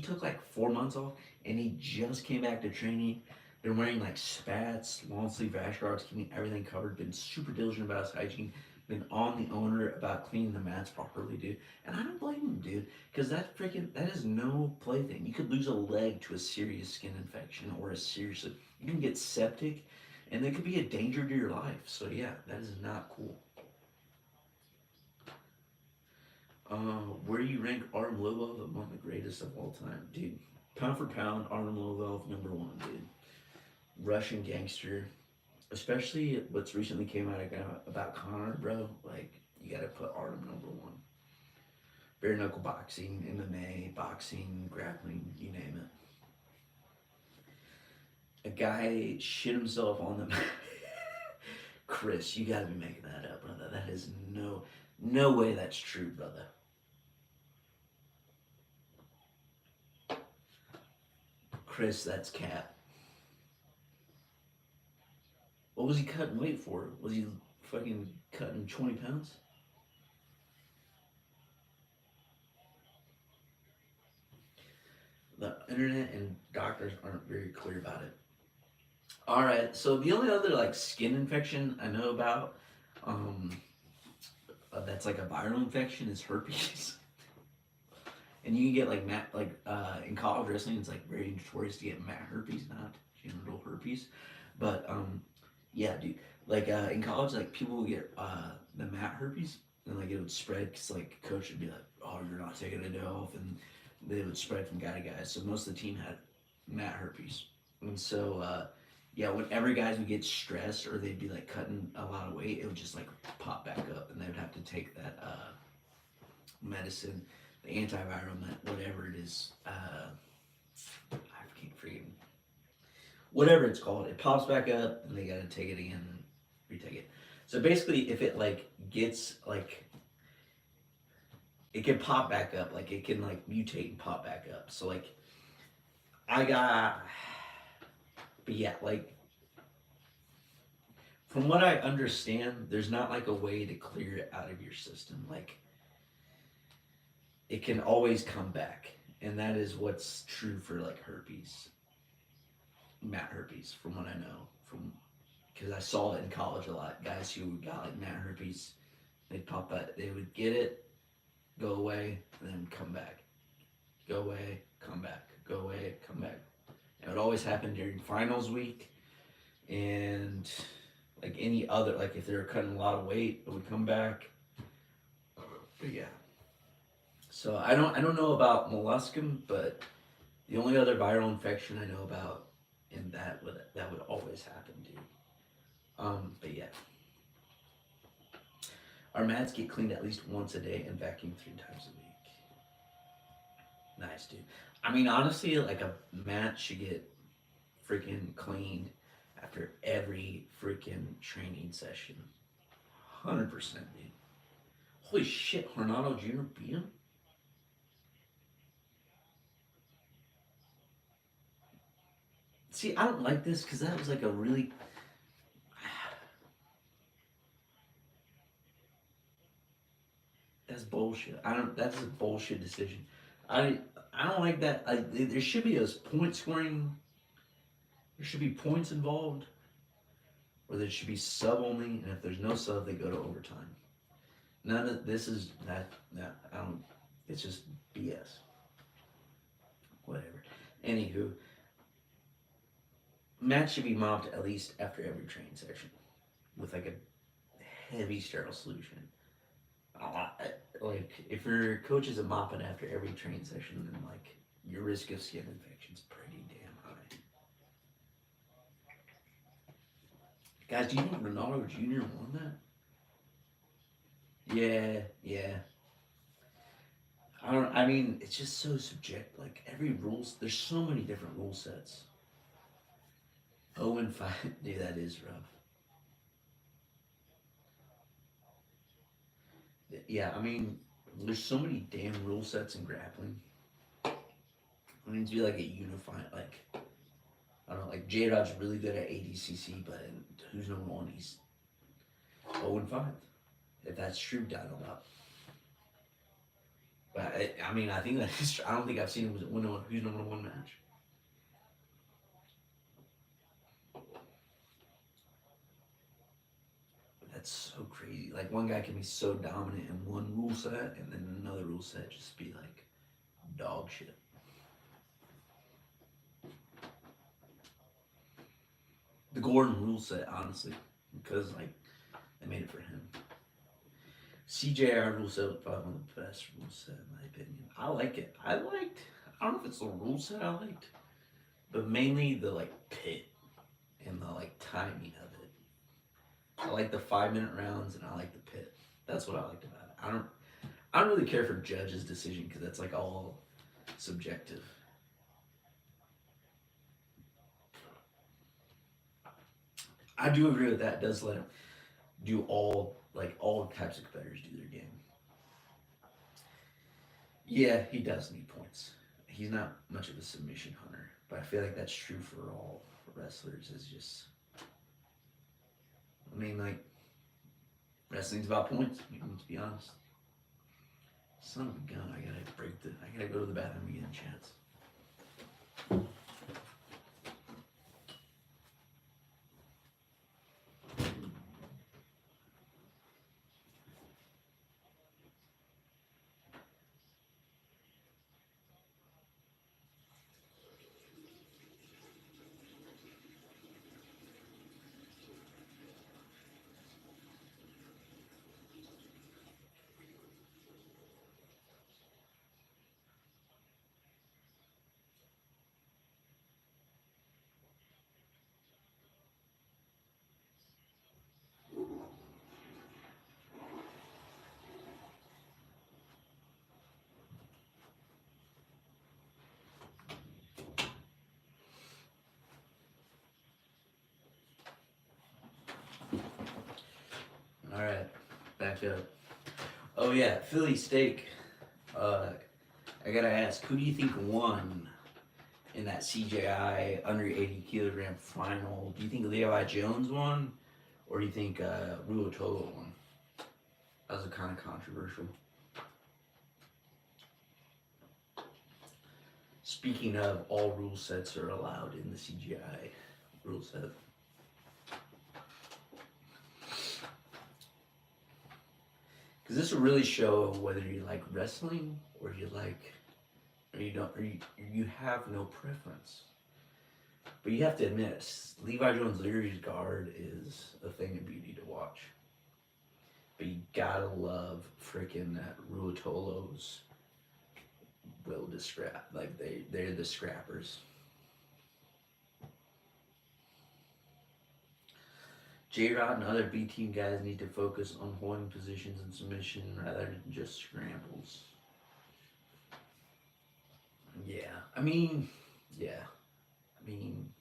took like 4 months off, and he just came back to training. Been wearing like spats, long sleeve rash guards, keeping everything covered. Been super diligent about his hygiene. Been on the owner about cleaning the mats properly, dude. And I don't blame him, dude, because that is no plaything. You could lose a leg to a serious skin infection or a serious. You can get septic, and it could be a danger to your life. So yeah, that is not cool. Where do you rank Artem Lobov among the greatest of all time, dude? Pound for pound, Artem Lobov #1, dude. Russian gangster, especially what's recently came out about Connor, bro. Like you got to put Artem #1. Bare knuckle boxing, MMA, boxing, grappling, you name it. A guy shit himself on the Chris, you got to be making that up, brother. That is no way that's true, brother. Chris, that's cap. What was he cutting weight for? Was he fucking cutting 20 pounds? The internet and doctors aren't very clear about it. All right, so the only other like skin infection I know about, um, that's like a viral infection is herpes, and you can get like in college wrestling, it's like very notorious to get mat herpes, not genital herpes, but yeah, dude, like in college, like people would get the mat herpes, and like it would spread because like coach would be like, oh, you're not taking a day off, and they would spread from guy to guy. So most of the team had mat herpes, and so yeah, whenever guys would get stressed or they'd be like cutting a lot of weight, it would just like pop back up, and they would have to take that medicine, the antiviral, whatever it is. I can't freaking whatever it's called. It pops back up, and they got to take it again and retake it. So basically, if it like gets like it can pop back up, like it can like mutate and pop back up. So like I got, but yeah, like from what I understand, there's not like a way to clear it out of your system. Like it can always come back, and that is what's true for like herpes, mat herpes, from what I know. From because I saw it in college a lot. Guys who got like mat herpes, they'd pop out, they would get it, go away, and then come back. Go away, come back. Go away, come back. And it would always happen during finals week, and like any other, like if they were cutting a lot of weight, it would come back. But yeah. So I don't know about molluscum, but the only other viral infection I know about, and that would always happen, dude. But yeah, our mats get cleaned at least once a day and vacuumed 3 times a week. Nice, dude. I mean, honestly, like a mat should get freaking cleaned after every freaking training session. 100%, dude. Holy shit, Hornado Jr. beat him? See, I don't like this because that was like a really. That's bullshit. I don't. That's a bullshit decision. I I don't like that. There should be a point scoring. There should be points involved, or there should be sub only. And if there's no sub, they go to overtime. None of this is that. No, I don't. It's just BS. Whatever. Anywho, match should be mopped at least after every training session with like a heavy sterile solution. Like if your coach isn't mopping after every training session, then like your risk of skin infection is pretty damn high. Guys, do you know Ronaldo Jr. won that? Yeah, yeah. I don't. I mean, it's just so subject. Like every rules, there's so many different rule sets. 0-5, dude, that is rough. Yeah, I mean, there's so many damn rule sets in grappling. It needs to be like a unified, like I don't know, like J Rod's really good at ADCC, but who's number one? He's 0-5. If that's true, I don't know. But I mean, I think that is. I don't think I've seen him win a who's number one match. But that's so crazy. Like one guy can be so dominant in one rule set, and then another rule set just be like dog shit. The Gordon rule set, honestly, because like they made it for him. CJR rule set was probably one of the best rule set in my opinion. I like it. I liked. I don't know if it's the rule set I liked, but mainly the like pit and the like timing of it. I like the 5 minute rounds and I like the pit. That's what I liked about it. I don't really care for judge's decision because that's like all subjective. I do agree with that. It does let him do all types of competitors do their game. Yeah, he does need points. He's not much of a submission hunter, but I feel like that's true for all wrestlers. Is just, I mean, like wrestling's about points. To be honest. Son of a gun! I gotta go to the bathroom again, chance. All right, back up. Oh yeah, Philly steak. Uh, I gotta ask, who do you think won in that CJI under 80 kilogram final? Do you think Levi Jones won, or do you think Ruotolo won? That was kind of controversial. Speaking of, all rule sets are allowed in the CGI rule set. Because this will really show whether you like wrestling or you like, or you don't, or you have no preference. But you have to admit, Levi Jones Leary's guard is a thing of beauty to watch. But you gotta love freaking that Ruotolo's will to scrap. Like they're the scrappers. J Rod and other B team guys need to focus on holding positions and submission rather than just scrambles. Yeah, yeah, I mean,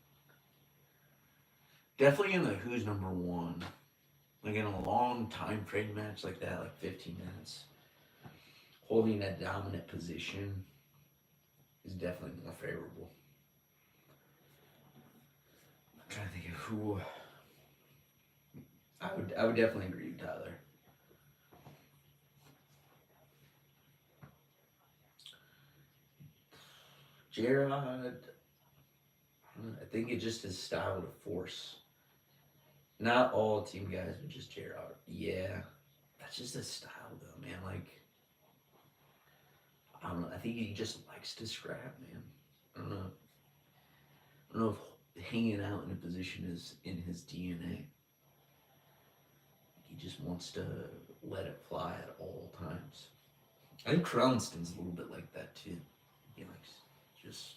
definitely in the who's number one. Like in a long time frame match like that, like 15 minutes, holding a dominant position is definitely more favorable. I'm trying to think of who. I would definitely agree with Tyler. Jared, I think it's just his style to force. Not all team guys, but just Jared. Yeah, that's just his style though, man. Like I don't know. I think he just likes to scrap, man. I don't know. I don't know if hanging out in a position is in his DNA. He just wants to let it fly at all times. I think Crownston's a little bit like that too. He likes just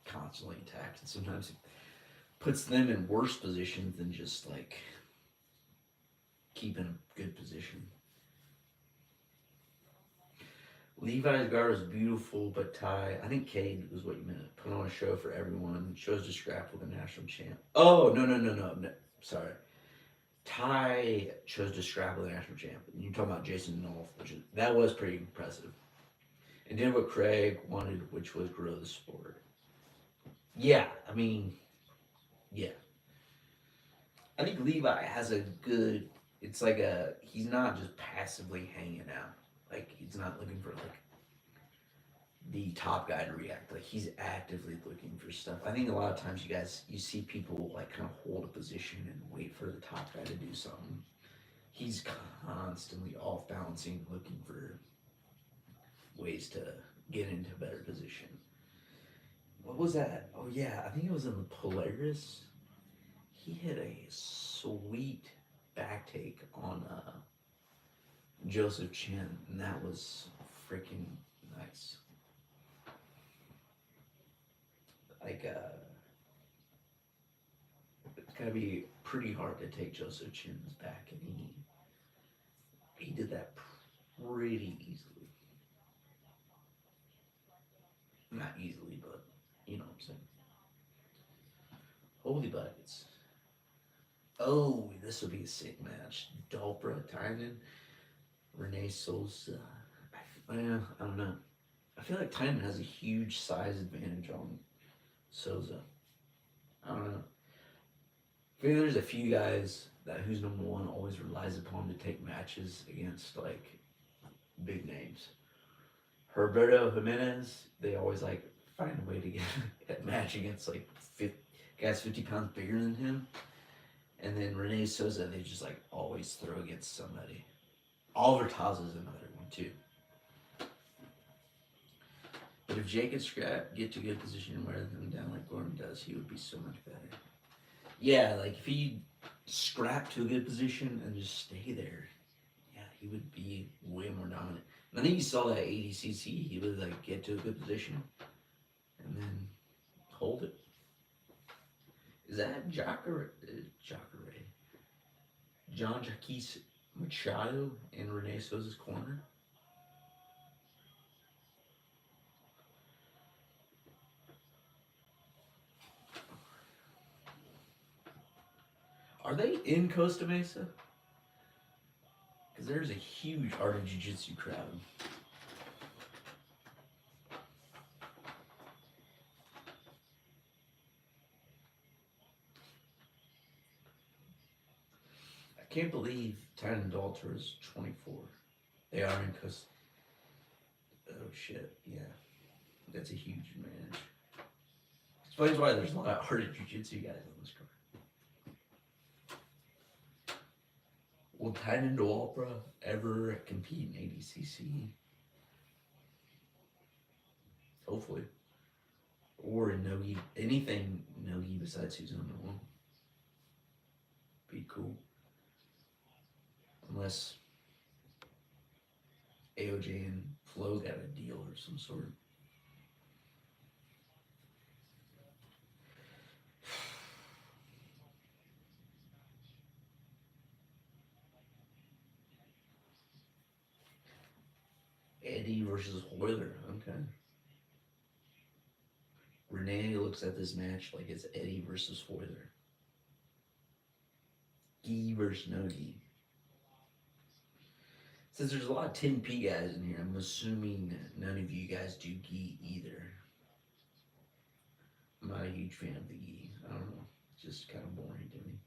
constantly attacked, and sometimes it puts them in worse positions than just like keeping a good position. Levi's guard was beautiful, but Ty, I think Cade was what you meant. Put on a show for everyone. Chose to scrap with a national champ. Oh, no. Sorry. Ty chose to scrap with a national champ. You're talking about Jason Nolf, that was pretty impressive. And did what Craig wanted, which was grow the sport. Yeah, I mean, yeah. I think Levi has a good. It's like a. He's not just passively hanging out. Like he's not looking for like the top guy to react. Like he's actively looking for stuff. I think a lot of times you see people like kind of hold a position and wait for the top guy to do something. He's constantly off balancing, looking for ways to get into a better position. What was that? Oh yeah, I think it was in the Polaris. He hit a sweet back take on Joseph Chin, and that was freaking nice. Like, it's gotta be pretty hard to take Joseph Chin's back, and he did that pretty easily. Not easily, but you know what I'm saying. Holy buckets. Oh, this would be a sick match. Dalpra, Tynan, Renee Sosa. I don't know. I feel like Tynan has a huge size advantage on Souza. I don't know. I feel there's a few guys that who's number one always relies upon to take matches against like big names. Herberto Jimenez, they always like find a way to get a match against like 50, guys 50 pounds bigger than him. And then Renee Souza, they just like always throw against somebody. Oliver Taza is another one too. But if Jake could scrap, get to good position and wear them down like Gordon does, he would be so much better. Yeah, like if he scrapped to a good position and just stay there, yeah, he would be way more dominant. And I think you saw that ADCC. He would like get to a good position and then hold it. Is that Jacare? John Jaquez Machado in Renee Souza's corner? Are they in Costa Mesa? Because there's a huge art of jiu-jitsu crowd. I can't believe Tynan Dalter is 24. They are in Costa. Oh shit, yeah. That's a huge advantage. Explains why there's a lot of art of jiu-jitsu guys on this card. Will Tynan Daltra ever compete in ADCC? Hopefully. Or in Nogi. Anything Nogi besides who's number one. Be cool. Unless AOJ and Flo got a deal or some sort. Eddie versus Hoyler. Okay. Renee looks at this match like it's Eddie versus Hoyler. Gi versus no gi. Since there's a lot of 10P guys in here, I'm assuming none of you guys do gi either. I'm not a huge fan of the gi. I don't know. It's just kind of boring to me.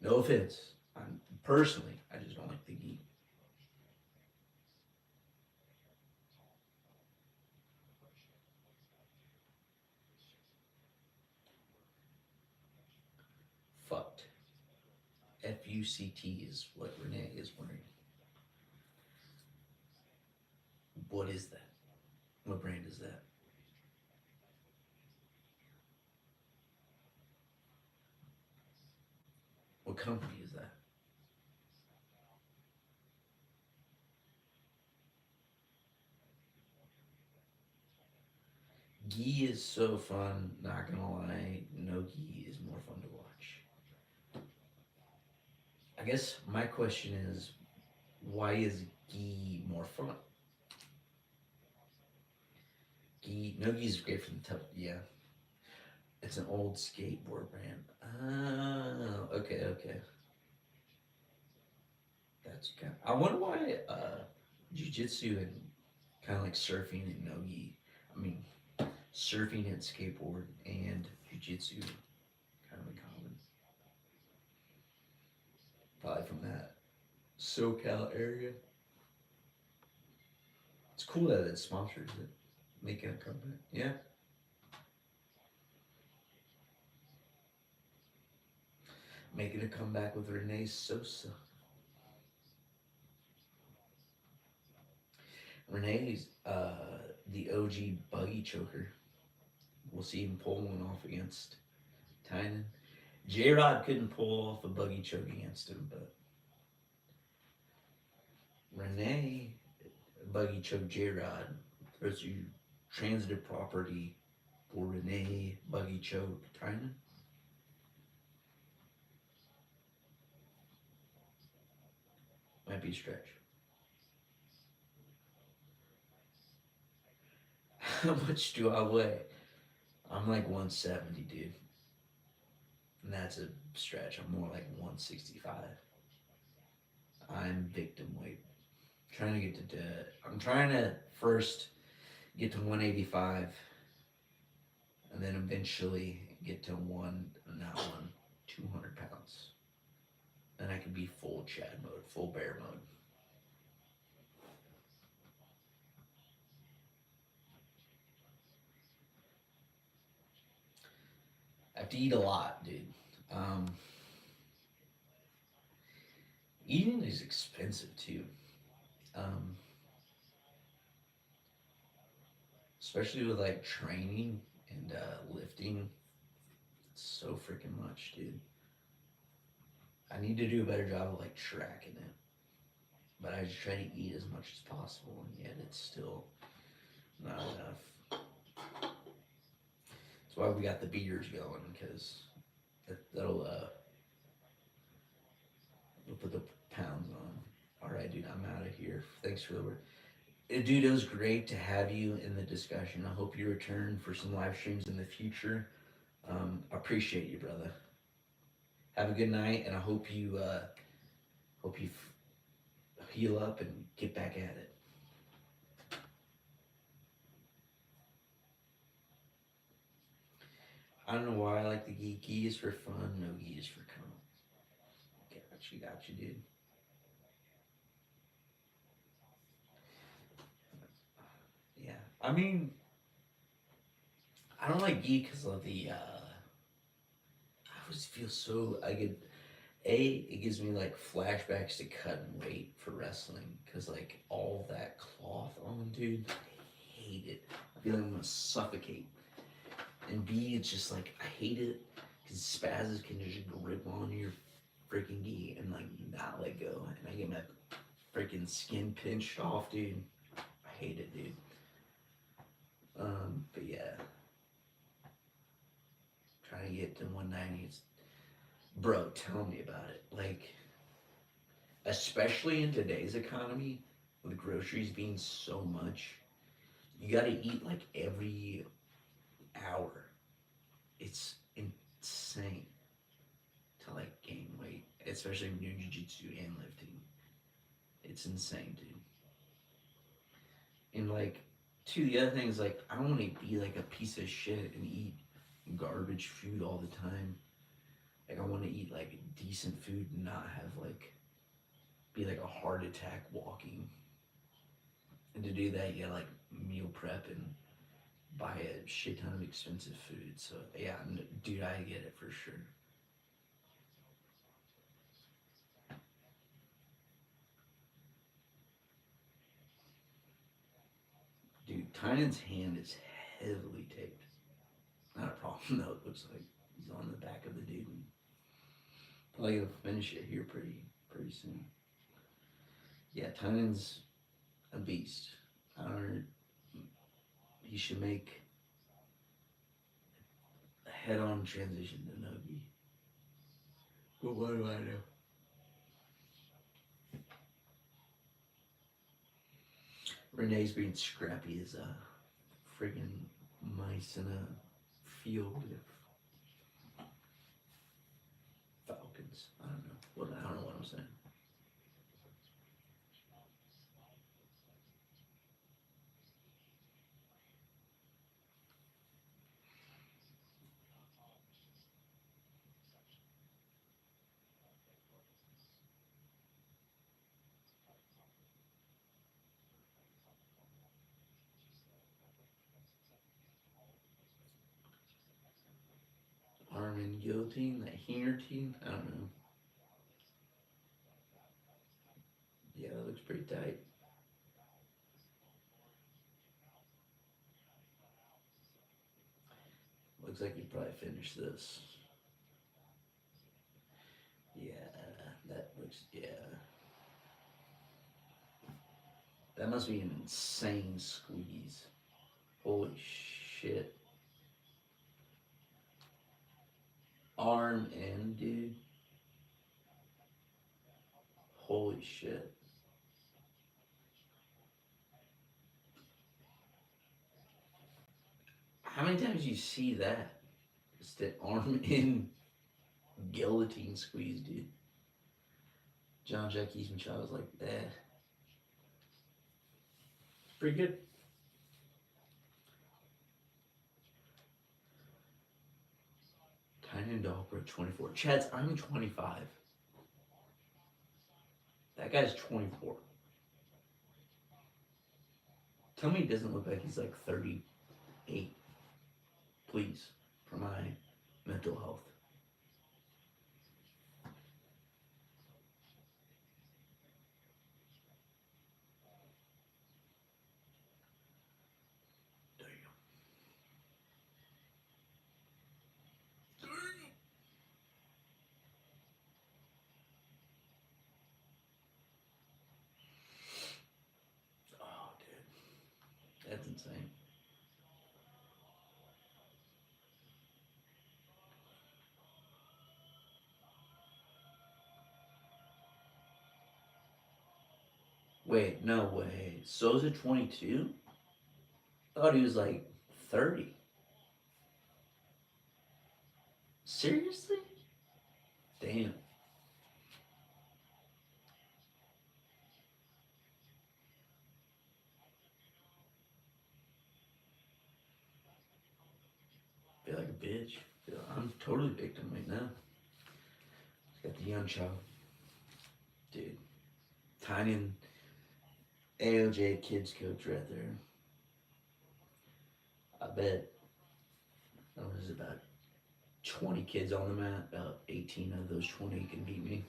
No offense. Personally, I just don't like the gi. Fucked. FUCT is what Renee is wearing. What is that? What brand is that? What company is that? Gi is so fun, not gonna lie. No gi is more fun to watch. I guess my question is, why is gi more fun? Gi no Gi's great for the tough. Yeah, it's an old skateboard brand. Oh, okay, okay. That's kind. I wonder why jujitsu and kind of like surfing and nogi. I mean, surfing and skateboard and jujitsu kind of in common. Probably from that SoCal area. It's cool that it sponsors it, making a comeback. Yeah, making a comeback with Renee Sosa. Renee's the OG buggy choker. We'll see him pull one off against Tynan. J Rod couldn't pull off a buggy choke against him, but Renee buggy choke J Rod. There's your transitive property for Renee buggy choke Tynan. Might be a stretch. How much do I weigh? I'm like 170, dude. And that's a stretch. I'm more like 165. I'm victim weight. Trying to get to I'm trying to first get to 185 and then eventually get to not one, 200 pounds. Then I can be full Chad mode, full bear mode. I have to eat a lot, dude. Um, Eating is expensive too, um, especially with like training and lifting. It's so freaking much, dude. I need to do a better job of like tracking it, but I just try to eat as much as possible, and yet it's still not enough. That's why we got the beers going because that'll it'll put the pounds on. All right, dude, I'm out of here. Thanks for the word. Dude, it was great to have you in the discussion. I hope you return for some live streams in the future. I appreciate you, brother. Have a good night, and I hope you heal up and get back at it. I don't know why I like the geek. Gi is for fun, no gi is for comp. Got you, dude. Yeah, I mean, I don't like gi because of the. I always feel so. I get it gives me like flashbacks to cutting weight for wrestling because like all that cloth on, dude. I hate it. I feel like I'm gonna suffocate. And B, it's just like I hate it because spazzes can just grip on your freaking gi and like not let go, and I get my freaking skin pinched off, dude. I hate it, dude. But yeah, trying to get to 190. Bro, tell me about it. Like, especially in today's economy, with groceries being so much, you gotta eat like every hour. It's insane to like gain weight, especially when you're jiu-jitsu and lifting. It's insane, dude. And like, two, the other thing is like, I don't want to be like a piece of shit and eat garbage food all the time. Like, I want to eat like decent food and not have like be like a heart attack walking. And to do that, you gotta like meal prep and buy a shit ton of expensive food. So yeah, dude, I get it for sure. Dude, Tynan's hand is heavily taped. Not a problem though. It looks like he's on the back of the dude. And probably gonna finish it here pretty soon. Yeah, Tynan's a beast. I don't know. He should make a head-on transition to Nogi. But what do I know? Renee's being scrappy as a friggin' mice in a field with falcons. I don't know. I don't know what I'm saying. Arm and guillotine, that guillotine. I don't know. Yeah, that looks pretty tight. Looks like you'd probably finish this. Yeah, that looks. Yeah, that must be an insane squeeze. Holy shit. Arm in, dude. Holy shit. How many times you see that? Just the arm in guillotine squeeze, dude. John Jack Eastman shot was like that. Pretty good. Tiny and Dahlberg 24. Chad's I'm 25. That guy's 24. Tell me he doesn't look like he's like 38. Please. For my mental health. Oh, dude. That's insane. Wait, no way. So's 22? I thought he was like 30. Seriously? Damn. Feel like a bitch. I'm totally victim right now. Got the young child. Dude. Tiny AOJ kids coach right there. I bet there's about 20 kids on the mat. About 18 of those 20 can beat me.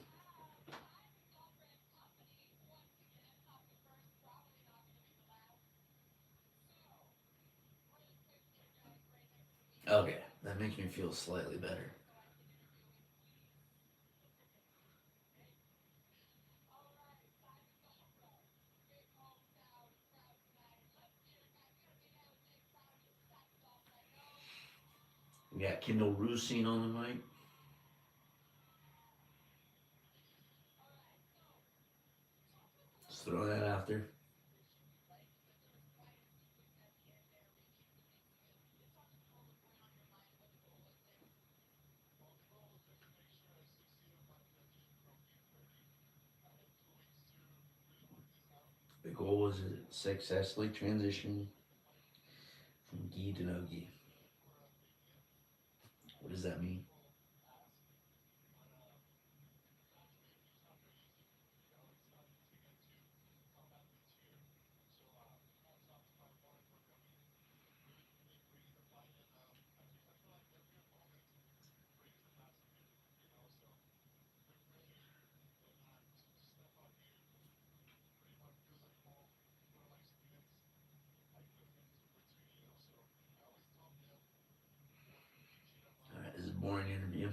Okay, that makes me feel slightly better. We got Kendall Rusine on the mic. Just throw that out there. The goal was to successfully transition from gi to no gi. What does that mean? Alright, this is a boring interview.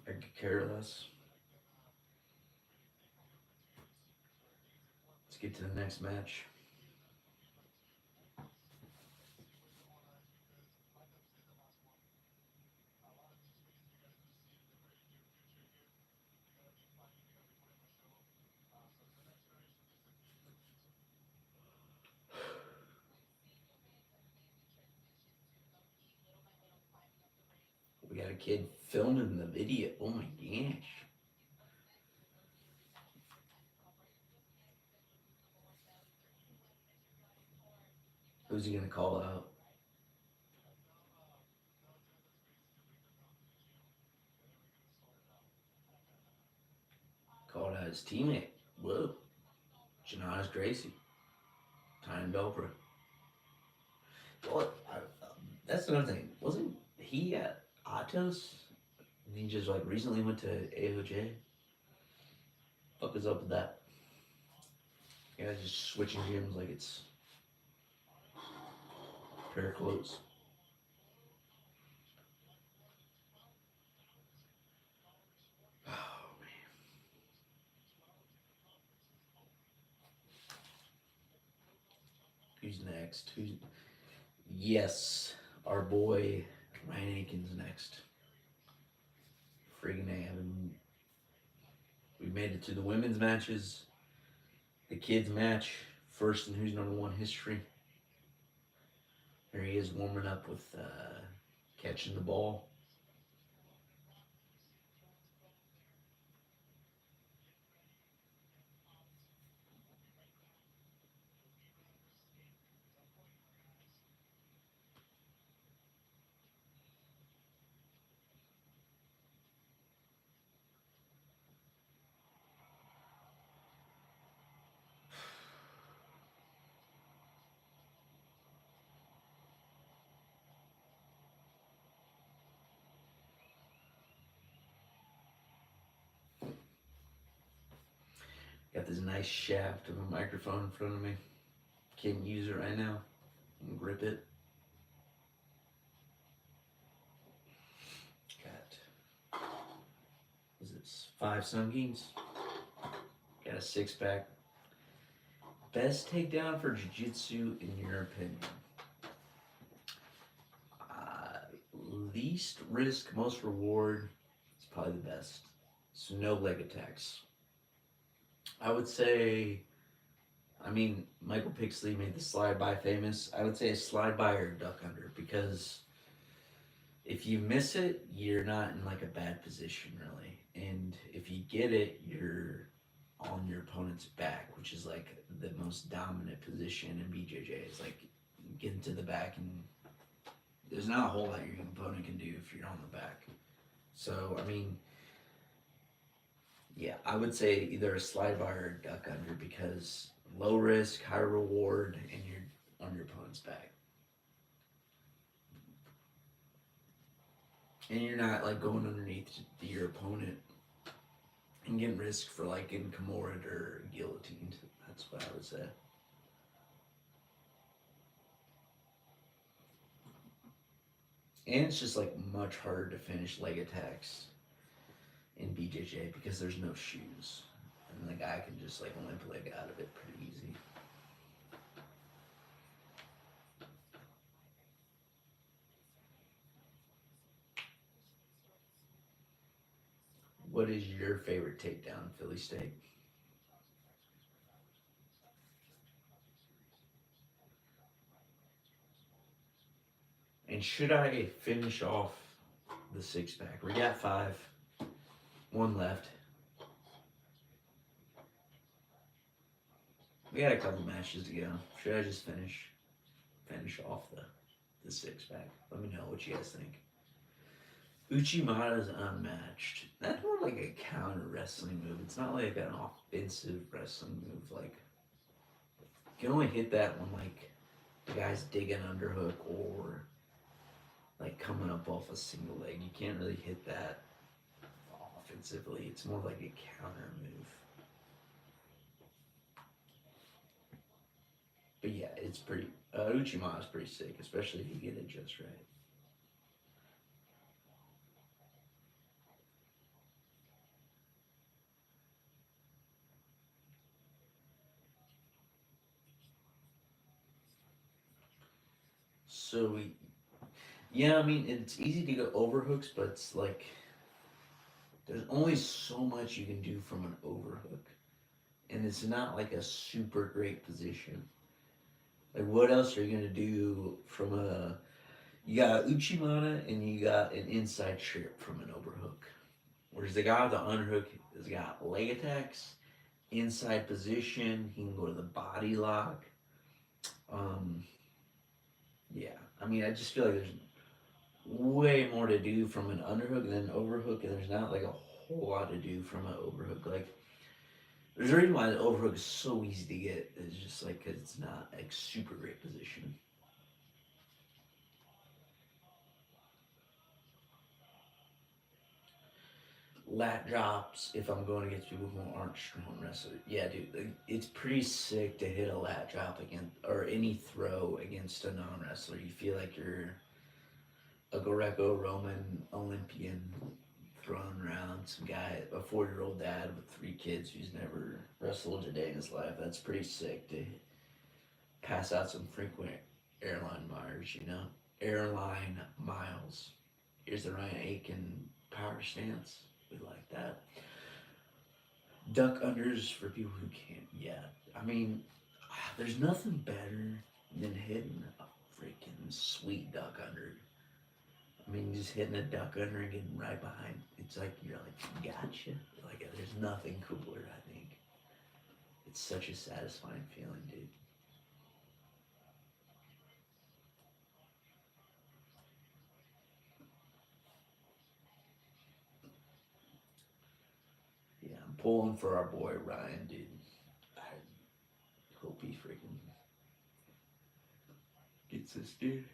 I could care less. Let's get to the next match. got a kid filming the video. Oh my gosh. Who's he gonna call out? Called out his teammate. Whoa. Janadas Gracie. Tyne Belbra. Well, that's another thing. Wasn't he at Atos? And he just like recently went to AOJ? Fuck is up with that? You guys just switching gyms like it's a pair of clothes. Oh man. Who's next? Who's Yes, our boy Ryan Aiken's next. Friggin' A. I mean, we made it to the women's matches, the kids match, first in Who's Number One history. There he is warming up with catching the ball. Got this nice shaft of a microphone in front of me. Can't use it right now. Grip it. Got, is this 5 Sun Games? Got a 6-pack. Best takedown for jiu-jitsu in your opinion? Uh, Least risk, most reward. It's probably the best. So no leg attacks. I would say, I mean, Michael Pixley made the slide by famous. I would say a slide by or a duck under because if you miss it, you're not in like a bad position really. And if you get it, you're on your opponent's back, which is like the most dominant position in BJJ. It's like getting to the back, and there's not a whole lot your opponent can do if you're on the back. So, I mean, yeah, I would say either a slide by or a duck under because low risk, high reward, and you're on your opponent's back. And you're not like going underneath your opponent and getting risk for like getting Kimura or guillotined. That's what I would say. And it's just like much harder to finish leg attacks in BJJ because there's no shoes. And the guy can just like limp leg out of it pretty easy. What is your favorite takedown, Philly steak? And should I finish off the 6-pack? We got 5, 1 left. We got a couple matches to go. Should I just finish off the 6-pack? Let me know what you guys think. Uchimata's unmatched. That's more like a counter wrestling move. It's not like an offensive wrestling move. Like you can only hit that when like the guy's digging underhook or like coming up off a single leg. You can't really hit that offensively. It's more like a counter move. But yeah, it's pretty. Uchimata's pretty sick, especially if you get it just right. So yeah, I mean it's easy to go overhooks, but it's like there's only so much you can do from an overhook, and it's not like a super great position. Like what else are you gonna do from a You got Uchimata and you got an inside trip from an overhook. Whereas the guy with the underhook has got leg attacks, inside position. He can go to the body lock. Um, yeah, I mean, I just feel like there's way more to do from an underhook than an overhook, and there's not like a whole lot to do from an overhook. Like, there's a reason why the overhook is so easy to get. It's just like because it's not like super great position. Lat drops if I'm going against people who aren't strong wrestlers. Yeah, dude, like, it's pretty sick to hit a lat drop against or any throw against a non wrestler. You feel like you're a Greco-Roman Olympian throwing around some guy, a 4-year-old dad with 3 kids who's never wrestled a day in his life. That's pretty sick to pass out some frequent airline miles, you know? Airline miles. Here's the Ryan Aiken power stance. We like that. Duck unders for people who can't. Yeah, I mean, there's nothing better than hitting a freaking sweet duck under. I mean, just hitting a duck under and getting right behind. It's like you're like, gotcha. Like there's nothing cooler. I think it's such a satisfying feeling, dude. Yeah, I'm pulling for our boy Ryan, dude. I hope he freaking gets this, dude.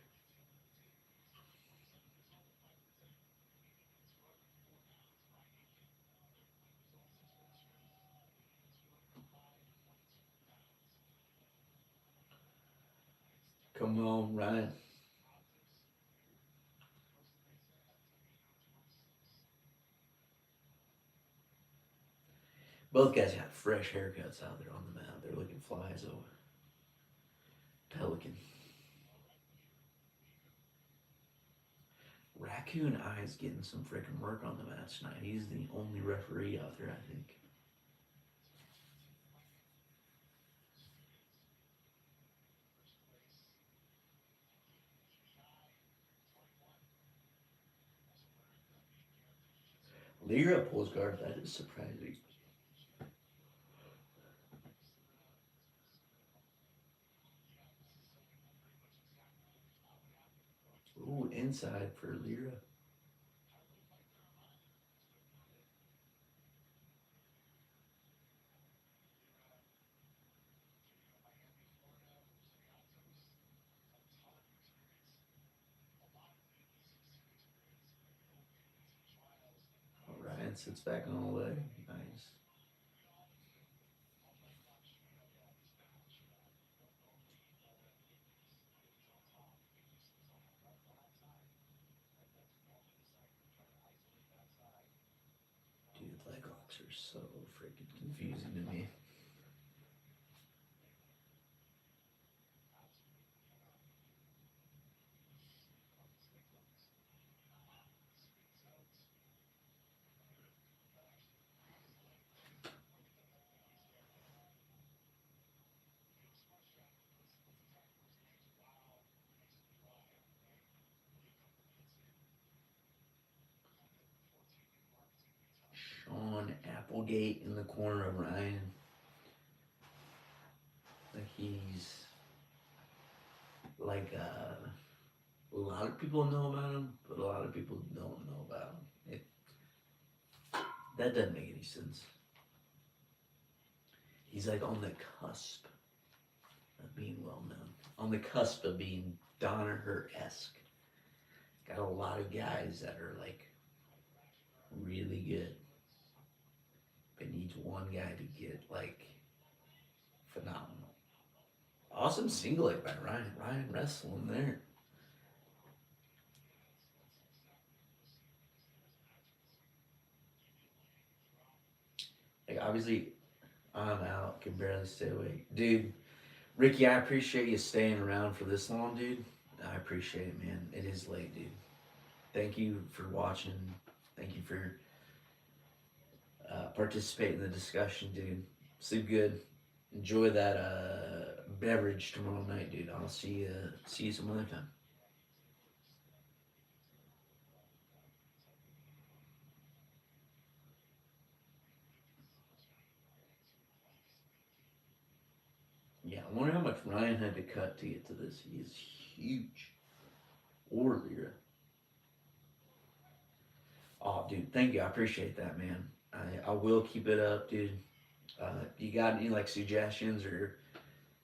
Come on, Ryan. Both guys got fresh haircuts out there on the mat. They're looking fly as a pelican. Raccoon Eye's getting some freaking work on the mat tonight. He's the only referee out there, I think. Lyra pulls guard. That is surprising. Ooh, inside for Lyra. Ryan sits back on the leg. Nice. Dude, leg locks are so freaking confusing to me. Sean Applegate in the corner of Ryan. Like he's like a lot of people know about him, but a lot of people don't know about him. That doesn't make any sense. He's like on the cusp of being well known, on the cusp of being Donner esque. Got a lot of guys that are like really good, but needs one guy to get like phenomenal. Awesome single leg by Ryan. Ryan wrestling there. Like obviously, I'm out. Can barely stay awake, dude. Ricky, I appreciate you staying around for this long, dude. I appreciate it, man. It is late, dude. Thank you for watching. Thank you for participating in the discussion, dude. Sleep good. Enjoy that beverage tomorrow night, dude. I'll see you some other time. I wonder how much Ryan had to cut to get to this. He is huge. Or Lyra. Oh, dude, thank you. I appreciate that, man. I will keep it up, dude. You got any like suggestions or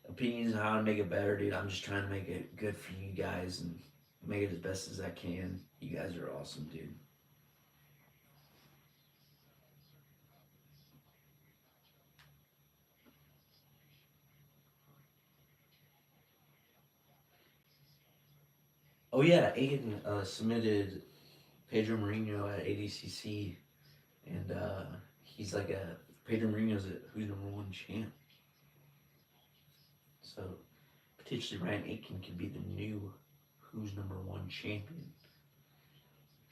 opinions on how to make it better, dude? I'm just trying to make it good for you guys and make it as best as I can. You guys are awesome, dude. Oh yeah, Aiden submitted Pedro Mourinho at ADCC, and he's like a Pedro Mourinho's a who's number one champ. So potentially Ryan Aiken could be the new who's number one champion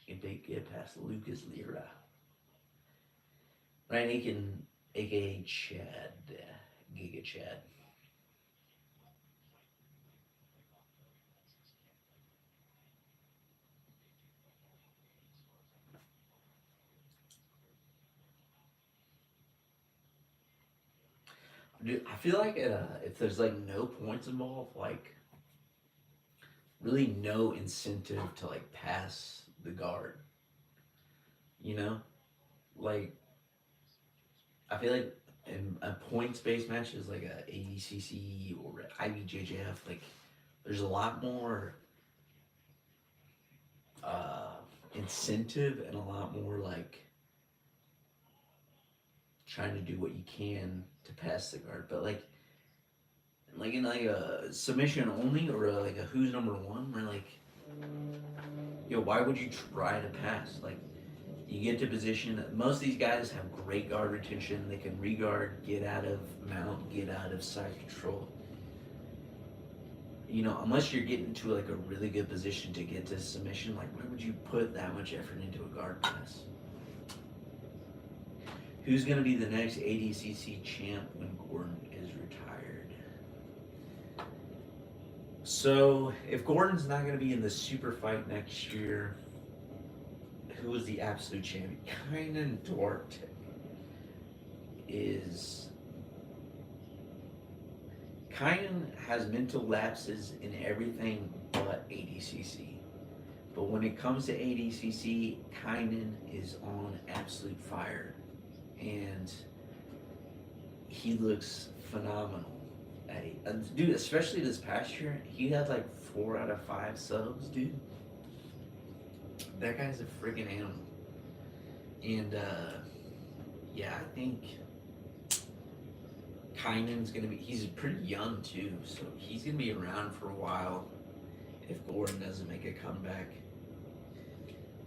if they get past Lucas Lira. Ryan Aiken, aka Chad, Giga Chad. Dude, I feel like if there's like no points involved, like really no incentive to like pass the guard. You know, like I feel like in a points based matches like a ADCC or IBJJF, like there's a lot more uh, incentive and a lot more like trying to do what you can to pass the guard. But like in like a submission only or like a who's number one, where like yo, why would you try to pass? Like you get to position. Most of these guys have great guard retention. They can regard, get out of mount, get out of side control. You know, unless you're getting to like a really good position to get to submission, like why would you put that much effort into a guard pass? Who's gonna be the next ADCC champ when Gordon is retired? So if Gordon's not gonna be in the super fight next year, who is the absolute champion? Kainan Duarte is. Kainan has mental lapses in everything but ADCC. But when it comes to ADCC, Kainan is on absolute fire. And he looks phenomenal. Dude, especially this past year, he had like 4 out of 5 subs, dude. That guy's a freaking animal. And yeah, I think Kainan's gonna be. He's pretty young too, so he's gonna be around for a while. If Gordon doesn't make a comeback,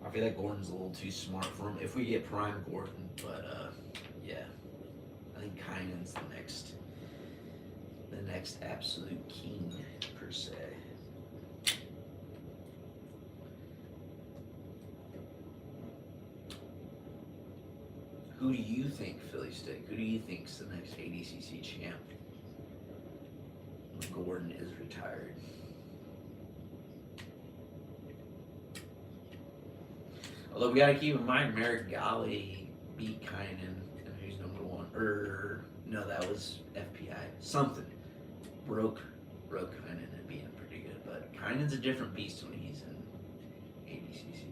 I feel like Gordon's a little too smart for him. If we get prime Gordon, but yeah, I think Kainan's the next absolute king per se. Who do you think, Philly Stick? Who do you think's the next ADCC champ when Gordon is retired? Although we gotta keep in mind, Merrick Galley beat Kainan, and who's number one? No, that was FPI. Something broke Kainan and being pretty good, but Kainan's a different beast when he's in ADCC.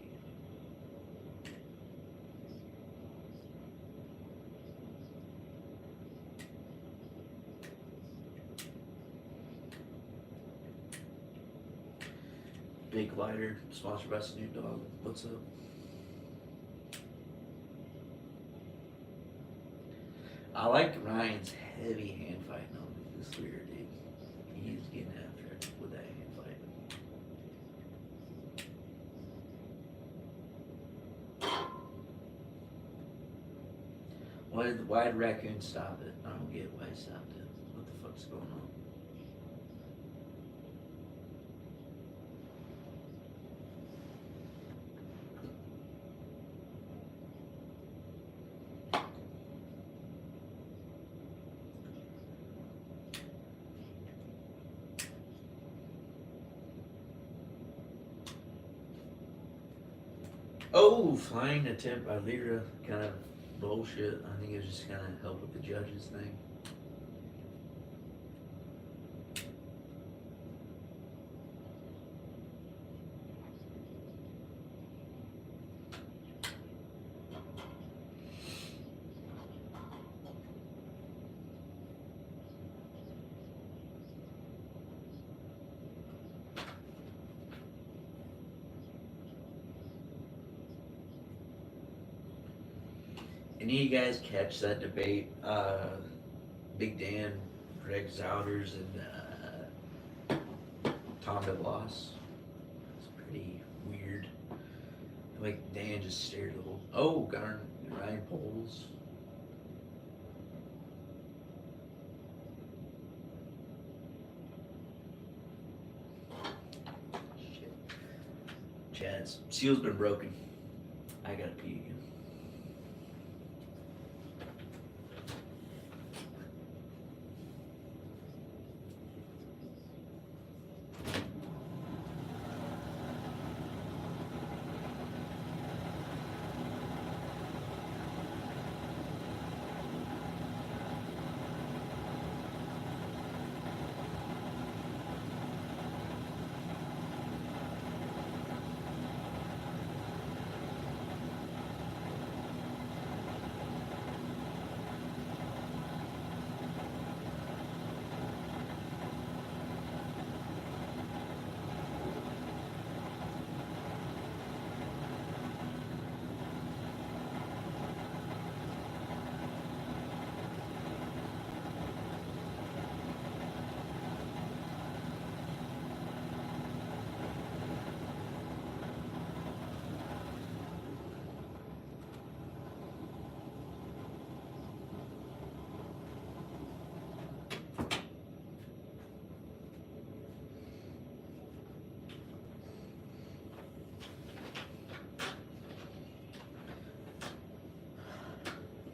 Big Lighter, sponsored by Snoop Dogg. What's up? I like Ryan's heavy hand fighting on this weird dude. He's getting after it with that hand fight. Why did Raccoon stop it? I don't get why he stopped it. What the fuck's going on? Oh, flying attempt by Lyra, kind of bullshit. I think it was just kind of help with the judges thing. Any of you guys catch that debate? Big Dan, Greg Zouters, and Tom DeVos. It's pretty weird. Like Dan just stared a little. Oh, darn, Ryan Poles. Shit. Chad's seal's been broken. I gotta pee again.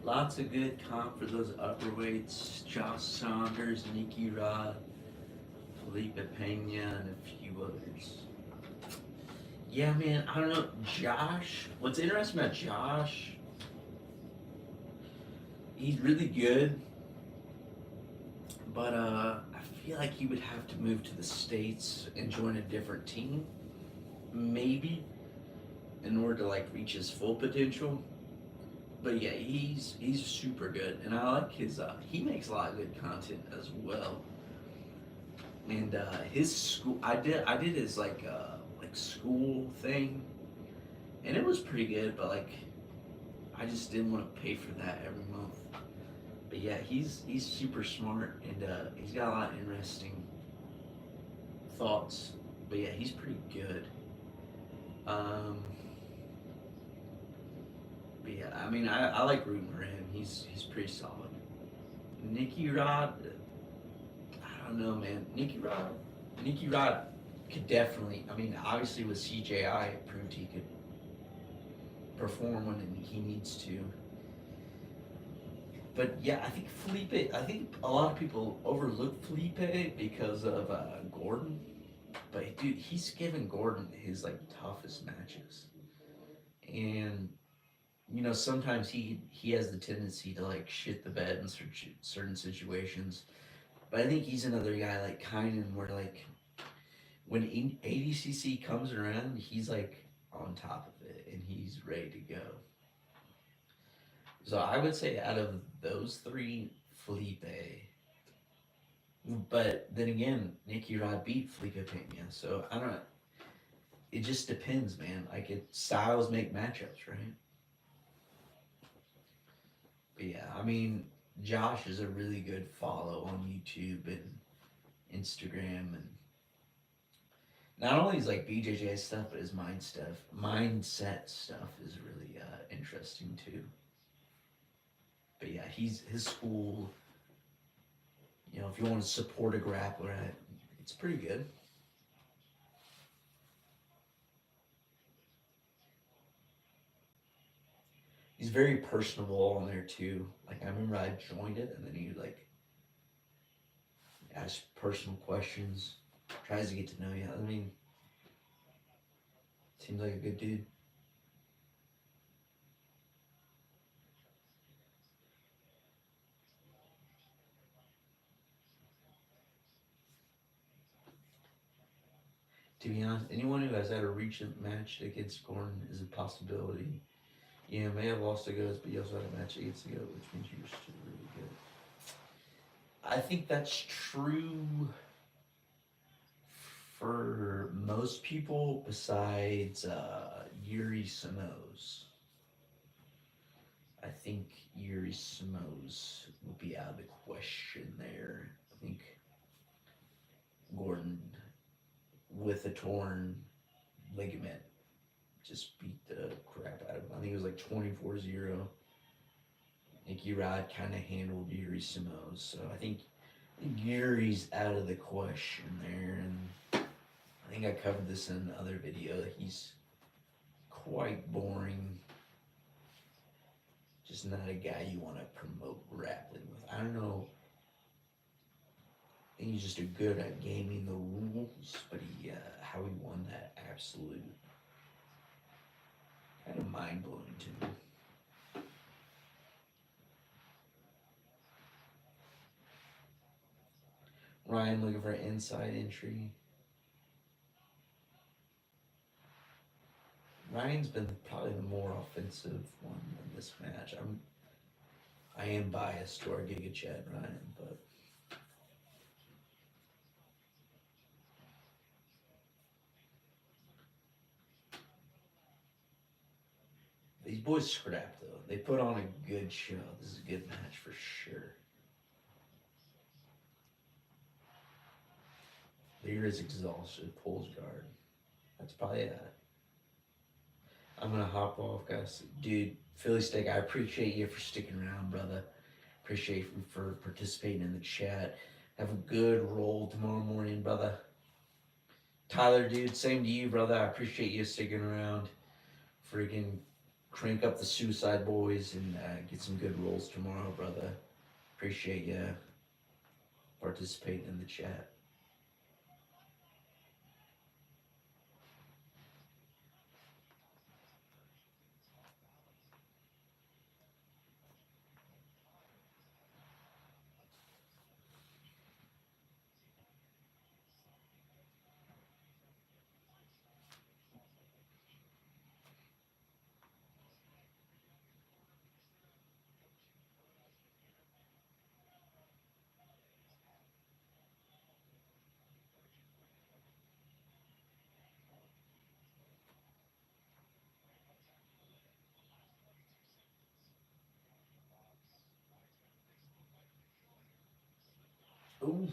Lots of good comp for those upper weights. Josh Saunders, Nikki Rod, Felipe Pena, and a few others. Yeah, man, I don't know. Josh, what's interesting about Josh, he's really good, but I feel like he would have to move to the States and join a different team, maybe, in order to like reach his full potential. But yeah, he's super good, and I like his. He makes a lot of good content as well. And his school, I did his like school thing, and it was pretty good. But like, I just didn't want to pay for that every month. But yeah, he's super smart, and he's got a lot of interesting thoughts. But yeah, he's pretty good. Um, but yeah, I mean, I like rooting for him. He's pretty solid. Nicky Rod, I don't know, man. Nicky Rod could definitely. I mean, obviously with CJI, it proved he could perform when he needs to. But yeah, I think Felipe. I think a lot of people overlook Felipe because of Gordon. But dude, he's given Gordon his like toughest matches, and sometimes he has the tendency to like shit the bed in certain situations. But I think he's another guy like Kynan where like when ADCC comes around, he's like on top of it and he's ready to go. So I would say out of those three, Felipe. But then again, Nicky Rod beat Felipe Pena. So I don't know. It just depends, man. Like styles make matchups, right? But yeah, I mean, Josh is a really good follow on YouTube and Instagram, and not only his like BJJ stuff, but his mindset stuff is really interesting too. But yeah, he's his school. If you want to support a grappler, it's pretty good. He's very personable on there too. Like I remember I joined it, and then he like asks personal questions, tries to get to know you. I mean, seems like a good dude. To be honest, anyone who has had a recent match against Gordon is a possibility. Yeah, may have lost to Ghost, but he also had a match against the Goat, which means you're still really good. I think that's true for most people besides Yuri Samos. I I think Yuri Simos would be out of the question there. I think Gordon, with a torn ligament, just beat the crap out of him. I think it was like 24-0. Nicky Rod kind of handled Yuri Simos. So I think Yuri's out of the question there. And I think I covered this in another video. He's quite boring. Just not a guy you want to promote grappling with. I don't know. I think he's just a good at gaming the rules, but how he won that absolute kind of mind blowing to me. Ryan looking for an inside entry. Ryan's been probably the more offensive one in this match. I am biased to our Giga Chad Ryan, but these boys scrap though. They put on a good show. This is a good match for sure. Lear is exhausted, pulls guard. That's probably it. I'm gonna hop off, guys. Dude, Philly Steak, I appreciate you for sticking around, brother. Appreciate you for participating in the chat. Have a good roll tomorrow morning, brother. Tyler, dude, same to you, brother. I appreciate you sticking around. Freaking crank up the Suicide Boys and get some good rolls tomorrow, brother. Appreciate you participating in the chat. Ooh.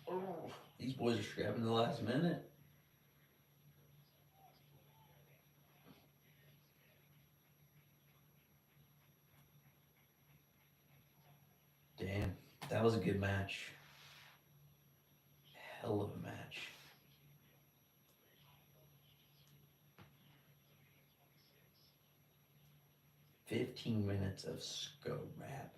Oh. These boys are scrapping the last minute. Damn, that was a good match. Hell of a match. 15 minutes of scrap.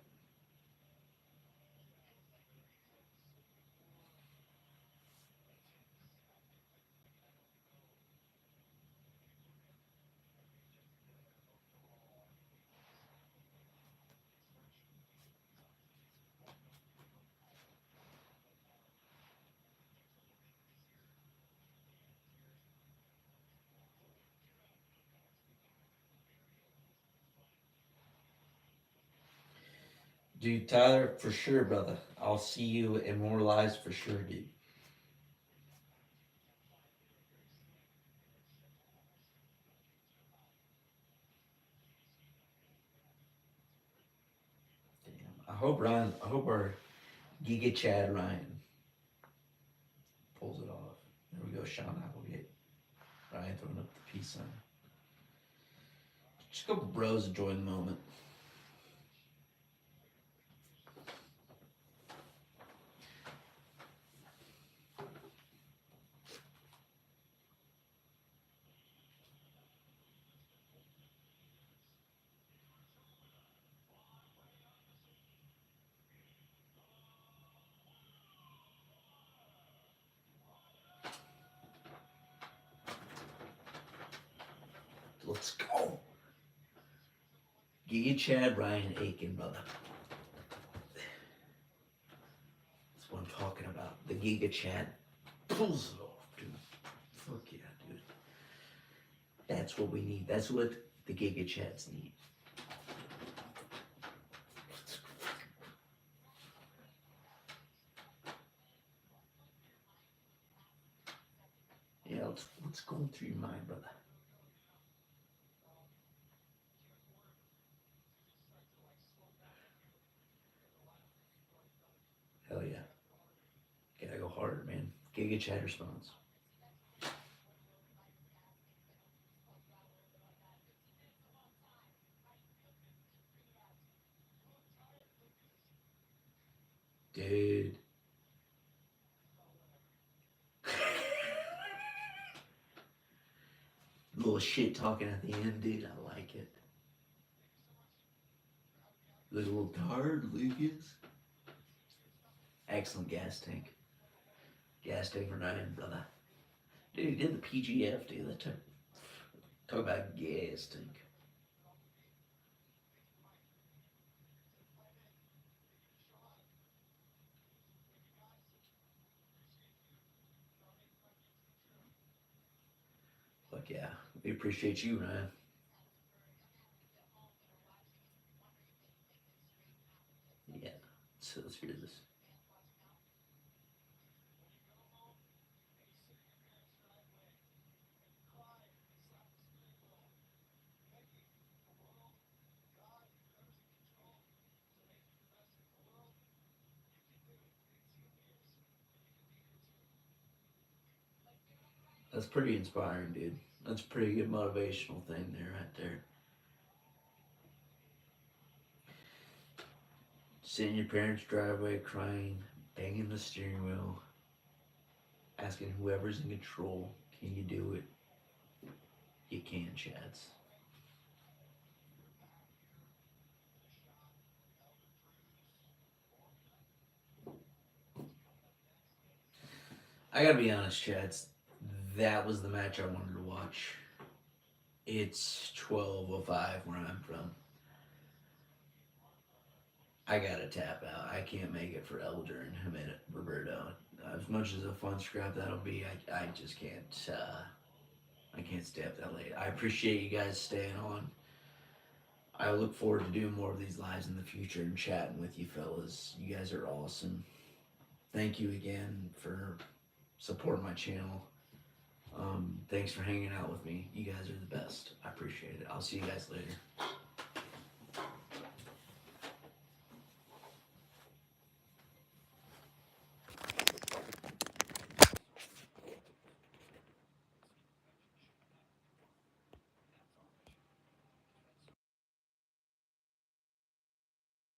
Dude, Tyler, for sure, brother. I'll see you in more lives for sure, dude. Damn. I hope our Giga Chad Ryan pulls it off. There we go, Sean Applegate. Ryan throwing up the peace sign. Just a couple bros enjoying the moment. Let's go. Giga Chad Ryan Aiken, brother. That's what I'm talking about. The Giga Chad pulls it off, dude. Fuck yeah, dude. That's what we need. That's what the Giga Chads need. What's going through your mind, brother? Hell yeah. Gotta go harder, man. Giga Chat response. Dude. Little shit talking at the end, dude. I like it. Look a little tired, Lucas. Excellent gas tank. Gas tank for 9, brother. Dude, he did the PGF, dude. Talk about gas tank. Fuck yeah. We appreciate you, Ryan. Yeah. So let's hear this. That's pretty inspiring, dude. That's a pretty good motivational thing there, right there. Sitting in your parents' driveway crying, banging the steering wheel, asking whoever's in control, can you do it? You can, Chads. I gotta be honest, Chads. That was the match I wanted to watch. It's 12:05 where I'm from. I gotta tap out. I can't make it for Elder and Jimenez Roberto. As much as a fun scrap that'll be, I just can't. I can't stay up that late. I appreciate you guys staying on. I look forward to doing more of these lives in the future and chatting with you fellas. You guys are awesome. Thank you again for supporting my channel. Thanks for hanging out with me. You guys are the best. I appreciate it. I'll see you guys later.